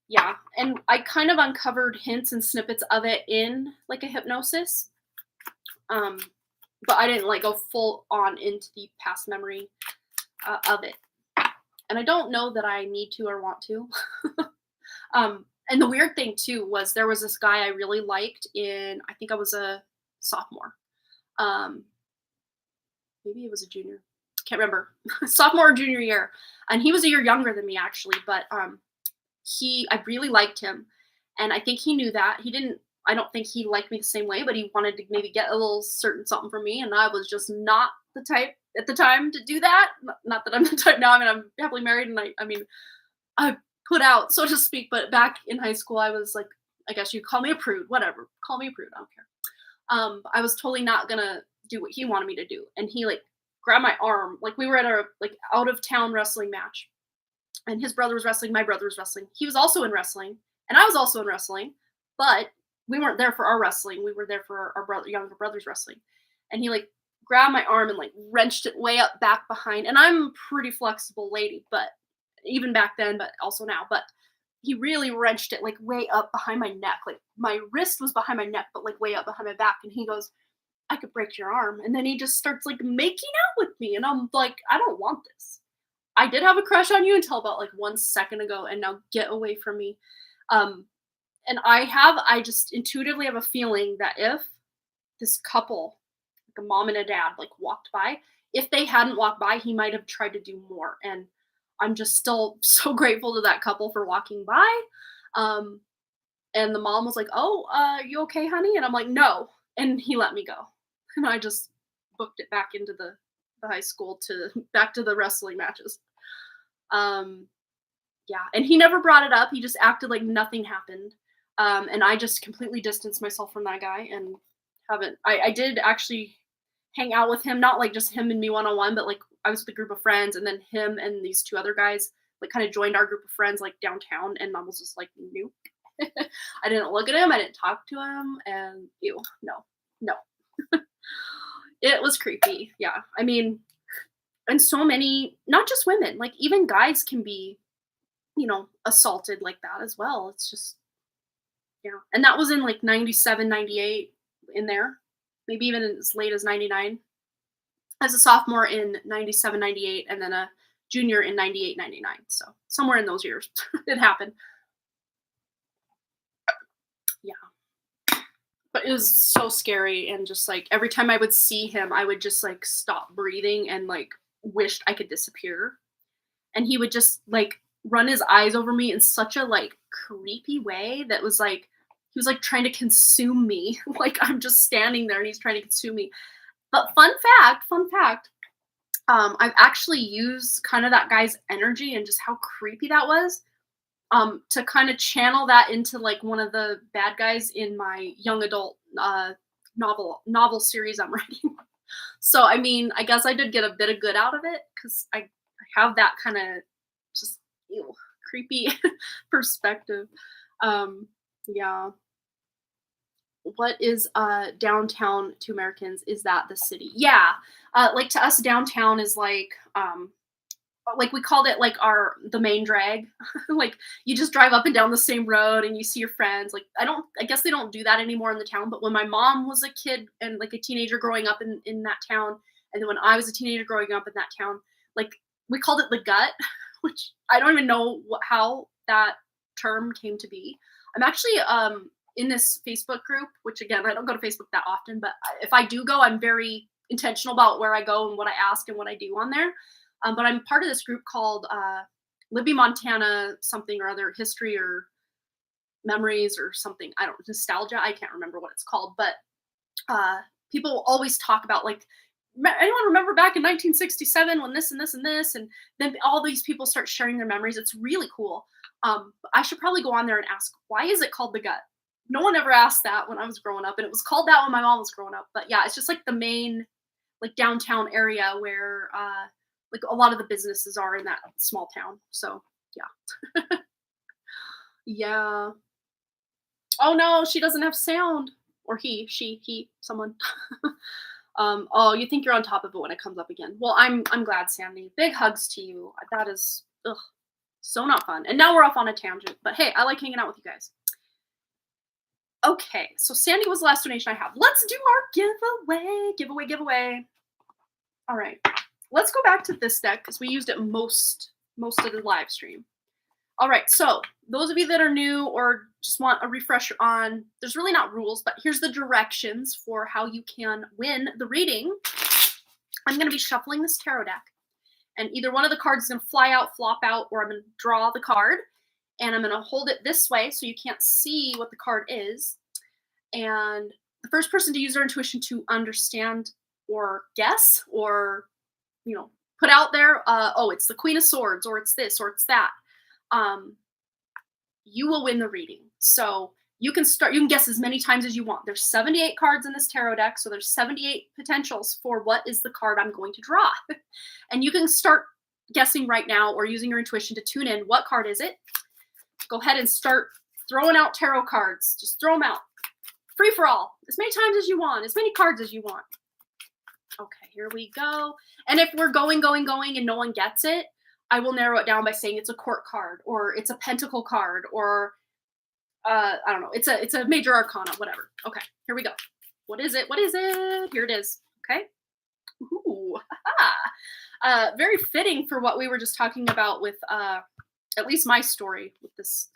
Yeah, and I kind of uncovered hints and snippets of it in a hypnosis, but I didn't go full on into the past memory of it. And I don't know that I need to or want to. And the weird thing too was there was this guy I really liked in, I think I was a sophomore. Um, Maybe it was a junior. Can't remember. Sophomore or junior year. And he was a year younger than me actually, but I really liked him. And I think he knew that. I don't think he liked me the same way, but he wanted to maybe get a little certain something from me. And I was just not the type at the time to do that. Not that I'm the type now. I mean, I'm happily married and I put out, so to speak, but back in high school, I was like, I guess you call me a prude, whatever. Call me a prude. I don't care. I was totally not gonna do what he wanted me to do. And he like grabbed my arm. Like we were at a like out of town wrestling match. And his brother was wrestling, my brother was wrestling. He was also in wrestling, and I was also in wrestling, but we weren't there for our wrestling. We were there for our younger brother's wrestling. And he like grabbed my arm and like wrenched it way up back behind. And I'm a pretty flexible lady, but even back then, but also now. But he really wrenched it like way up behind my neck. Like my wrist was behind my neck, but like way up behind my back. And he goes, I could break your arm. And then he just starts like making out with me. And I'm like, I don't want this. I did have a crush on you until about like 1 second ago, and now get away from me. And I just intuitively have a feeling that if this couple, like a mom and a dad, like walked by, if they hadn't walked by, he might have tried to do more. And I'm just still so grateful to that couple for walking by. Um, and the mom was like, "Oh, you okay, honey?" And I'm like, "No." And he let me go. And I just booked it back into the high school back to the wrestling matches. Um, yeah, and he never brought it up. He just acted like nothing happened. And I just completely distanced myself from that guy and haven't. I did actually hang out with him, not like just him and me one on one, but like I was with a group of friends, and then him and these two other guys like kind of joined our group of friends like downtown, and I was just like, nope. I didn't look at him, I didn't talk to him, and ew, no, no. It was creepy. Yeah, I mean, and so many, not just women, like even guys can be, assaulted like that as well. It's just, yeah. And that was in like 97, 98, in there, maybe even as late as 99. As a sophomore in 97, 98, and then a junior in 98, 99. So somewhere in those years it happened. Yeah. But it was so scary, and just like every time I would see him, I would just like stop breathing and like wished I could disappear. And he would just like run his eyes over me in such a like creepy way that was like he was like trying to consume me. Like I'm just standing there and he's trying to consume me. But fun fact, I've actually used kind of that guy's energy and just how creepy that was, to kind of channel that into like one of the bad guys in my young adult novel series I'm writing. So I mean, I guess I did get a bit of good out of it because I have that kind of just creepy perspective. Yeah. What is downtown to Americans? Is that the city? Yeah. Like to us, downtown is like we called it like the main drag. Like you just drive up and down the same road and you see your friends. Like I guess they don't do that anymore in the town, but when my mom was a kid and like a teenager growing up in that town, and then when I was a teenager growing up in that town, like we called it the gut, which I don't even know how that term came to be. I'm actually in this Facebook group, which again, I don't go to Facebook that often, but if I do go, I'm very intentional about where I go and what I ask and what I do on there. But I'm part of this group called Libby Montana something or other, history or memories or something. I don't, nostalgia. I can't remember what it's called, but people always talk about like, anyone remember back in 1967 when this and this and this, and then all these people start sharing their memories. It's really cool. I should probably go on there and ask, why is it called the gut? No one ever asked that when I was growing up, and it was called that when my mom was growing up. But yeah, it's just like the main like downtown area where like a lot of the businesses are in that small town. So yeah. Yeah. Oh no, she doesn't have sound. Or he, someone. Oh, you think you're on top of it when it comes up again. Well, I'm glad, Sandy. Big hugs to you. That is so not fun. And now we're off on a tangent. But hey, I like hanging out with you guys. Okay, so Sandy was the last donation I have. Let's do our giveaway. All right. let's go back to this deck because we used it most of the live stream. All right, so those of you that are new or just want a refresher on, there's really not rules, but here's the directions for how you can win the reading. I'm going to be shuffling this tarot deck, and either one of the cards is going to fly out, flop out, or I'm going to draw the card, and I'm going to hold it this way so you can't see what the card is. And the first person to use their intuition to understand or guess or, put out there, oh, it's the Queen of Swords, or it's this, or it's that, you will win the reading. So you can guess as many times as you want. There's 78 cards in this tarot deck, so there's 78 potentials for what is the card I'm going to draw. And you can start guessing right now or using your intuition to tune in. What card is it? Go ahead and start throwing out tarot cards. Just throw them out. Free for all. As many times as you want. As many cards as you want. Okay, here we go. And if we're going, and no one gets it, I will narrow it down by saying it's a court card, or it's a pentacle card, or I don't know. It's a major arcana, whatever. Okay, here we go. What is it? What is it? Here it is. Okay. Ooh, very fitting for what we were just talking about with at least my story with this.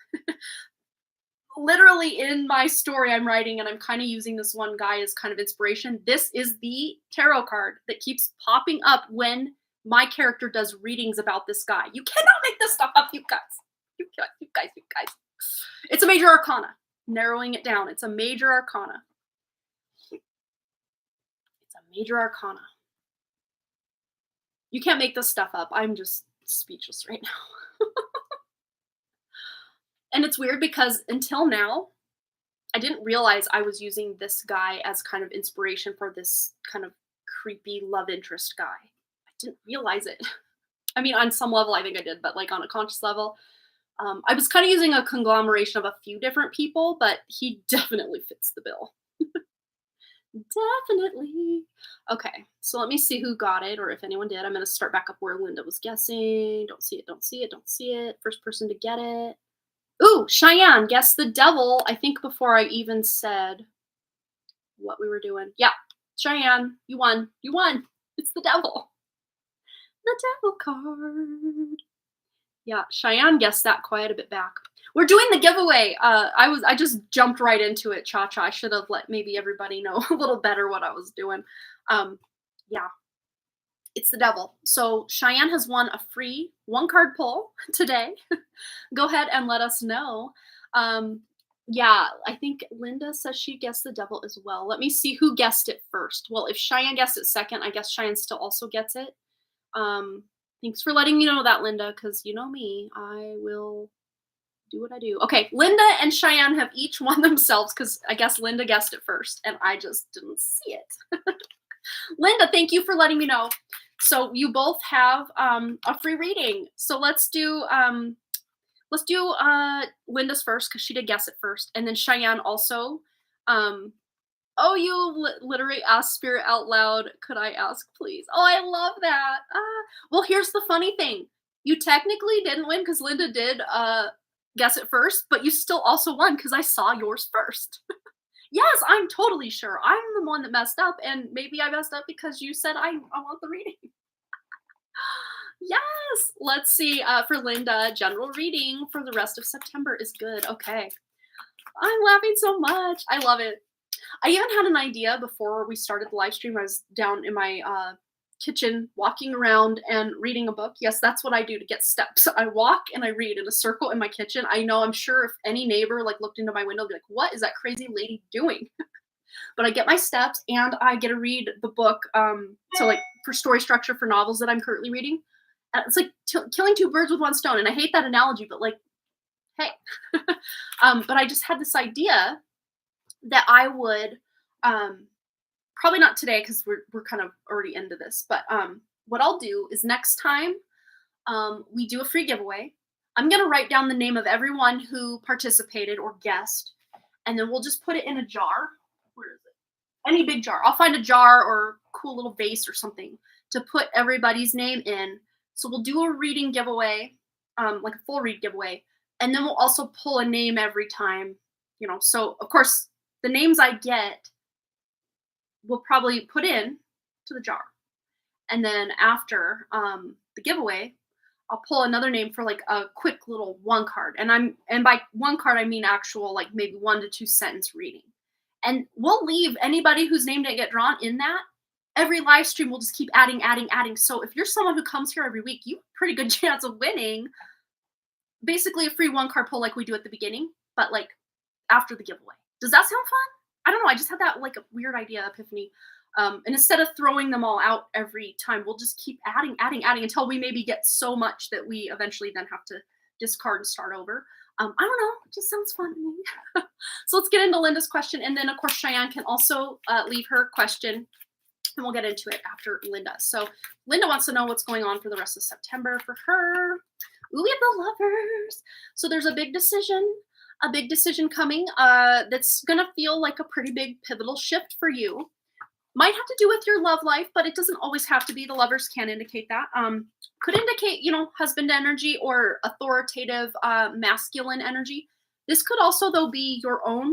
Literally in my story I'm writing, and I'm kind of using this one guy as kind of inspiration. This is the tarot card that keeps popping up when my character does readings about this guy. You cannot make this stuff up, you guys. You guys. It's a major arcana. Narrowing it down. It's a major arcana. It's a major arcana. You can't make this stuff up. I'm just speechless right now. And it's weird because until now, I didn't realize I was using this guy as kind of inspiration for this kind of creepy love interest guy. I didn't realize it. I mean, on some level, I think I did, but like on a conscious level, I was kind of using a conglomeration of a few different people, but he definitely fits the bill. Definitely. Okay, so let me see who got it, or if anyone did. I'm going to start back up where Linda was guessing. Don't see it. First person to get it. Ooh, Cheyenne guessed the devil, I think before I even said what we were doing. Yeah, Cheyenne, you won. It's the devil. The devil card. Yeah, Cheyenne guessed that quite a bit back. We're doing the giveaway. I just jumped right into it, Cha-Cha. I should have let maybe everybody know a little better what I was doing. Yeah, it's the devil. So Cheyenne has won a free 1-card pull today. Go ahead and let us know. Yeah, I think Linda says she guessed the devil as well. Let me see who guessed it first. Well, if Cheyenne guessed it second, I guess Cheyenne still also gets it. Thanks for letting me know that, Linda, because you know me, I will do what I do. Okay, Linda and Cheyenne have each won themselves because I guess Linda guessed it first and I just didn't see it. Linda, thank you for letting me know. So you both have a free reading. So let's do Linda's first because she did guess it first, and then Cheyenne also. Oh, you literally asked Spirit out loud. Could I ask, please? Oh, I love that. Well, here's the funny thing. You technically didn't win because Linda did guess it first, but you still also won because I saw yours first. Yes, I'm totally sure. I'm the one that messed up, and maybe I messed up because you said I want the reading. Yes, let's see. For Linda, general reading for the rest of September is good. Okay. I'm laughing so much. I love it. I even had an idea before we started the live stream. I was down in my kitchen walking around and reading a book. Yes, that's what I do to get steps. I walk and I read in a circle in my kitchen. I'm sure if any neighbor looked into my window, they'd be like, what is that crazy lady doing? But I get my steps and I get to read the book. So for story structure for novels that I'm currently reading, it's like killing 2 birds with 1 stone. And I hate that analogy, but hey. But I just had this idea that I would, probably not today because we're kind of already into this, but what I'll do is next time we do a free giveaway, I'm going to write down the name of everyone who participated or guessed, and then we'll just put it in a jar. Where is it? Any big jar. I'll find a jar or cool little vase or something to put everybody's name in. So we'll do a reading giveaway, like a full read giveaway, and then we'll also pull a name every time, So of course, the names I get, we'll probably put in to the jar. And then after the giveaway, I'll pull another name for like a quick little one card. And by one card I mean actual like maybe 1 to 2 sentence reading. And we'll leave anybody whose name didn't get drawn in that. Every live stream will just keep adding, adding, adding. So if you're someone who comes here every week, you have a pretty good chance of winning basically a free one card pull like we do at the beginning, but like after the giveaway. Does that sound fun? I don't know. I just had that like a weird idea epiphany. And instead of throwing them all out every time, we'll just keep adding, adding, adding until we maybe get so much that we eventually then have to discard and start over. I don't know. It just sounds fun to me. So let's get into Linda's question. And then, of course, Cheyenne can also leave her question, and we'll get into it after Linda. So Linda wants to know what's going on for the rest of September for her. Ooh, we have the Lovers. So there's a big decision coming that's going to feel like a pretty big pivotal shift for you. Might have to do with your love life, but it doesn't always have to be. The Lovers can indicate that. Could indicate, husband energy or authoritative masculine energy. This could also, though, be your own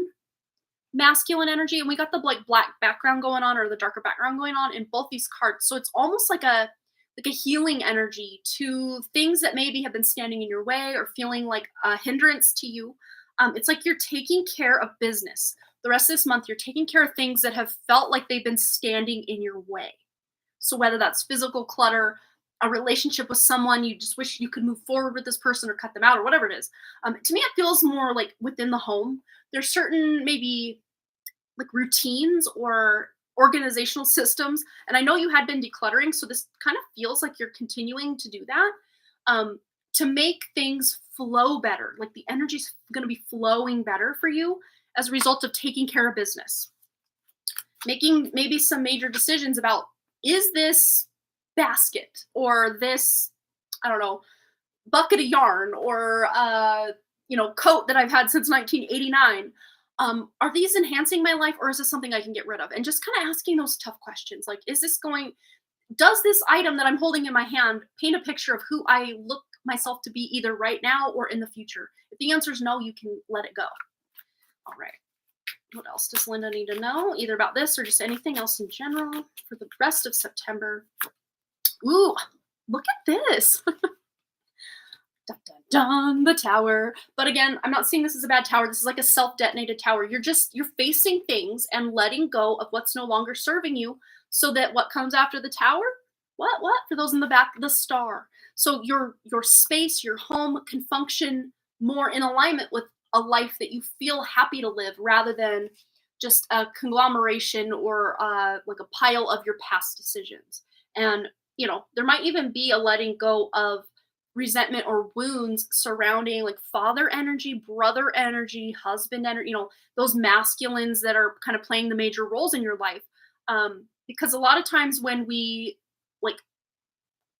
masculine energy. And we got the like black background going on or the darker background going on in both these cards. So it's almost like a healing energy to things that maybe have been standing in your way or feeling like a hindrance to you. It's like you're taking care of business. The rest of this month, you're taking care of things that have felt like they've been standing in your way. So whether that's physical clutter, a relationship with someone, you just wish you could move forward with this person or cut them out or whatever it is. To me, it feels more like within the home. There's certain maybe like routines or organizational systems. And I know you had been decluttering, so this kind of feels like you're continuing to do that to make things flow better. Like the energy's going to be flowing better for you as a result of taking care of business. Making maybe some major decisions about, is this basket or this, I don't know, bucket of yarn or, coat that I've had since 1989. Are these enhancing my life or is this something I can get rid of? And just kind of asking those tough questions. Like, does this item that I'm holding in my hand paint a picture of who I look myself to be either right now or in the future? If the answer is no, you can let it go. All right. What else does Linda need to know? Either about this or just anything else in general for the rest of September. Ooh, look at this. Dun, dun, dun, the tower. But again, I'm not seeing this as a bad tower. This is like a self-detonated tower. You're facing things and letting go of what's no longer serving you so that what comes after the tower, what? For those in the back, the star. So your space, your home can function more in alignment with a life that you feel happy to live rather than just a conglomeration or like a pile of your past decisions. And, there might even be a letting go of resentment or wounds surrounding like father energy, brother energy, husband energy, those masculines that are kind of playing the major roles in your life. Because a lot of times when we like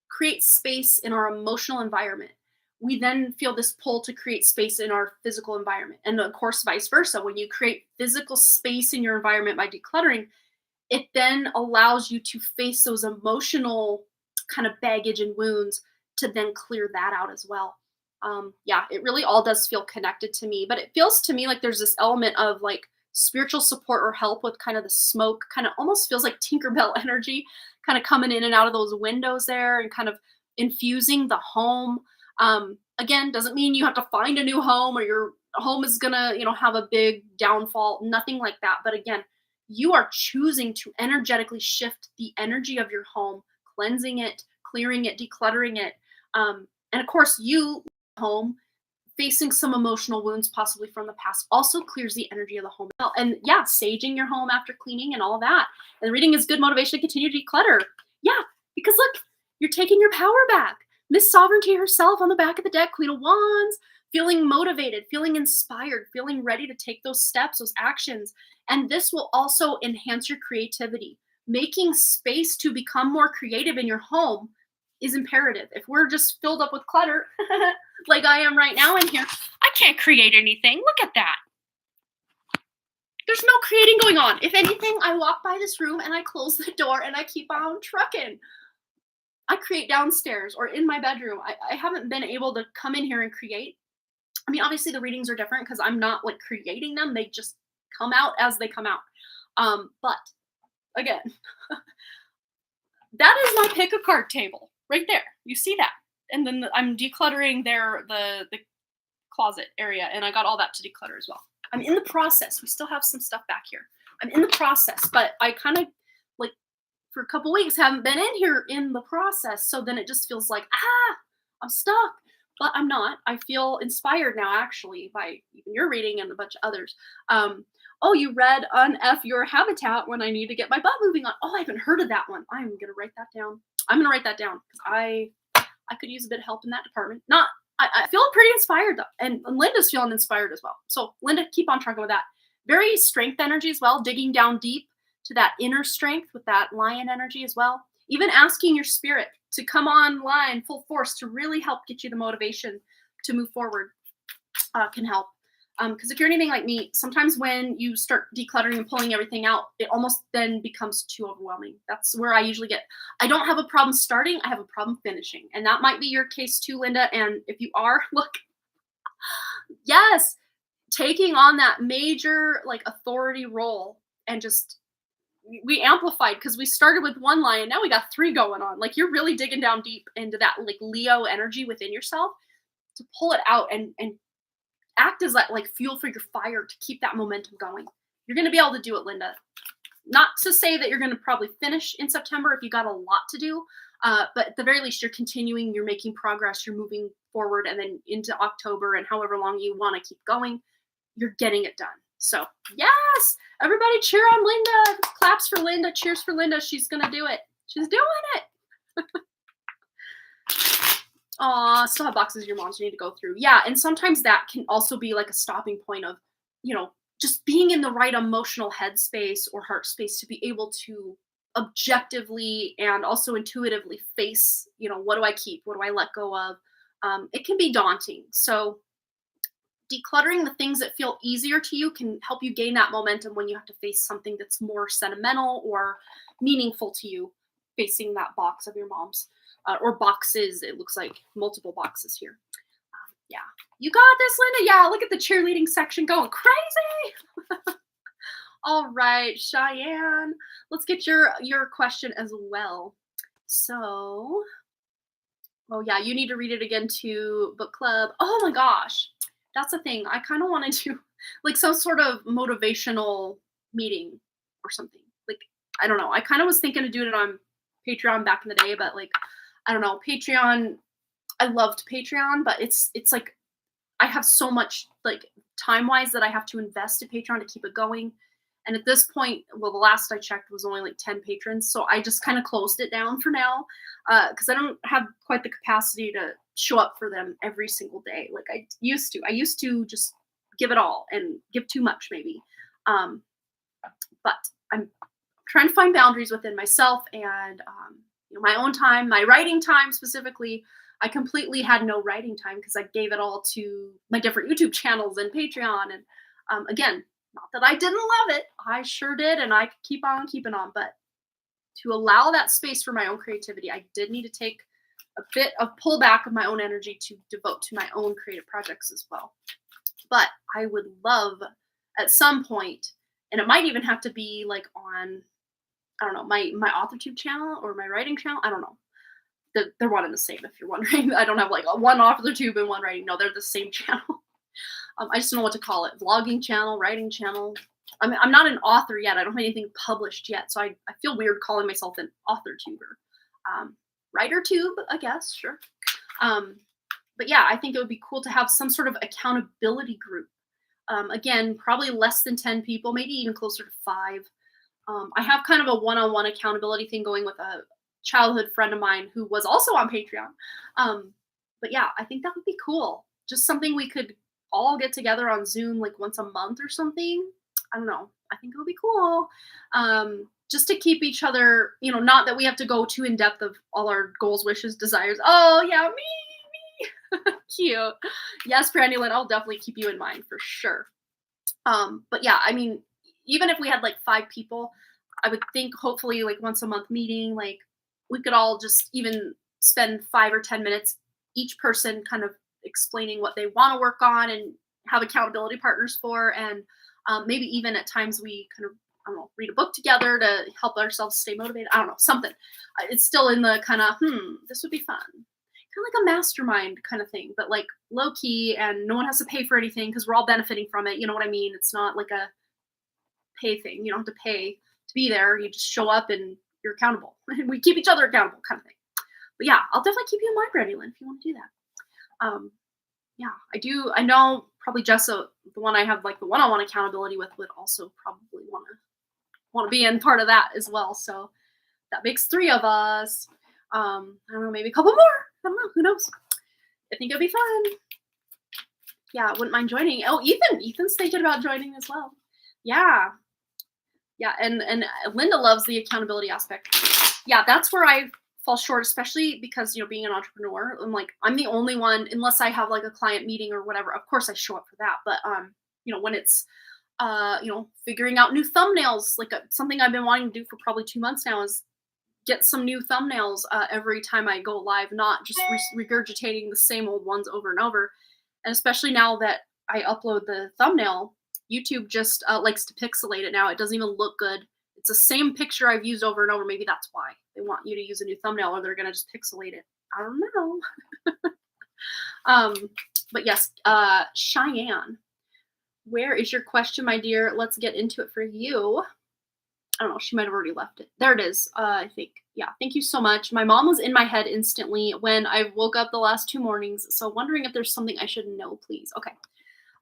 create space in our emotional environment, we then feel this pull to create space in our physical environment. And of course, vice versa. When you create physical space in your environment by decluttering, it then allows you to face those emotional kind of baggage and wounds to then clear that out as well. It really all does feel connected to me, but it feels to me like there's this element of like spiritual support or help with kind of the smoke, kind of almost feels like Tinkerbell energy kind of coming in and out of those windows there and kind of infusing the home. Again, doesn't mean you have to find a new home or your home is gonna, have a big downfall, nothing like that. But again, you are choosing to energetically shift the energy of your home, cleansing it, clearing it, decluttering it. And of course, you home facing some emotional wounds possibly from the past also clears the energy of the home. And yeah, saging your home after cleaning and all that. And reading is good motivation to continue to declutter. Yeah, because look, you're taking your power back. Miss Sovereignty herself on the back of the deck, Queen of Wands, feeling motivated, feeling inspired, feeling ready to take those steps, those actions. And this will also enhance your creativity. Making space to become more creative in your home is imperative. If we're just filled up with clutter, like I am right now in here, I can't create anything. Look at that. There's no creating going on. If anything, I walk by this room and I close the door and I keep on trucking. I create downstairs or in my bedroom. I haven't been able to come in here and create. I mean, obviously the readings are different because I'm not like creating them. They just come out as they come out. But again, That is my pick a card table right there. You see that? And then I'm decluttering the closet area, and I got all that to declutter as well. I'm in the process. We still have some stuff back here. I'm in the process, but I kind of like for a couple weeks haven't been in here in the process, so then it just feels like I'm stuck. But I'm not. I feel inspired now, actually, by even your reading and a bunch of others. Oh, you read "Unf Your Habitat" when I need to get my butt moving on. Oh, I haven't heard of that one. I'm gonna write that down. I'm gonna write that down because I could use a bit of help in that department. Not I feel pretty inspired though, and Linda's feeling inspired as well. So Linda, keep on trucking with that. Very strength energy as well, digging down deep to that inner strength with that lion energy as well. Even asking your spirit to come online full force to really help get you the motivation to move forward can help. Because if you're anything like me, sometimes when you start decluttering and pulling everything out, it almost then becomes too overwhelming. That's where I usually get. I don't have a problem starting, I have a problem finishing. And that might be your case too, Linda. And if you are, look, yes, taking on that major like authority role and just we amplified because we started with one lion, now we got three going on. Like you're really digging down deep into that like Leo energy within yourself to pull it out and act as that like fuel for your fire to keep that momentum going. You're going to be able to do it, Linda. Not to say that you're going to probably finish in September if you got a lot to do, but at the very least, you're continuing, you're making progress, you're moving forward, and then into October and however long you want to keep going, you're getting it done. So, yes, everybody cheer on Linda. Claps for Linda. Cheers for Linda. She's going to do it. She's doing it. Aw, still have boxes your moms need to go through. Yeah, and sometimes that can also be like a stopping point of, just being in the right emotional headspace or heart space to be able to objectively and also intuitively face, what do I keep? What do I let go of? It can be daunting. So decluttering the things that feel easier to you can help you gain that momentum when you have to face something that's more sentimental or meaningful to you, facing that box of your mom's or boxes. It looks like multiple boxes here. Yeah, you got this, Linda. Yeah, look at the cheerleading section going crazy. All right, Cheyenne, let's get your question as well. So, oh yeah, you need to read it again to book club. Oh my gosh, that's the thing. I kind of wanted to like some sort of motivational meeting or something. Like I don't know. I kind of was thinking of doing it on Patreon back in the day, but like I don't know. Patreon. I loved Patreon, but it's like I have so much like time wise that I have to invest in Patreon to keep it going. And at this point, well, the last I checked was only like 10 patrons. So I just kind of closed it down for now because I don't have quite the capacity to show up for them every single day like I used to. I used to just give it all and give too much maybe. But I'm trying to find boundaries within myself and my own time, my writing time specifically. I completely had no writing time because I gave it all to my different YouTube channels and Patreon. And again, not that I didn't love it. I sure did. And I could keep on keeping on. But to allow that space for my own creativity, I did need to take a bit of pullback of my own energy to devote to my own creative projects as well. But I would love at some point, and it might even have to be like on, I don't know, my AuthorTube channel or my writing channel. I don't know. They're one and the same, if you're wondering. I don't have like one AuthorTube and one writing. No, they're the same channel. I just don't know what to call it. Vlogging channel, writing channel. I'm not an author yet. I don't have anything published yet. So I feel weird calling myself an AuthorTuber. WriterTube, I guess, sure. But yeah, I think it would be cool to have some sort of accountability group. Again, probably less than 10 people, maybe even closer to 5. I have kind of a one-on-one accountability thing going with a childhood friend of mine who was also on Patreon. But yeah, I think that would be cool. Just something we could all get together on Zoom like once a month or something. I don't know. I think it would be cool. Just to keep each other, not that we have to go too in depth of all our goals, wishes, desires. Oh yeah, me. Cute. Yes, Brandylin, I'll definitely keep you in mind for sure. But yeah, I mean, even if we had like 5 people, I would think hopefully like once a month meeting, like we could all just even spend 5 or 10 minutes each person kind of explaining what they want to work on and have accountability partners for. And maybe even at times we kind of don't know, read a book together to help ourselves stay motivated. I don't know, something. It's still in the kind of, this would be fun. Kind of like a mastermind kind of thing, but like low key, and no one has to pay for anything because we're all benefiting from it. You know what I mean? It's not like a pay thing. You don't have to pay to be there. You just show up and you're accountable. We keep each other accountable kind of thing. But yeah, I'll definitely keep you in mind, Brandy Lynn, if you want to do that. Yeah, I do. I know probably Jessa, the one I have like the one-on-one accountability with, would also probably want to be in part of that as well. So that makes 3 of us. I don't know, maybe a couple more. I don't know. Who knows? I think it'll be fun. Yeah, I wouldn't mind joining. Oh, Ethan's thinking about joining as well. Yeah. Yeah, and Linda loves the accountability aspect. Yeah, that's where I fall short, especially because, being an entrepreneur, I'm the only one, unless I have like a client meeting or whatever. Of course I show up for that. But, when it's, figuring out new thumbnails, like something I've been wanting to do for probably 2 months now is get some new thumbnails every time I go live, not just regurgitating the same old ones over and over. And especially now that I upload the thumbnail, YouTube just likes to pixelate it now. It doesn't even look good. It's the same picture I've used over and over. Maybe that's why they want you to use a new thumbnail, or they're going to just pixelate it. I don't know. But yes, Cheyenne, where is your question, my dear? Let's get into it for you. I don't know. She might have already left it. There it is. I think. Yeah. Thank you so much. My mom was in my head instantly when I woke up the last 2 mornings. So wondering if there's something I should know, please. Okay.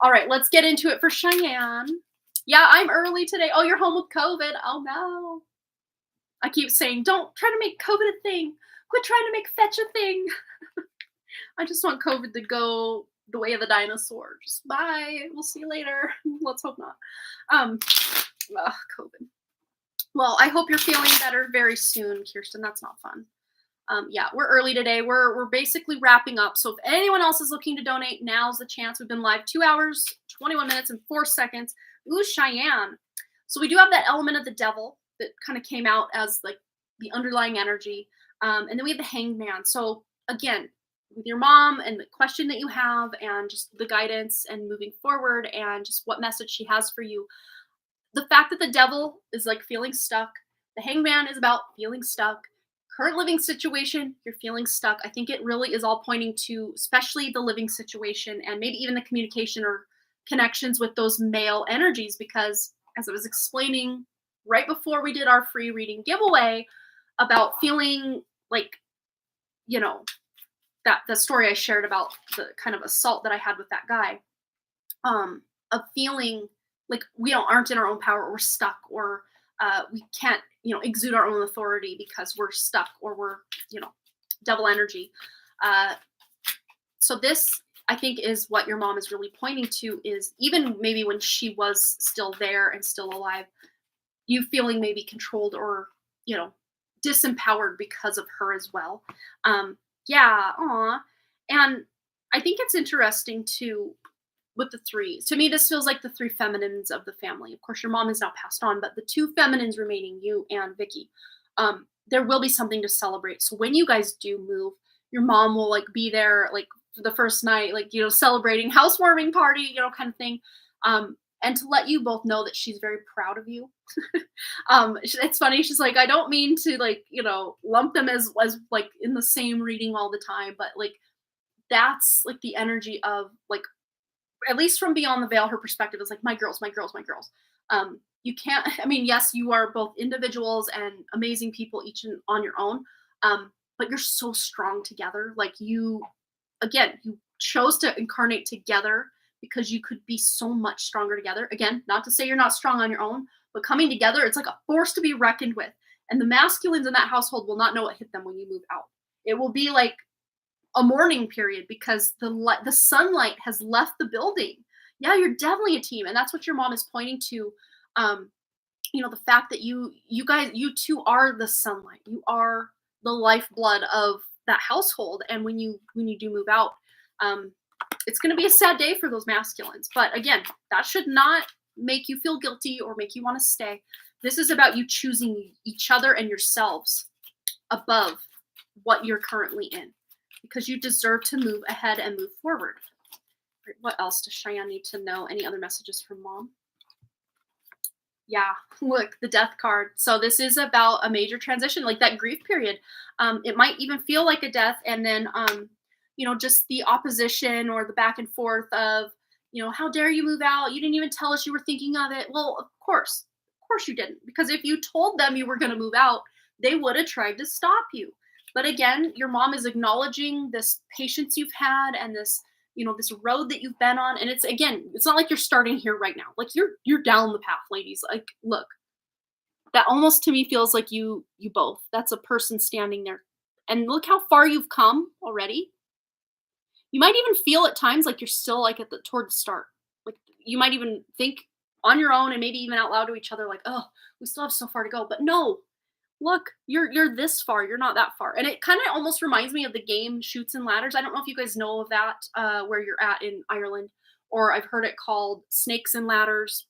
All right. Let's get into it for Cheyenne. Yeah, I'm early today. Oh, you're home with COVID. Oh, no. I keep saying, don't try to make COVID a thing. Quit trying to make fetch a thing. I just want COVID to go the way of the dinosaur. Just bye. We'll see you later. Let's hope not. COVID. Well, I hope you're feeling better very soon, Kirsten. That's not fun. Yeah, we're early today. We're basically wrapping up. So if anyone else is looking to donate, now's the chance. We've been live 2 hours, 21 minutes, and 4 seconds. Ooh, Cheyenne. So we do have that element of the devil that kind of came out as like the underlying energy. And then we have the hanged man. So again, with your mom and the question that you have and just the guidance and moving forward and just what message she has for you. The fact that the devil is like feeling stuck. The hanged man is about feeling stuck. Current living situation, you're feeling stuck. I think it really is all pointing to, especially the living situation and maybe even the communication or connections with those male energies, because as I was explaining right before we did our free reading giveaway about feeling like, that the story I shared about the kind of assault that I had with that guy, of feeling like we aren't in our own power, or we're stuck, or we can't, exude our own authority because we're stuck, or we're, devil energy. So this, I think, is what your mom is really pointing to, is even maybe when she was still there and still alive, you feeling maybe controlled or, disempowered because of her as well. Yeah. Aw. And I think it's interesting too, with the 3. To me, this feels like the 3 feminines of the family. Of course, your mom has now passed on, but the 2 feminines remaining, you and Vicky, there will be something to celebrate. So when you guys do move, your mom will like be there, like for the first night, like, celebrating housewarming party, kind of thing. And to let you both know that she's very proud of you. It's funny. She's like, I don't mean to like, lump them as like in the same reading all the time, but like, that's like the energy of like, at least from beyond the veil, her perspective is like, my girls, my girls, my girls. You can't, yes, you are both individuals and amazing people, each on your own. But you're so strong together. Like you chose to incarnate together because you could be so much stronger together. Again, not to say you're not strong on your own, but coming together, it's like a force to be reckoned with. And the masculines in that household will not know what hit them when you move out. It will be like a mourning period because the sunlight has left the building. Yeah, you're definitely a team. And that's what your mom is pointing to. The fact that you two are the sunlight. You are the lifeblood of that household. And when you do move out, it's going to be a sad day for those masculines. But again, that should not make you feel guilty or make you want to stay. This is about you choosing each other and yourselves above what you're currently in, because you deserve to move ahead and move forward. What else does Cheyenne need to know? Any other messages from mom? Yeah, look, the death card. So this is about a major transition, like that grief period. It might even feel like a death, and then just the opposition or the back and forth of, how dare you move out? You didn't even tell us you were thinking of it. Well, of course you didn't, because if you told them you were going to move out, they would have tried to stop you. But again, your mom is acknowledging this patience you've had and this road that you've been on. And it's, again, it's not like you're starting here right now. Like you're down the path, ladies. Like, look, that almost to me feels like you both. That's a person standing there. And look how far you've come already. You might even feel at times like you're still like toward the start. Like you might even think on your own and maybe even out loud to each other, like, oh, we still have so far to go. But no, look, you're this far, you're not that far. And it kind of almost reminds me of the game Shoots and Ladders. I don't know if you guys know of that, where you're at in Ireland, or I've heard it called Snakes and Ladders.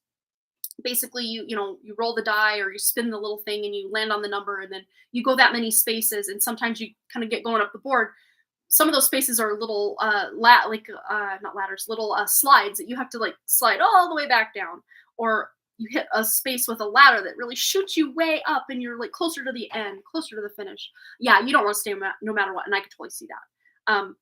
Basically, you roll the die or you spin the little thing and you land on the number, and then you go that many spaces, and sometimes you kind of get going up the board. Some of those spaces are little not ladders, little slides that you have to like slide all the way back down, or you hit a space with a ladder that really shoots you way up and you're like closer to the end, closer to the finish. Yeah, you don't want to stay no matter what, and I could totally see that.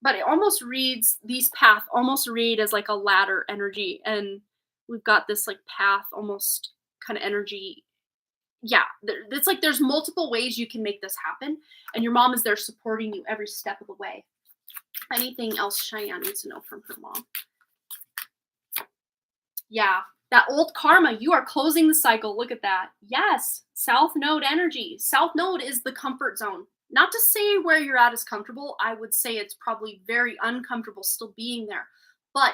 But it almost reads, these paths almost read as like a ladder energy, and we've got this like path almost kind of energy. Yeah, it's like there's multiple ways you can make this happen, and your mom is there supporting you every step of the way. Anything else Cheyenne needs to know from her mom? Yeah, that old karma, you are closing the cycle. Look at that. Yes, South Node energy. South Node is the comfort zone. Not to say where you're at is comfortable. I would say it's probably very uncomfortable still being there. But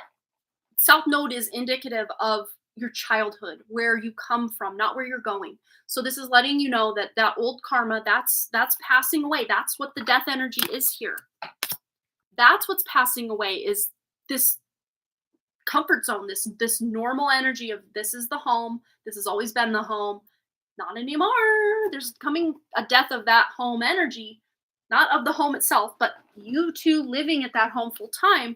South Node is indicative of your childhood, where you come from, not where you're going. So this is letting you know that that old karma, that's passing away. That's what the death energy is here. That's what's passing away, is this comfort zone, this normal energy of this is the home, this has always been the home. Not anymore. There's coming a death of that home energy, not of the home itself, but you two living at that home full time.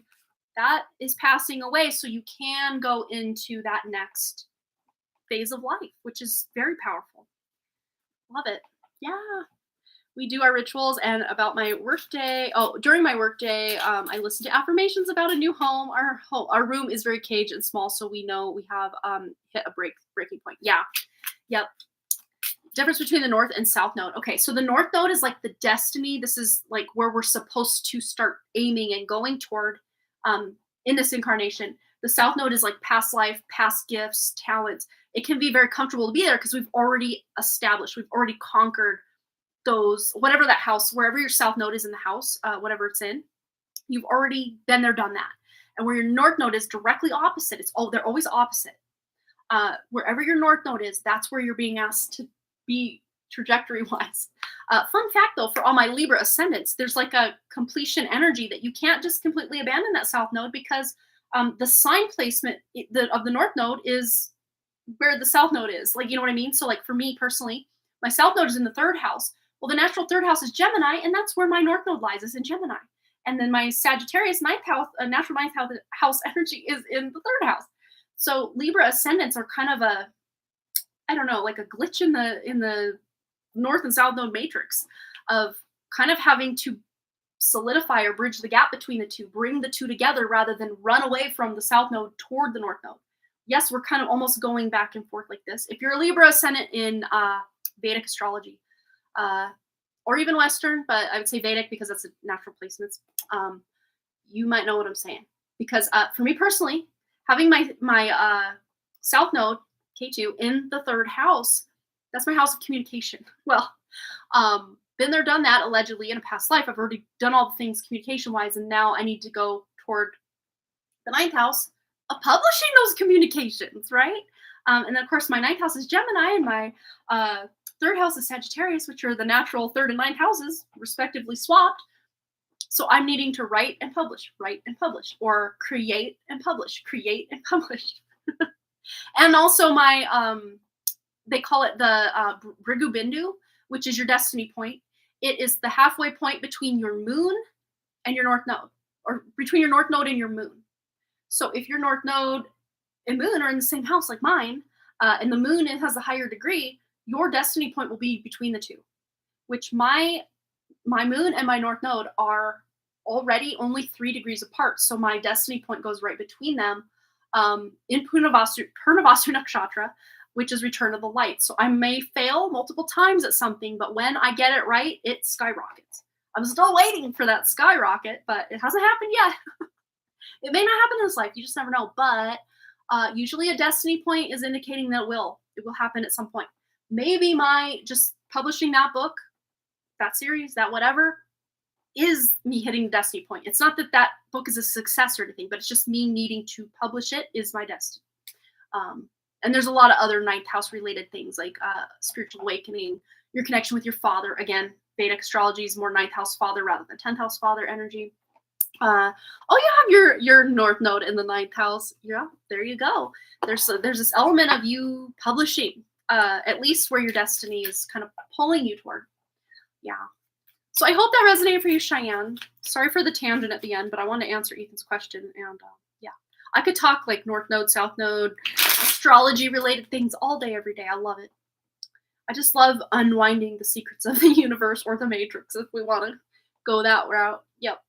That is passing away, so you can go into that next phase of life, which is very powerful. Love it. Yeah. We do our rituals, and about my workday. Oh, during my workday, I listen to affirmations about a new home. Our room is very caged and small, so we know we have hit a breaking point. Yeah. Yep. Difference between the North and South Node. Okay, so the North Node is like the destiny. This is like where we're supposed to start aiming and going toward in this incarnation. The South Node is like past life, past gifts, talents. It can be very comfortable to be there because we've already established, we've already conquered those, whatever that house, wherever your South Node is in the house, whatever it's in, you've already been there, done that. And where your North Node is directly opposite, they're always opposite. Wherever your North Node is, that's where you're being asked to be trajectory wise. Fun fact though, for all my Libra ascendants, there's like a completion energy that you can't just completely abandon that South Node, because the sign placement of the North Node is where the South Node is. Like, you know what I mean? So like for me personally, my South Node is in the third house. Well, the natural third house is Gemini, and that's where my North Node lies, is in Gemini. And then my Sagittarius ninth house, natural ninth house energy is in the third house. So Libra ascendants are kind of I don't know, like a glitch in the North and South Node matrix of kind of having to solidify or bridge the gap between the two, bring the two together rather than run away from the South Node toward the North Node. Yes, we're kind of almost going back and forth like this. If you're a Libra ascendant in Vedic astrology, or even Western, but I would say Vedic because that's a natural placements, you might know what I'm saying. Because for me personally, having my South Node, K2, in the third house, that's my house of communication. Well, been there, done that, allegedly, in a past life. I've already done all the things communication-wise, and now I need to go toward the ninth house of publishing those communications, right? And then, of course, my ninth house is Gemini, and my third house is Sagittarius, which are the natural third and ninth houses, respectively swapped. So I'm needing to write and publish, or create and publish. And also my, they call it the Brigu Bindu, which is your destiny point. It is the halfway point between your moon and your North Node, or between your North Node and your moon. So if your North Node and moon are in the same house like mine, and the moon it has a higher degree, your destiny point will be between the two, which my moon and my north node are already only 3 degrees apart. So my destiny point goes right between them in Purnavasu Nakshatra, which is return of the light. So I may fail multiple times at something, but when I get it right, it skyrockets. I'm still waiting for that skyrocket, but it hasn't happened yet. It may not happen in this life. You just never know. But usually a destiny point is indicating that it will happen at some point. Maybe my just publishing that book, that series, that whatever, is me hitting the destiny point. It's not that that book is a success or anything, but it's just me needing to publish it is my destiny. And there's a lot of other ninth house related things like spiritual awakening, your connection with your father. Again, Vedic astrology is more ninth house father rather than 10th house father energy. You have your north node in the ninth house. Yeah, there you go. There's this element of you publishing, at least where your destiny is kind of pulling you toward. Yeah. So I hope that resonated for you, Cheyenne. Sorry for the tangent at the end, but I want to answer Ethan's question. And yeah, I could talk like north node, south node, astrology related things all day, every day. I love it. I just love unwinding the secrets of the universe or the matrix if we want to go that route. Yep.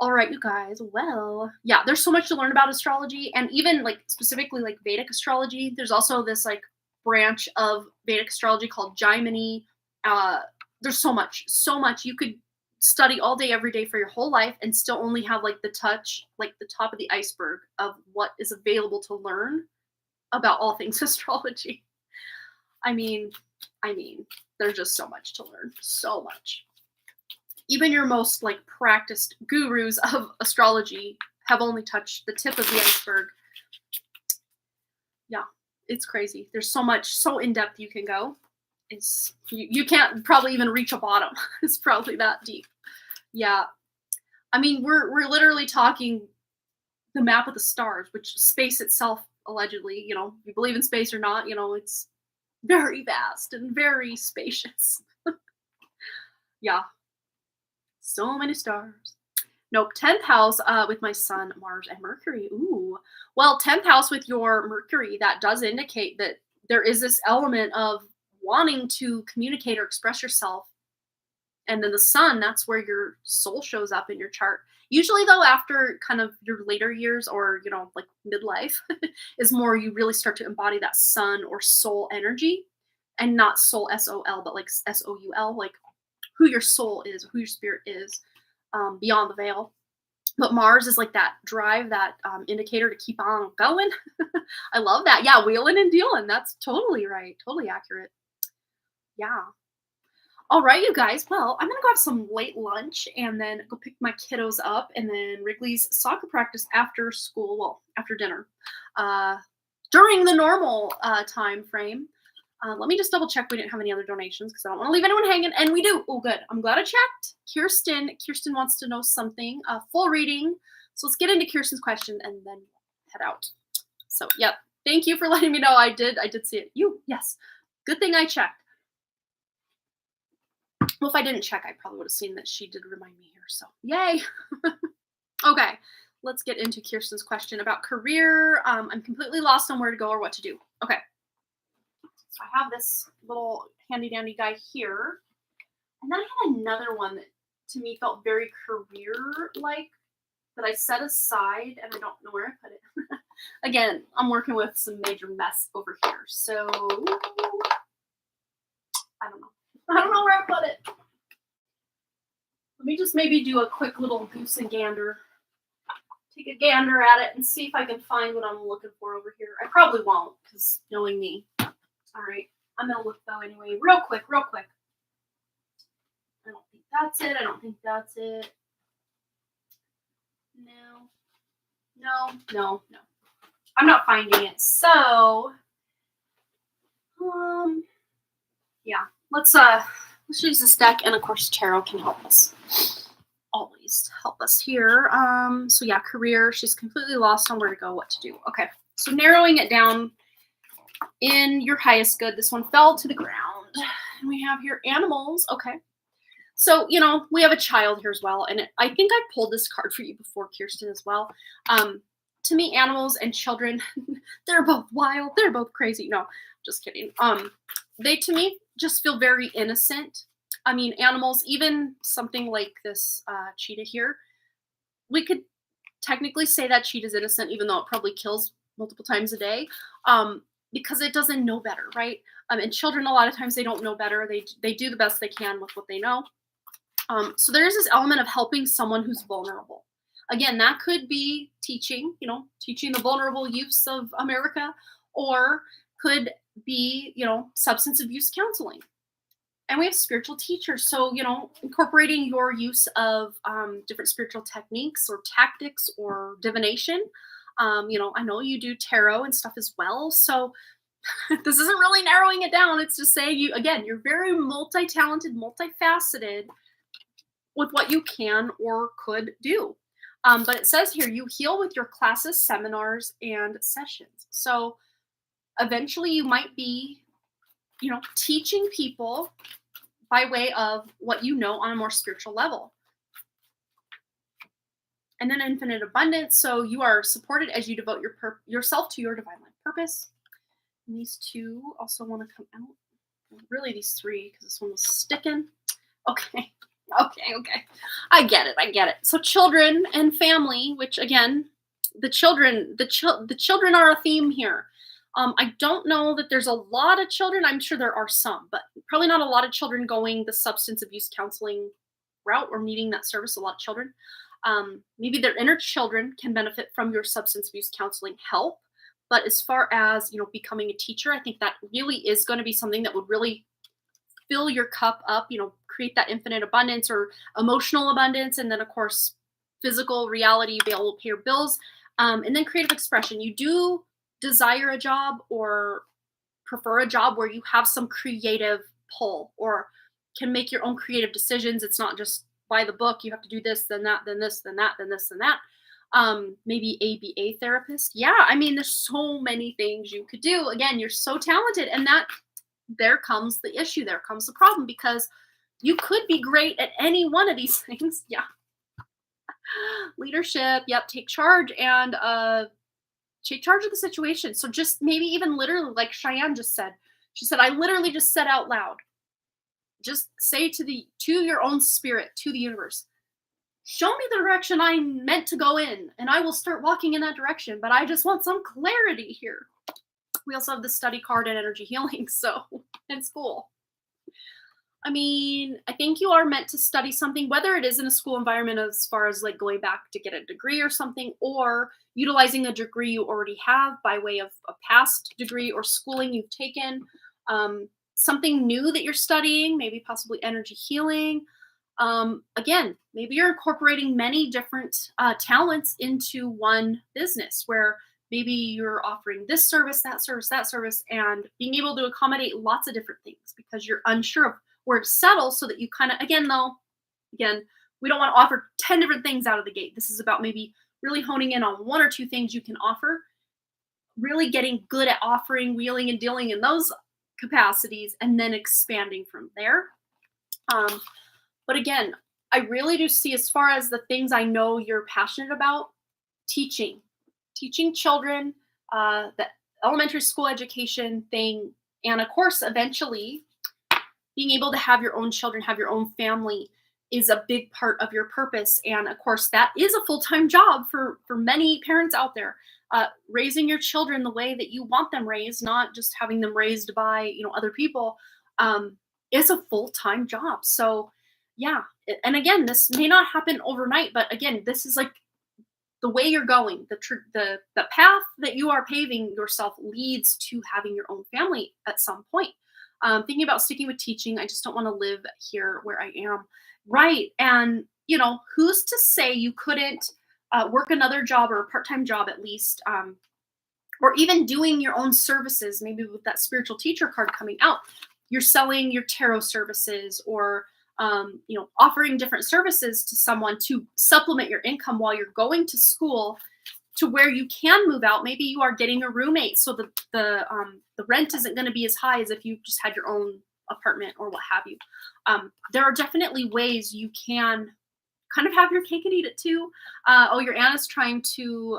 All right, you guys. Well, yeah, there's so much to learn about astrology, and even like specifically like Vedic astrology. There's also this like branch of Vedic astrology called Jaimini. There's so much you could study all day, every day for your whole life and still only have like the touch, like the top of the iceberg of what is available to learn about all things astrology. I mean, there's just so much to learn, so much. Even your most like practiced gurus of astrology have only touched the tip of the iceberg. Yeah, it's crazy. There's so much, so in depth you can go. It's you can't probably even reach a bottom. It's probably that deep. Yeah, I mean we're literally talking the map of the stars, which space itself allegedly, you know, you believe in space or not, you know, it's very vast and very spacious. Yeah, so many stars. Nope, 10th house with my sun, Mars, and Mercury. Ooh, well, 10th house with your Mercury, that does indicate that there is this element of wanting to communicate or express yourself. And then the sun, that's where your soul shows up in your chart. Usually though, after kind of your later years or, you know, like midlife is more you really start to embody that sun or soul energy, and not soul S-O-L, but like S-O-U-L, like who your soul is, who your spirit is, beyond the veil. But Mars is like that drive, that indicator to keep on going. I love that. Yeah, wheeling and dealing. That's totally right. Totally accurate. Yeah. All right, you guys. Well, I'm going to go have some late lunch and then go pick my kiddos up, and then Wrigley's soccer practice after school, well, after dinner, during the normal time frame. Let me just double check we didn't have any other donations because I don't want to leave anyone hanging. And we do. Oh, good. I'm glad I checked. Kirsten wants to know something. Full reading. So let's get into Kirsten's question and then head out. So, yep. Thank you for letting me know. I did see it. Yes. Good thing I checked. Well, if I didn't check, I probably would have seen that she did remind me here. So, yay. Okay. Let's get into Kirsten's question about career. I'm completely lost on where to go or what to do. Okay. So I have this little handy dandy guy here. And then I had another one that to me felt very career-like that I set aside and I don't know where I put it. Again, I'm working with some major mess over here. So I don't know. I don't know where I put it. Let me just maybe do a quick little goose and gander. Take a gander at it and see if I can find what I'm looking for over here. I probably won't because knowing me. All right, I'm going to look though anyway, real quick. I don't think that's it. No. I'm not finding it. So, yeah, let's use this deck, and of course tarot can help us. Always help us here. So yeah, career, she's completely lost on where to go, what to do. Okay, so narrowing it down. In your highest good, this one fell to the ground. And we have here animals. Okay. So, you know, we have a child here as well. And I think I pulled this card for you before, Kirsten, as well. To me, animals and children, they're both wild, they're both crazy. No, just kidding. They to me just feel very innocent. I mean, animals, even something like this cheetah here, we could technically say that cheetah's innocent, even though it probably kills multiple times a day, because it doesn't know better, right? And children, a lot of times, they don't know better. They do the best they can with what they know. So there is this element of helping someone who's vulnerable. Again, that could be teaching, teaching the vulnerable youths of America, or could be, substance abuse counseling. And we have spiritual teachers. So, incorporating your use of different spiritual techniques or tactics or divination. I know you do tarot and stuff as well. So this isn't really narrowing it down. It's just saying you're very multi-talented, multifaceted with what you can or could do. But it says here, you heal with your classes, seminars, and sessions. So eventually you might be, teaching people by way of what you know on a more spiritual level. And then infinite abundance. So you are supported as you devote yourself to your divine life purpose. And these two also want to come out. Really, these three, because this one was sticking. Okay. I get it. So children and family, which again, the children are a theme here. I don't know that there's a lot of children. I'm sure there are some, but probably not a lot of children going the substance abuse counseling route or needing that service. A lot of children. Maybe their inner children can benefit from your substance abuse counseling help. But as far as, becoming a teacher, I think that really is going to be something that would really fill your cup up, create that infinite abundance or emotional abundance. And then, of course, physical reality, be able to pay your bills. And then creative expression. You do desire a job or prefer a job where you have some creative pull or can make your own creative decisions. It's not just by the book. You have to do this, then that, then this, then that, then this, and that. Maybe ABA therapist. Yeah, I mean, there's so many things you could do. Again, you're so talented, and there comes the issue. There comes the problem, because you could be great at any one of these things. Yeah. Leadership. Yep. Take charge and take charge of the situation. So just maybe even literally, like Cheyenne just said, she said, I literally just said out loud, just say to your own spirit, to the universe, show me the direction I'm meant to go in, and I will start walking in that direction. But I just want some clarity here. We also have the study card and energy healing, so in school. I mean, I think you are meant to study something, whether it is in a school environment as far as like going back to get a degree or something, or utilizing a degree you already have by way of a past degree or schooling you've taken. Something new that you're studying, maybe possibly energy healing. Again, maybe you're incorporating many different talents into one business where maybe you're offering this service, that service, and being able to accommodate lots of different things because you're unsure of where to settle, so that you kind of, again, we don't want to offer 10 different things out of the gate. This is about maybe really honing in on one or two things you can offer, really getting good at offering, wheeling and dealing in those capacities, and then expanding from there. But again, I really do see, as far as the things I know you're passionate about, teaching children, the elementary school education thing, and of course, eventually being able to have your own children, have your own family is a big part of your purpose. And of course, that is a full-time job for many parents out there. Raising your children the way that you want them raised, not just having them raised by, other people, is a full-time job. So yeah. And again, this may not happen overnight, but again, this is like the way you're going, the path that you are paving yourself leads to having your own family at some point. Thinking about sticking with teaching, I just don't want to live here where I am. Right. And, who's to say you couldn't work another job or a part-time job at least, or even doing your own services, maybe with that spiritual teacher card coming out, you're selling your tarot services or, offering different services to someone to supplement your income while you're going to school, to where you can move out. Maybe you are getting a roommate, so the rent isn't going to be as high as if you just had your own apartment or what have you. There are definitely ways you can kind of have your cake and eat it too. Your Anna's trying to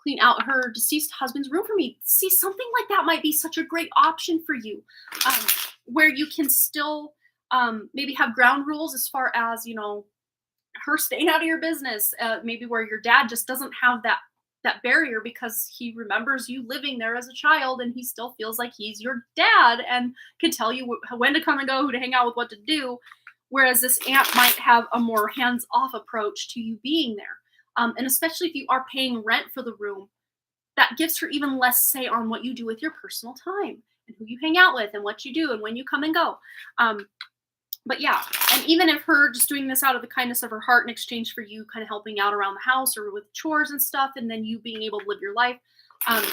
clean out her deceased husband's room for me. See, something like that might be such a great option for you, um, where you can still maybe have ground rules as far as, her staying out of your business, maybe where your dad just doesn't have that barrier because he remembers you living there as a child and he still feels like he's your dad and can tell you when to come and go, who to hang out with, what to do. Whereas this aunt might have a more hands-off approach to you being there. And especially if you are paying rent for the room, that gives her even less say on what you do with your personal time and who you hang out with and what you do and when you come and go. But yeah, and even if her just doing this out of the kindness of her heart in exchange for you kind of helping out around the house or with chores and stuff, and then you being able to live your life, um,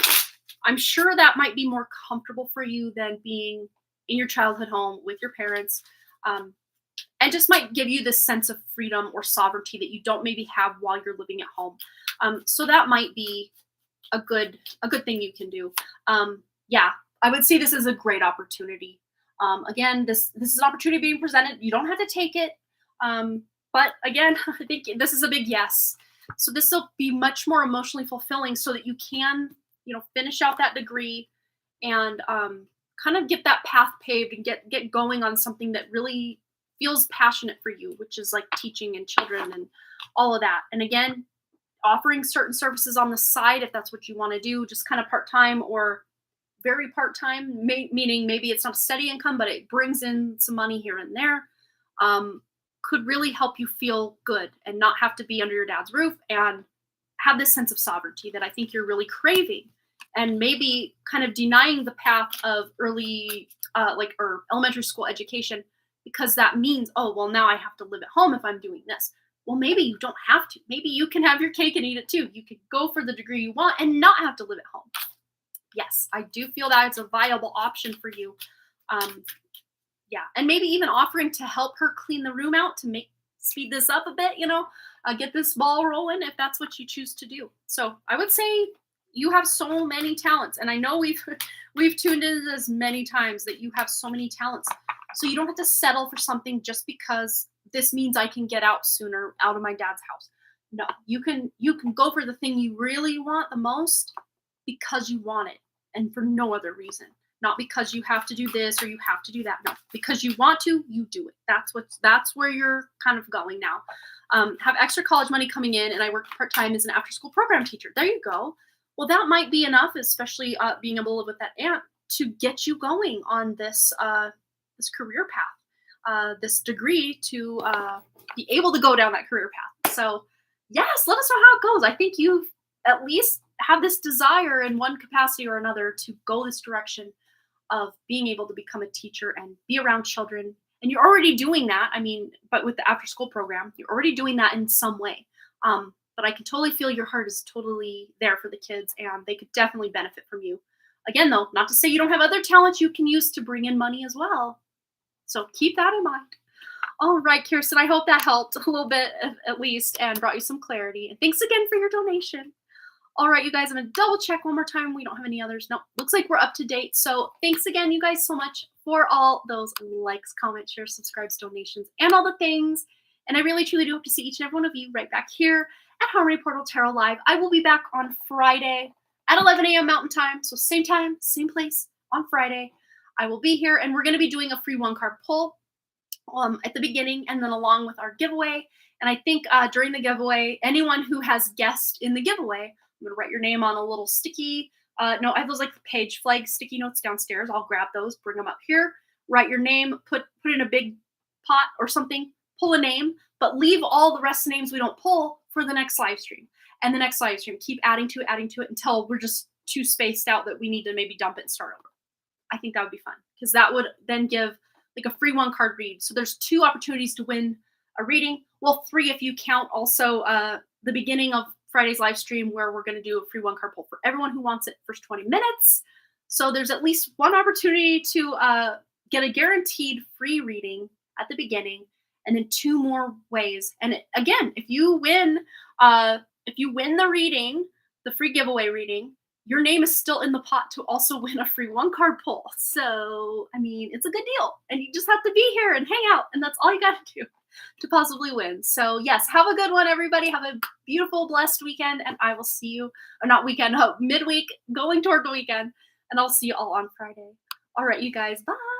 I'm sure that might be more comfortable for you than being in your childhood home with your parents, and just might give you this sense of freedom or sovereignty that you don't maybe have while you're living at home. So that might be a good thing you can do. Yeah, I would see this as a great opportunity. Again, this is an opportunity being presented. You don't have to take it. But again, I think this is a big yes. So this will be much more emotionally fulfilling so that you can, finish out that degree and kind of get that path paved and get going on something that really feels passionate for you, which is like teaching and children and all of that. And again, offering certain services on the side if that's what you want to do, just kind of part-time or very part-time, meaning maybe it's not a steady income, but it brings in some money here and there, could really help you feel good and not have to be under your dad's roof and have this sense of sovereignty that I think you're really craving, and maybe kind of denying the path of early, or elementary school education, because that means, oh, well, now I have to live at home if I'm doing this. Well, maybe you don't have to. Maybe you can have your cake and eat it too. You could go for the degree you want and not have to live at home. Yes, I do feel that it's a viable option for you. Yeah, and maybe even offering to help her clean the room out to speed this up a bit, get this ball rolling if that's what you choose to do. So I would say you have so many talents, and I know we've tuned into this many times that you have so many talents. So you don't have to settle for something just because this means I can get out sooner out of my dad's house. No, you can go for the thing you really want the most because you want it and for no other reason. Not because you have to do this or you have to do that. No, because you want to, you do it. That's where you're kind of going now. Have extra college money coming in, and I work part-time as an after-school program teacher. There you go. Well, that might be enough, especially being able to live with that aunt, to get you going on this career path, this degree to be able to go down that career path. So yes, let us know how it goes. I think you've at least have this desire in one capacity or another to go this direction of being able to become a teacher and be around children. And you're already doing that. I mean, but with the after school program, you're already doing that in some way. But I can totally feel your heart is totally there for the kids and they could definitely benefit from you. Again, though, not to say you don't have other talents you can use to bring in money as well. So keep that in mind. All right, Kirsten, I hope that helped a little bit at least and brought you some clarity. And thanks again for your donation. All right, you guys, I'm going to double check one more time. We don't have any others. No, looks like we're up to date. So thanks again, you guys, so much for all those likes, comments, shares, subscribes, donations, and all the things. And I really, truly do hope to see each and every one of you right back here at Harmony Portal Tarot Live. I will be back on Friday at 11 a.m. Mountain Time. So same time, same place on Friday. I will be here, and we're going to be doing a free one-card pull at the beginning and then along with our giveaway. And I think during the giveaway, anyone who has guessed in the giveaway, I'm going to write your name on a little sticky, no, I have those like page flag sticky notes downstairs. I'll grab those, bring them up here, write your name, put in a big pot or something, pull a name, but leave all the rest of the names we don't pull for the next live stream. And the next live stream, keep adding to it until we're just too spaced out that we need to maybe dump it and start over. I think that would be fun because that would then give like a free one-card read. So there's 2 opportunities to win a reading. Well, 3 if you count also the beginning of Friday's live stream where we're going to do a free one-card pull for everyone who wants it first 20 minutes. So there's at least 1 opportunity to get a guaranteed free reading at the beginning, and then 2 more ways. And again, if you win the reading, the free giveaway reading, your name is still in the pot to also win a free one-card pull. So, I mean, it's a good deal. And you just have to be here and hang out, and that's all you got to do. to possibly win. So yes, have a good one, everybody. Have a beautiful, blessed weekend, and I will see you, or not weekend, midweek, going toward the weekend, and I'll see you all on Friday. All right, you guys, bye.